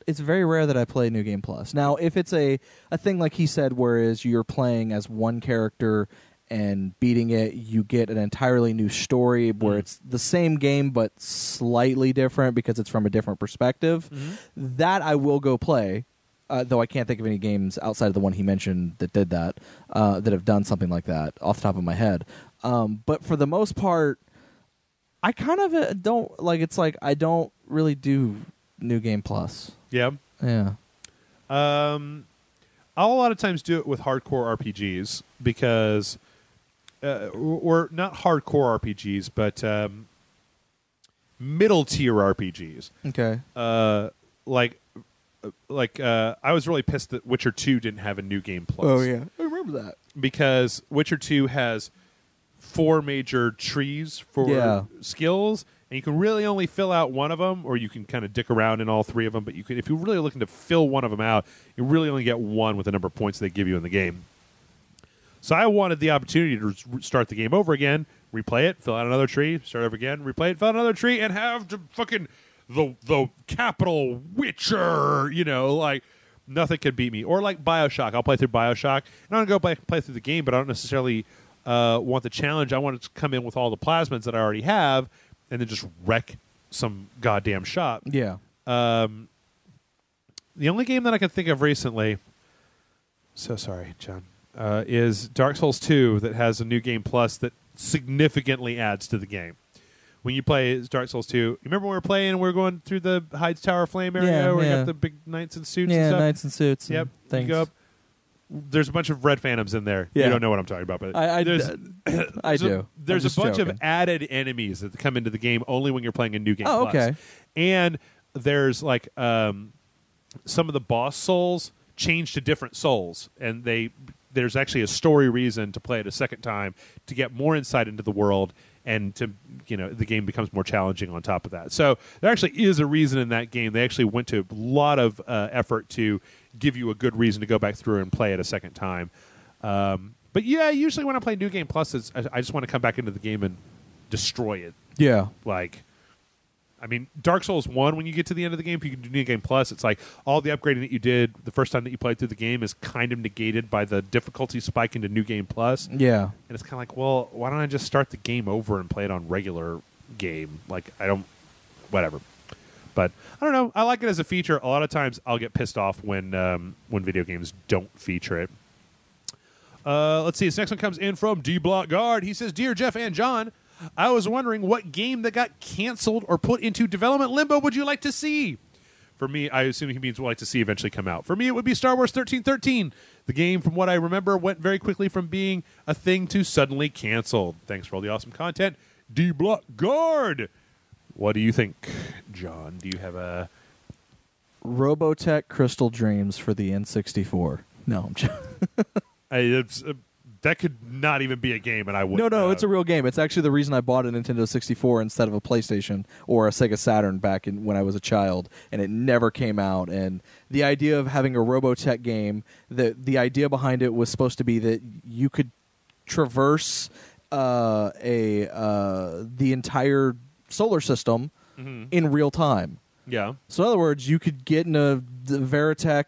It's very rare that I play New Game Plus. Now, if it's a thing like he said, whereas you're playing as one character and beating it, you get an entirely new story where it's the same game but slightly different because it's from a different perspective. That I will go play. Though I can't think of any games outside of the one he mentioned that did that, that have done something like that off the top of my head. But for the most part, I kind of don't like. It's like I don't really do New Game Plus. Yeah. Yeah. I'll a lot of times do it with hardcore RPGs because, or not hardcore RPGs, but middle tier RPGs. Okay. I was really pissed that Witcher 2 didn't have a New Game Plus. Oh yeah, I remember that because Witcher 2 has 4 major trees for skills, and you can really only fill out one of them, or you can kind of dick around in all 3 of them. But you can, if you're really looking to fill one of them out, you really only get one with the number of points they give you in the game. So I wanted the opportunity to start the game over again, replay it, fill out another tree, start over again, replay it, fill out another tree, and have to fucking the capital Witcher. Like nothing could beat me. Or like BioShock, I'll play through BioShock, and I don't go play through the game, but I don't necessarily want the challenge. I want to come in with all the plasmids that I already have and then just wreck some goddamn shop. Yeah. The only game that I can think of recently, so sorry, John, is Dark Souls 2 that has a New Game Plus that significantly adds to the game. When you play Dark Souls 2, you remember when we were playing and we were going through the Heights Tower Flame area where you got the big knights in suits and stuff? Yeah, knights in suits. Yep. Things. You go up. There's a bunch of red phantoms in there. Yeah. You don't know what I'm talking about, but I do. There's a bunch joking. of added enemies that come into the game only when you're playing a New Game Oh, Plus. okay. And there's like some of the boss souls change to different souls, and there's actually a story reason to play it a second time to get more insight into the world, and to the game becomes more challenging on top of that. So there actually is a reason in that game. They actually went to a lot of effort to give you a good reason to go back through and play it a second time. But yeah, usually when I play New Game Plus, I just want to come back into the game and destroy it. Yeah. Like, I mean, Dark Souls 1, when you get to the end of the game, if you can do New Game Plus, it's like all the upgrading that you did the first time that you played through the game is kind of negated by the difficulty spike into New Game Plus. Yeah. And it's kind of like, well, why don't I just start the game over and play it on regular game? Like, whatever. But I don't know. I like it as a feature. A lot of times I'll get pissed off when video games don't feature it. Let's see. This next one comes in from D Block Guard. He says, Dear Jeff and John, I was wondering what game that got canceled or put into development limbo would you like to see? For me, I assume he means would like to see eventually come out. For me, it would be Star Wars 1313. The game, from what I remember, went very quickly from being a thing to suddenly canceled. Thanks for all the awesome content. D Block Guard. What do you think, John? Do you have a... Robotech Crystal Dreams for the N64. No, I'm joking. That could not even be a game, and I wouldn't. No, it's a real game. It's actually the reason I bought a Nintendo 64 instead of a PlayStation or a Sega Saturn back when I was a child, and it never came out. And the idea of having a Robotech game, the idea behind it was supposed to be that you could traverse the entire solar system in real time. Yeah. So in other words, you could get in the Veritech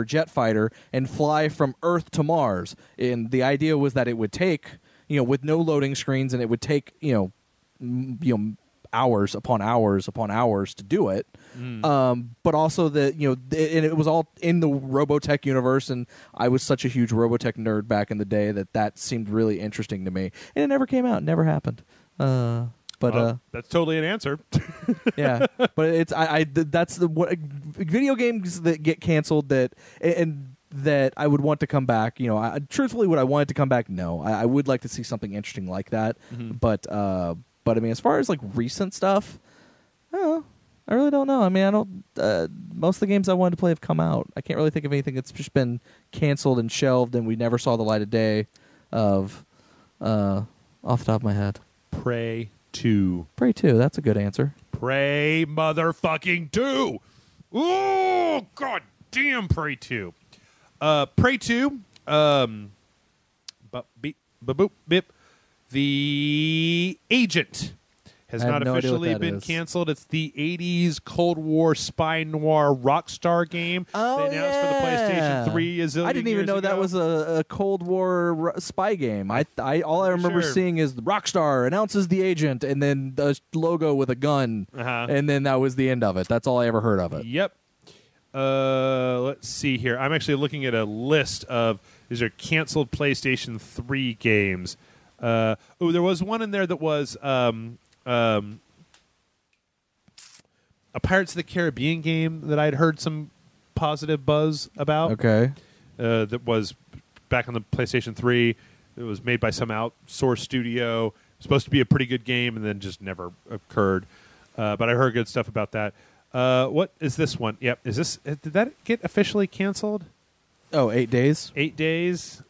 jet fighter, and fly from Earth to Mars. And the idea was that it would take, with no loading screens, and it would take, hours upon hours upon hours to do it. But also that, and it was all in the Robotech universe, and I was such a huge Robotech nerd back in the day that seemed really interesting to me. And it never came out, never happened. But that's totally an answer. Yeah, but it's that's what video games that get canceled that I would want to come back. Truthfully, would I want it to come back? No, I would like to see something interesting like that. But I mean, as far as like recent stuff, I really don't know. I mean, I don't. Most of the games I wanted to play have come out. I can't really think of anything that's just been canceled and shelved, and we never saw the light of day. Off the top of my head, Prey 2. Prey 2. That's a good answer. Prey motherfucking 2. Oh, god damn, Prey 2. Prey 2. The Agent has not officially been canceled. It's the 80s Cold War spy noir rockstar game they announced for the PlayStation 3 a zillion I didn't even know that was a Cold War spy game. All I remember seeing is the Rockstar announces the Agent, and then the logo with a gun, and then that was the end of it. That's all I ever heard of it. Yep. Let's see here. I'm actually looking at a list of these are canceled PlayStation 3 games. There was one in there that was a Pirates of the Caribbean game that I'd heard some positive buzz about. Okay. That was back on the PlayStation 3. It was made by some outsourced studio. It was supposed to be a pretty good game, and then just never occurred. But I heard good stuff about that. What is this one? Yep. Did that get officially canceled? Oh, 8 days? 8 days.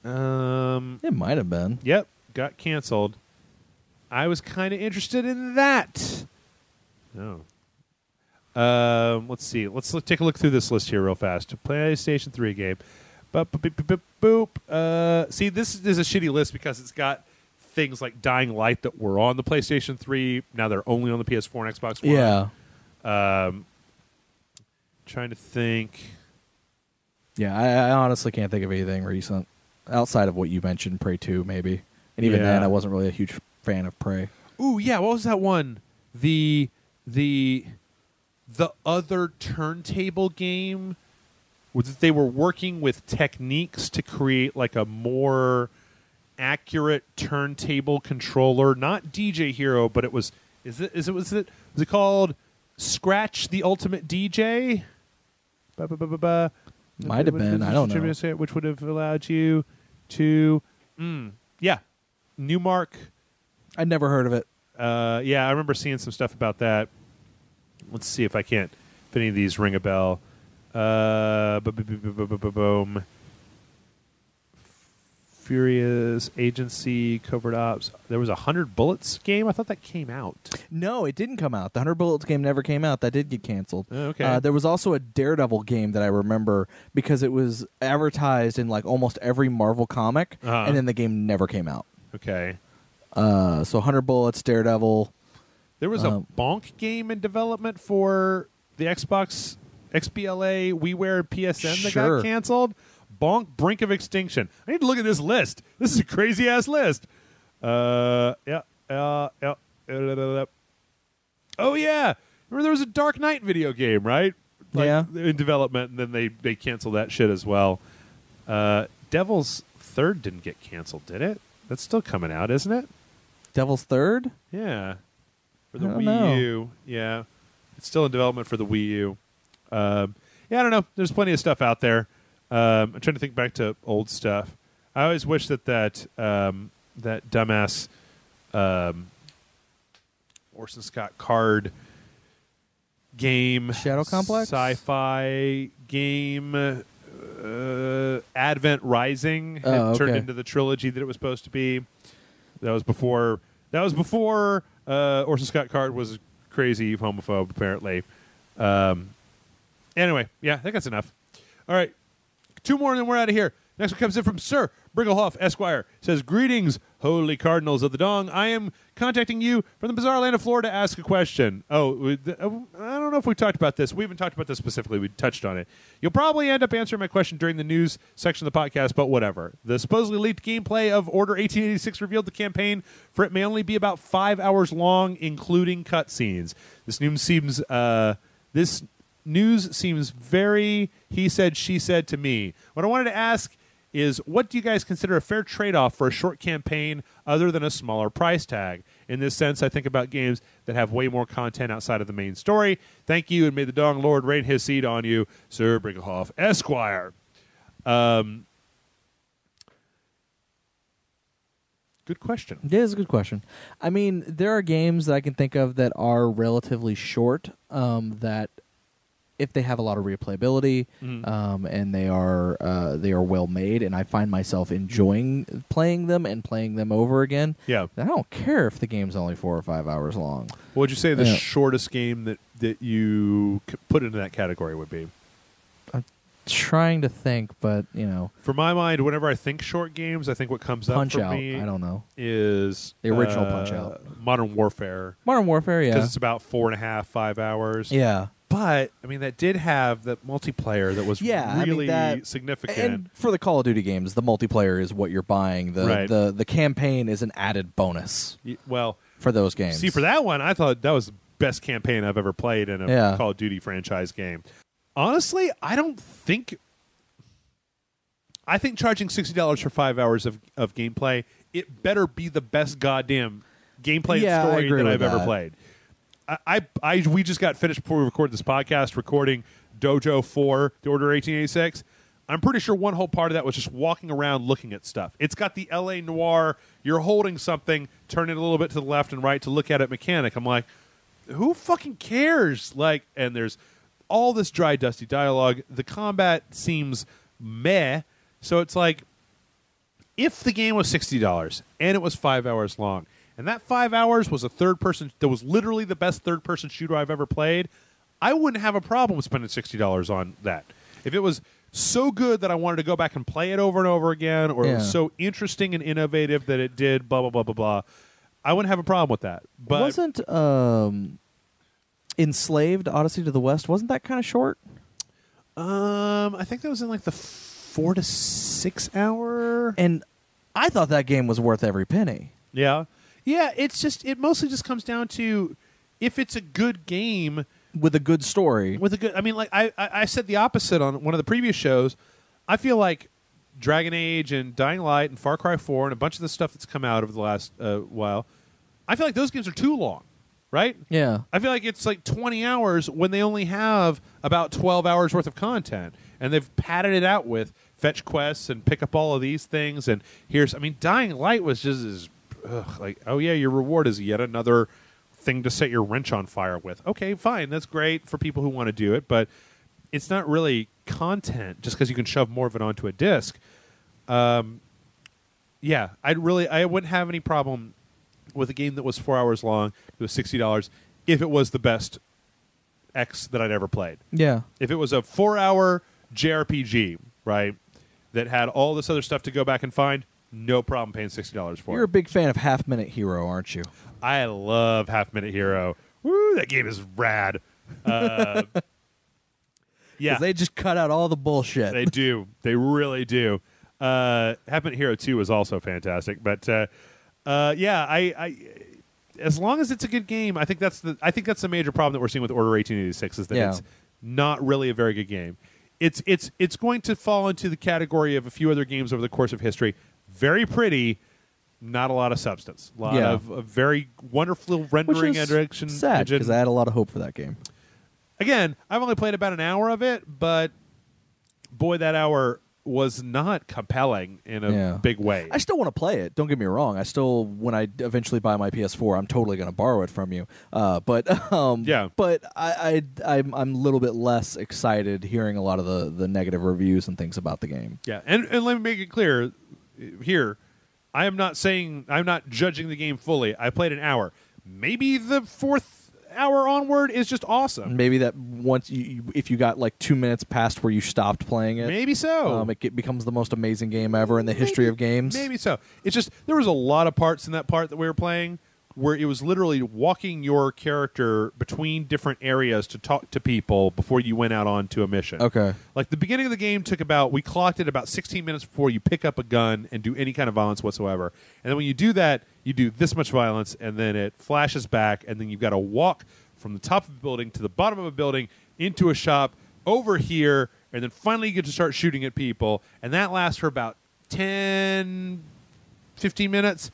It might have been. Yep. Got canceled. I was kind of interested in that. Oh. Let's see. Let's take a look through this list here real fast. PlayStation 3 game. Boop. See, this is a shitty list because it's got things like Dying Light that were on the PlayStation 3. Now they're only on the PS4 and Xbox One. Yeah. Trying to think. Yeah, I honestly can't think of anything recent outside of what you mentioned, Prey 2, maybe. And even then, I wasn't really a huge fan of Prey. Ooh, yeah. What was that one? The other turntable game was that they were working with techniques to create like a more accurate turntable controller. Not DJ Hero, but it was. Was it called Scratch the Ultimate DJ? Might have been. I don't know. Which would have allowed you to. Yeah. Newmark. I'd never heard of it. Yeah, I remember seeing some stuff about that. Let's see if any of these ring a bell. Boom. Furious, Agency, Covert Ops. There was a 100 Bullets game. I thought that came out. No, it didn't come out. The 100 Bullets game never came out. That did get canceled. Okay. There was also a Daredevil game that I remember because it was advertised in like almost every Marvel comic, and then the game never came out. Okay. So 100 Bullets, Daredevil. There was a Bonk game in development for the Xbox, XBLA, WiiWare, and PSN that got canceled. Bonk, brink of extinction. I need to look at this list. This is a crazy-ass list. Oh, yeah. Remember there was a Dark Knight video game, right? In development, and then they canceled that shit as well. Devil's Third didn't get canceled, did it? That's still coming out, isn't it? Devil's Third? Yeah. For the Wii U. Yeah. It's still in development for the Wii U. I don't know. There's plenty of stuff out there. I'm trying to think back to old stuff. I always wish that dumbass Orson Scott Card game, Shadow Complex, sci-fi game. Advent Rising had turned into the trilogy that it was supposed to be. That was before Orson Scott Card was a crazy homophobe, apparently. Anyway, yeah, I think that's enough. All right, 2 more and then we're out of here. Next one comes in from Sir Brigglehoff, Esquire. Says, greetings, holy cardinals of the dong. I am contacting you from the bizarre land of Florida to ask a question. I don't know if we talked about this. We haven't talked about this specifically. We touched on it. You'll probably end up answering my question during the news section of the podcast, but whatever. The supposedly leaked gameplay of Order 1886 revealed the campaign for it may only be about 5 hours long, including cutscenes. This news seems very he said, she said to me. What I wanted to ask is, what do you guys consider a fair trade-off for a short campaign other than a smaller price tag? In this sense, I think about games that have way more content outside of the main story. Thank you, and may the Dong Lord rain his seed on you, Sir Brigglehoff, Esquire. Good question. It is a good question. I mean, there are games that I can think of that are relatively short, that if they have a lot of replayability, and they are well made, and I find myself enjoying playing them and playing them over again. Yeah, I don't care if the game's only 4 or 5 hours long. What would you say the shortest game that you could put into that category would be? I'm trying to think, but for my mind, whenever I think short games, I think what comes up for me, I don't know, is the original Punch-Out, Modern Warfare. Modern Warfare, yeah, because it's about 4.5, 5 hours. Yeah. But, I mean, that did have the multiplayer that was really significant. And for the Call of Duty games, the multiplayer is what you're buying. The campaign is an added bonus for those games. See, for that one, I thought that was the best campaign I've ever played in a Call of Duty franchise game. Honestly, I think charging $60 for 5 hours of gameplay, it better be the best goddamn gameplay and story that I've ever played. We just got finished before we recorded this podcast recording Dojo 4, the Order 1886. I'm pretty sure one whole part of that was just walking around looking at stuff. It's got the L.A. Noire, you're holding something, turn it a little bit to the left and right to look at it mechanic. I'm like, who fucking cares? And there's all this dry, dusty dialogue. The combat seems meh. So it's like, if the game was $60 and it was 5 hours long, and that 5 hours was that was literally the best third-person shooter I've ever played, I wouldn't have a problem with spending $60 on that. If it was so good that I wanted to go back and play it over and over again, or it was so interesting and innovative that it did blah, blah, blah, blah, blah, I wouldn't have a problem with that. But wasn't Enslaved, Odyssey to the West, wasn't that kind of short? I think that was in like the 4 to 6 hour. And I thought that game was worth every penny. Yeah. Yeah, it mostly just comes down to if it's a good game with a good story. I said the opposite on one of the previous shows. I feel like Dragon Age and Dying Light and Far Cry 4 and a bunch of the stuff that's come out over the last while, I feel like those games are too long, right? Yeah. I feel like it's like 20 hours when they only have about 12 hours worth of content, and they've padded it out with fetch quests and pick up all of these things. And Dying Light was just your reward is yet another thing to set your wrench on fire with. Okay, fine, that's great for people who want to do it, but it's not really content just because you can shove more of it onto a disc. I wouldn't have any problem with a game that was 4 hours long, it was $60, if it was the best X that I'd ever played. Yeah. If it was a 4-hour JRPG, right, that had all this other stuff to go back and find, no problem paying $60 for it. You're a big fan of Half Minute Hero, aren't you? I love Half Minute Hero. Woo, that game is rad. Yeah. They just cut out all the bullshit. They do. They really do. Half Minute Hero 2 is also fantastic. But, I as long as it's a good game, I think that's the major problem that we're seeing with Order 1886 is that it's not really a very good game. It's going to fall into the category of a few other games over the course of history. Very pretty, not a lot of substance. A lot of very wonderful rendering and direction. Sad, because I had a lot of hope for that game. Again, I've only played about an hour of it, but boy, that hour was not compelling in a big way. I still want to play it. Don't get me wrong. I still, when I eventually buy my PS4, I'm totally going to borrow it from you. But I'm a little bit less excited hearing a lot of the negative reviews and things about the game. Yeah, and let me make it clear here. I'm not judging the game fully. I played an hour. Maybe the fourth hour onward is just awesome. Maybe that once if you got like 2 minutes past where you stopped playing it, maybe so. It becomes the most amazing game ever in the history of games. Maybe so. It's just there was a lot of parts in that part that we were playing where it was literally walking your character between different areas to talk to people before you went out onto a mission. Okay. Like the beginning of the game we clocked it about 16 minutes before you pick up a gun and do any kind of violence whatsoever. And then when you do that, you do this much violence, and then it flashes back, and then you've got to walk from the top of a building to the bottom of a building into a shop over here, and then finally you get to start shooting at people. And that lasts for about 10, 15 minutes.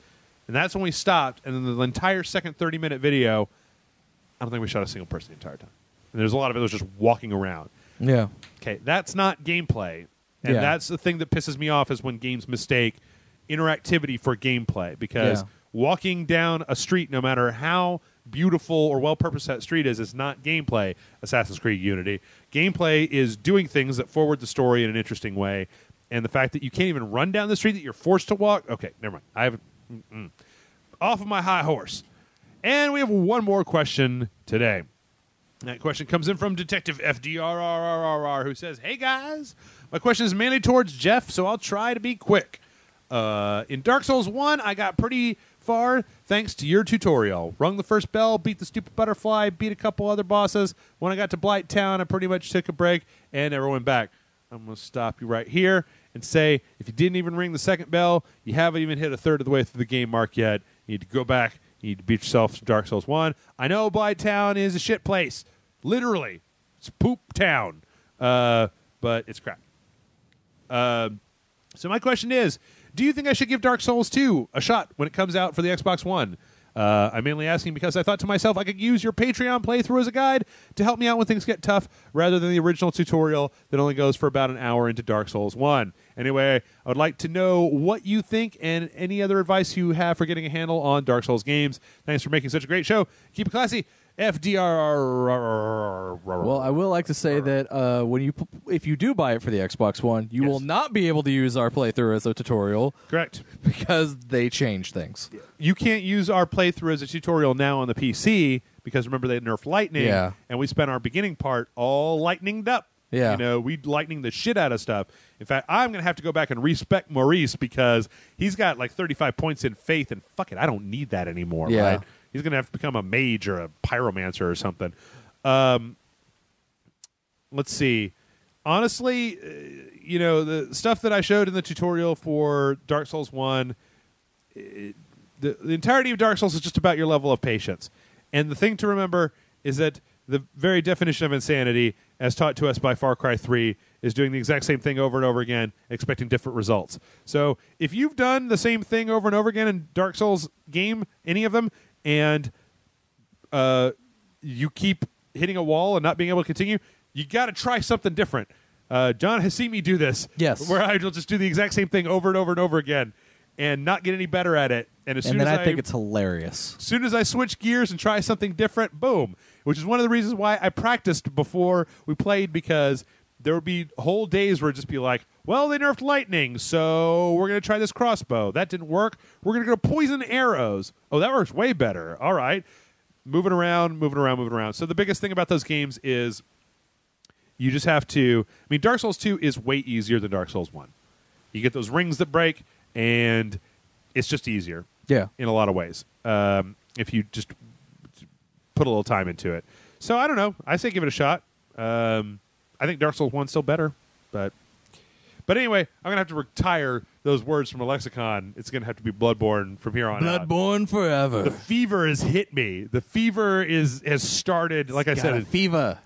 And that's when we stopped, and then the entire second 30-minute video, I don't think we shot a single person the entire time. And there's a lot of it was just walking around. Yeah. Okay, that's not gameplay. And that's the thing that pisses me off is when games mistake interactivity for gameplay. Because walking down a street, no matter how beautiful or well-purposed that street is not gameplay, Assassin's Creed Unity. Gameplay is doing things that forward the story in an interesting way. And the fact that you can't even run down the street, that you're forced to walk, okay, never mind. I haven't... Off of my high horse. And we have one more question today. That question comes in from Detective FDRRRR, who says, "Hey guys, my question is mainly towards Jeff, so I'll try to be quick. In Dark Souls 1, I got pretty far thanks to your tutorial. Rung the first bell, beat the stupid butterfly, beat a couple other bosses. When I got to Blight Town, I pretty much took a break and never went back. I'm going to stop you right here and say, if you didn't even ring the second bell, you haven't even hit a third of the way through the game mark yet. You need to go back. You need to beat yourself some Dark Souls 1. I know Blight Town is a shit place. Literally. It's poop town. But it's crap. So my question is, do you think I should give Dark Souls 2 a shot when it comes out for the Xbox One? I'm mainly asking because I thought to myself I could use your Patreon playthrough as a guide to help me out when things get tough rather than the original tutorial that only goes for about an hour into Dark Souls 1. Anyway, I would like to know what you think and any other advice you have for getting a handle on Dark Souls games. Thanks for making such a great show. Keep it classy. FDR. Well, I will like to say that if you do buy it for the Xbox One, you will not be able to use our playthrough as a tutorial. Correct. Because they changed things. You can't use our playthrough as a tutorial now on the PC because remember they nerfed lightning, and we spent our beginning part all lightninged up. Yeah. You know, we lightning the shit out of stuff. In fact, I'm going to have to go back and respec Maurice because he's got like 35 points in faith, and fuck it, I don't need that anymore, right? He's going to have to become a mage or a pyromancer or something. Let's see. Honestly, the stuff that I showed in the tutorial for Dark Souls 1, the entirety of Dark Souls is just about your level of patience. And the thing to remember is that the very definition of insanity, as taught to us by Far Cry 3, is doing the exact same thing over and over again, expecting different results. So if you've done the same thing over and over again in Dark Souls game, any of them, and you keep hitting a wall and not being able to continue, you got to try something different. John has seen me do this. Yes. Where I will just do the exact same thing over and over and over again and not get any better at it. And I think it's hilarious. As soon as I switch gears and try something different, boom. Which is one of the reasons why I practiced before we played, because there would be whole days where it'd just be like, well, they nerfed lightning, so we're going to try this crossbow. That didn't work. We're going to go poison arrows. Oh, that works way better. All right. Moving around. So the biggest thing about those games is you just have to... I mean, Dark Souls 2 is way easier than Dark Souls 1. You get those rings that break, and it's just easier. Yeah. In a lot of ways. If you just put a little time into it. So, I don't know. I say give it a shot. I think Dark Souls 1's still better, but anyway, I'm going to have to retire those words from a lexicon. It's going to have to be Bloodborne from here on out. Bloodborne forever. The fever has hit me. The fever has started, like I said. A fever,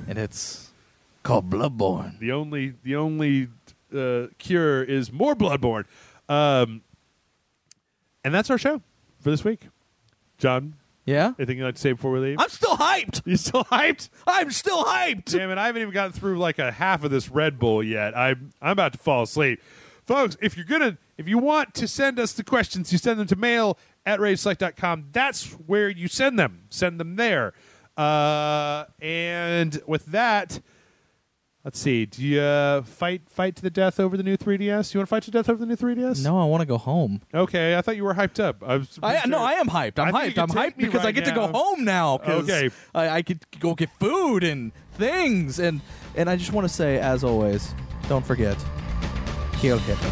and it's called Bloodborne. The only cure is more Bloodborne. And that's our show for this week. John, Yeah? Anything you'd like to say before we leave? I'm still hyped. You still hyped? I'm still hyped. Damn it, I haven't even gotten through like a half of this Red Bull yet. I'm about to fall asleep. Folks, if you want to send us the questions, you send them to mail@rageselect.com. That's where you send them. Send them there. And with that, let's see. Do you fight to the death over the new 3DS? You want to fight to death over the new 3DS? No, I want to go home. Okay, I thought you were hyped up. No, I am hyped. I'm hyped because I get to go home now. Okay. I could go get food and things. And I just want to say, as always, don't forget, kill Hitler.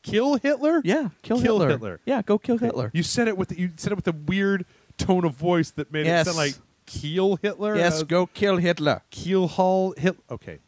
Kill Hitler? Yeah, kill Hitler. Yeah, go kill Hitler. You said it with the weird tone of voice that made it sound like Kiel Hitler. Yes, go kill Hitler. Kiel Hall Hitler. Okay.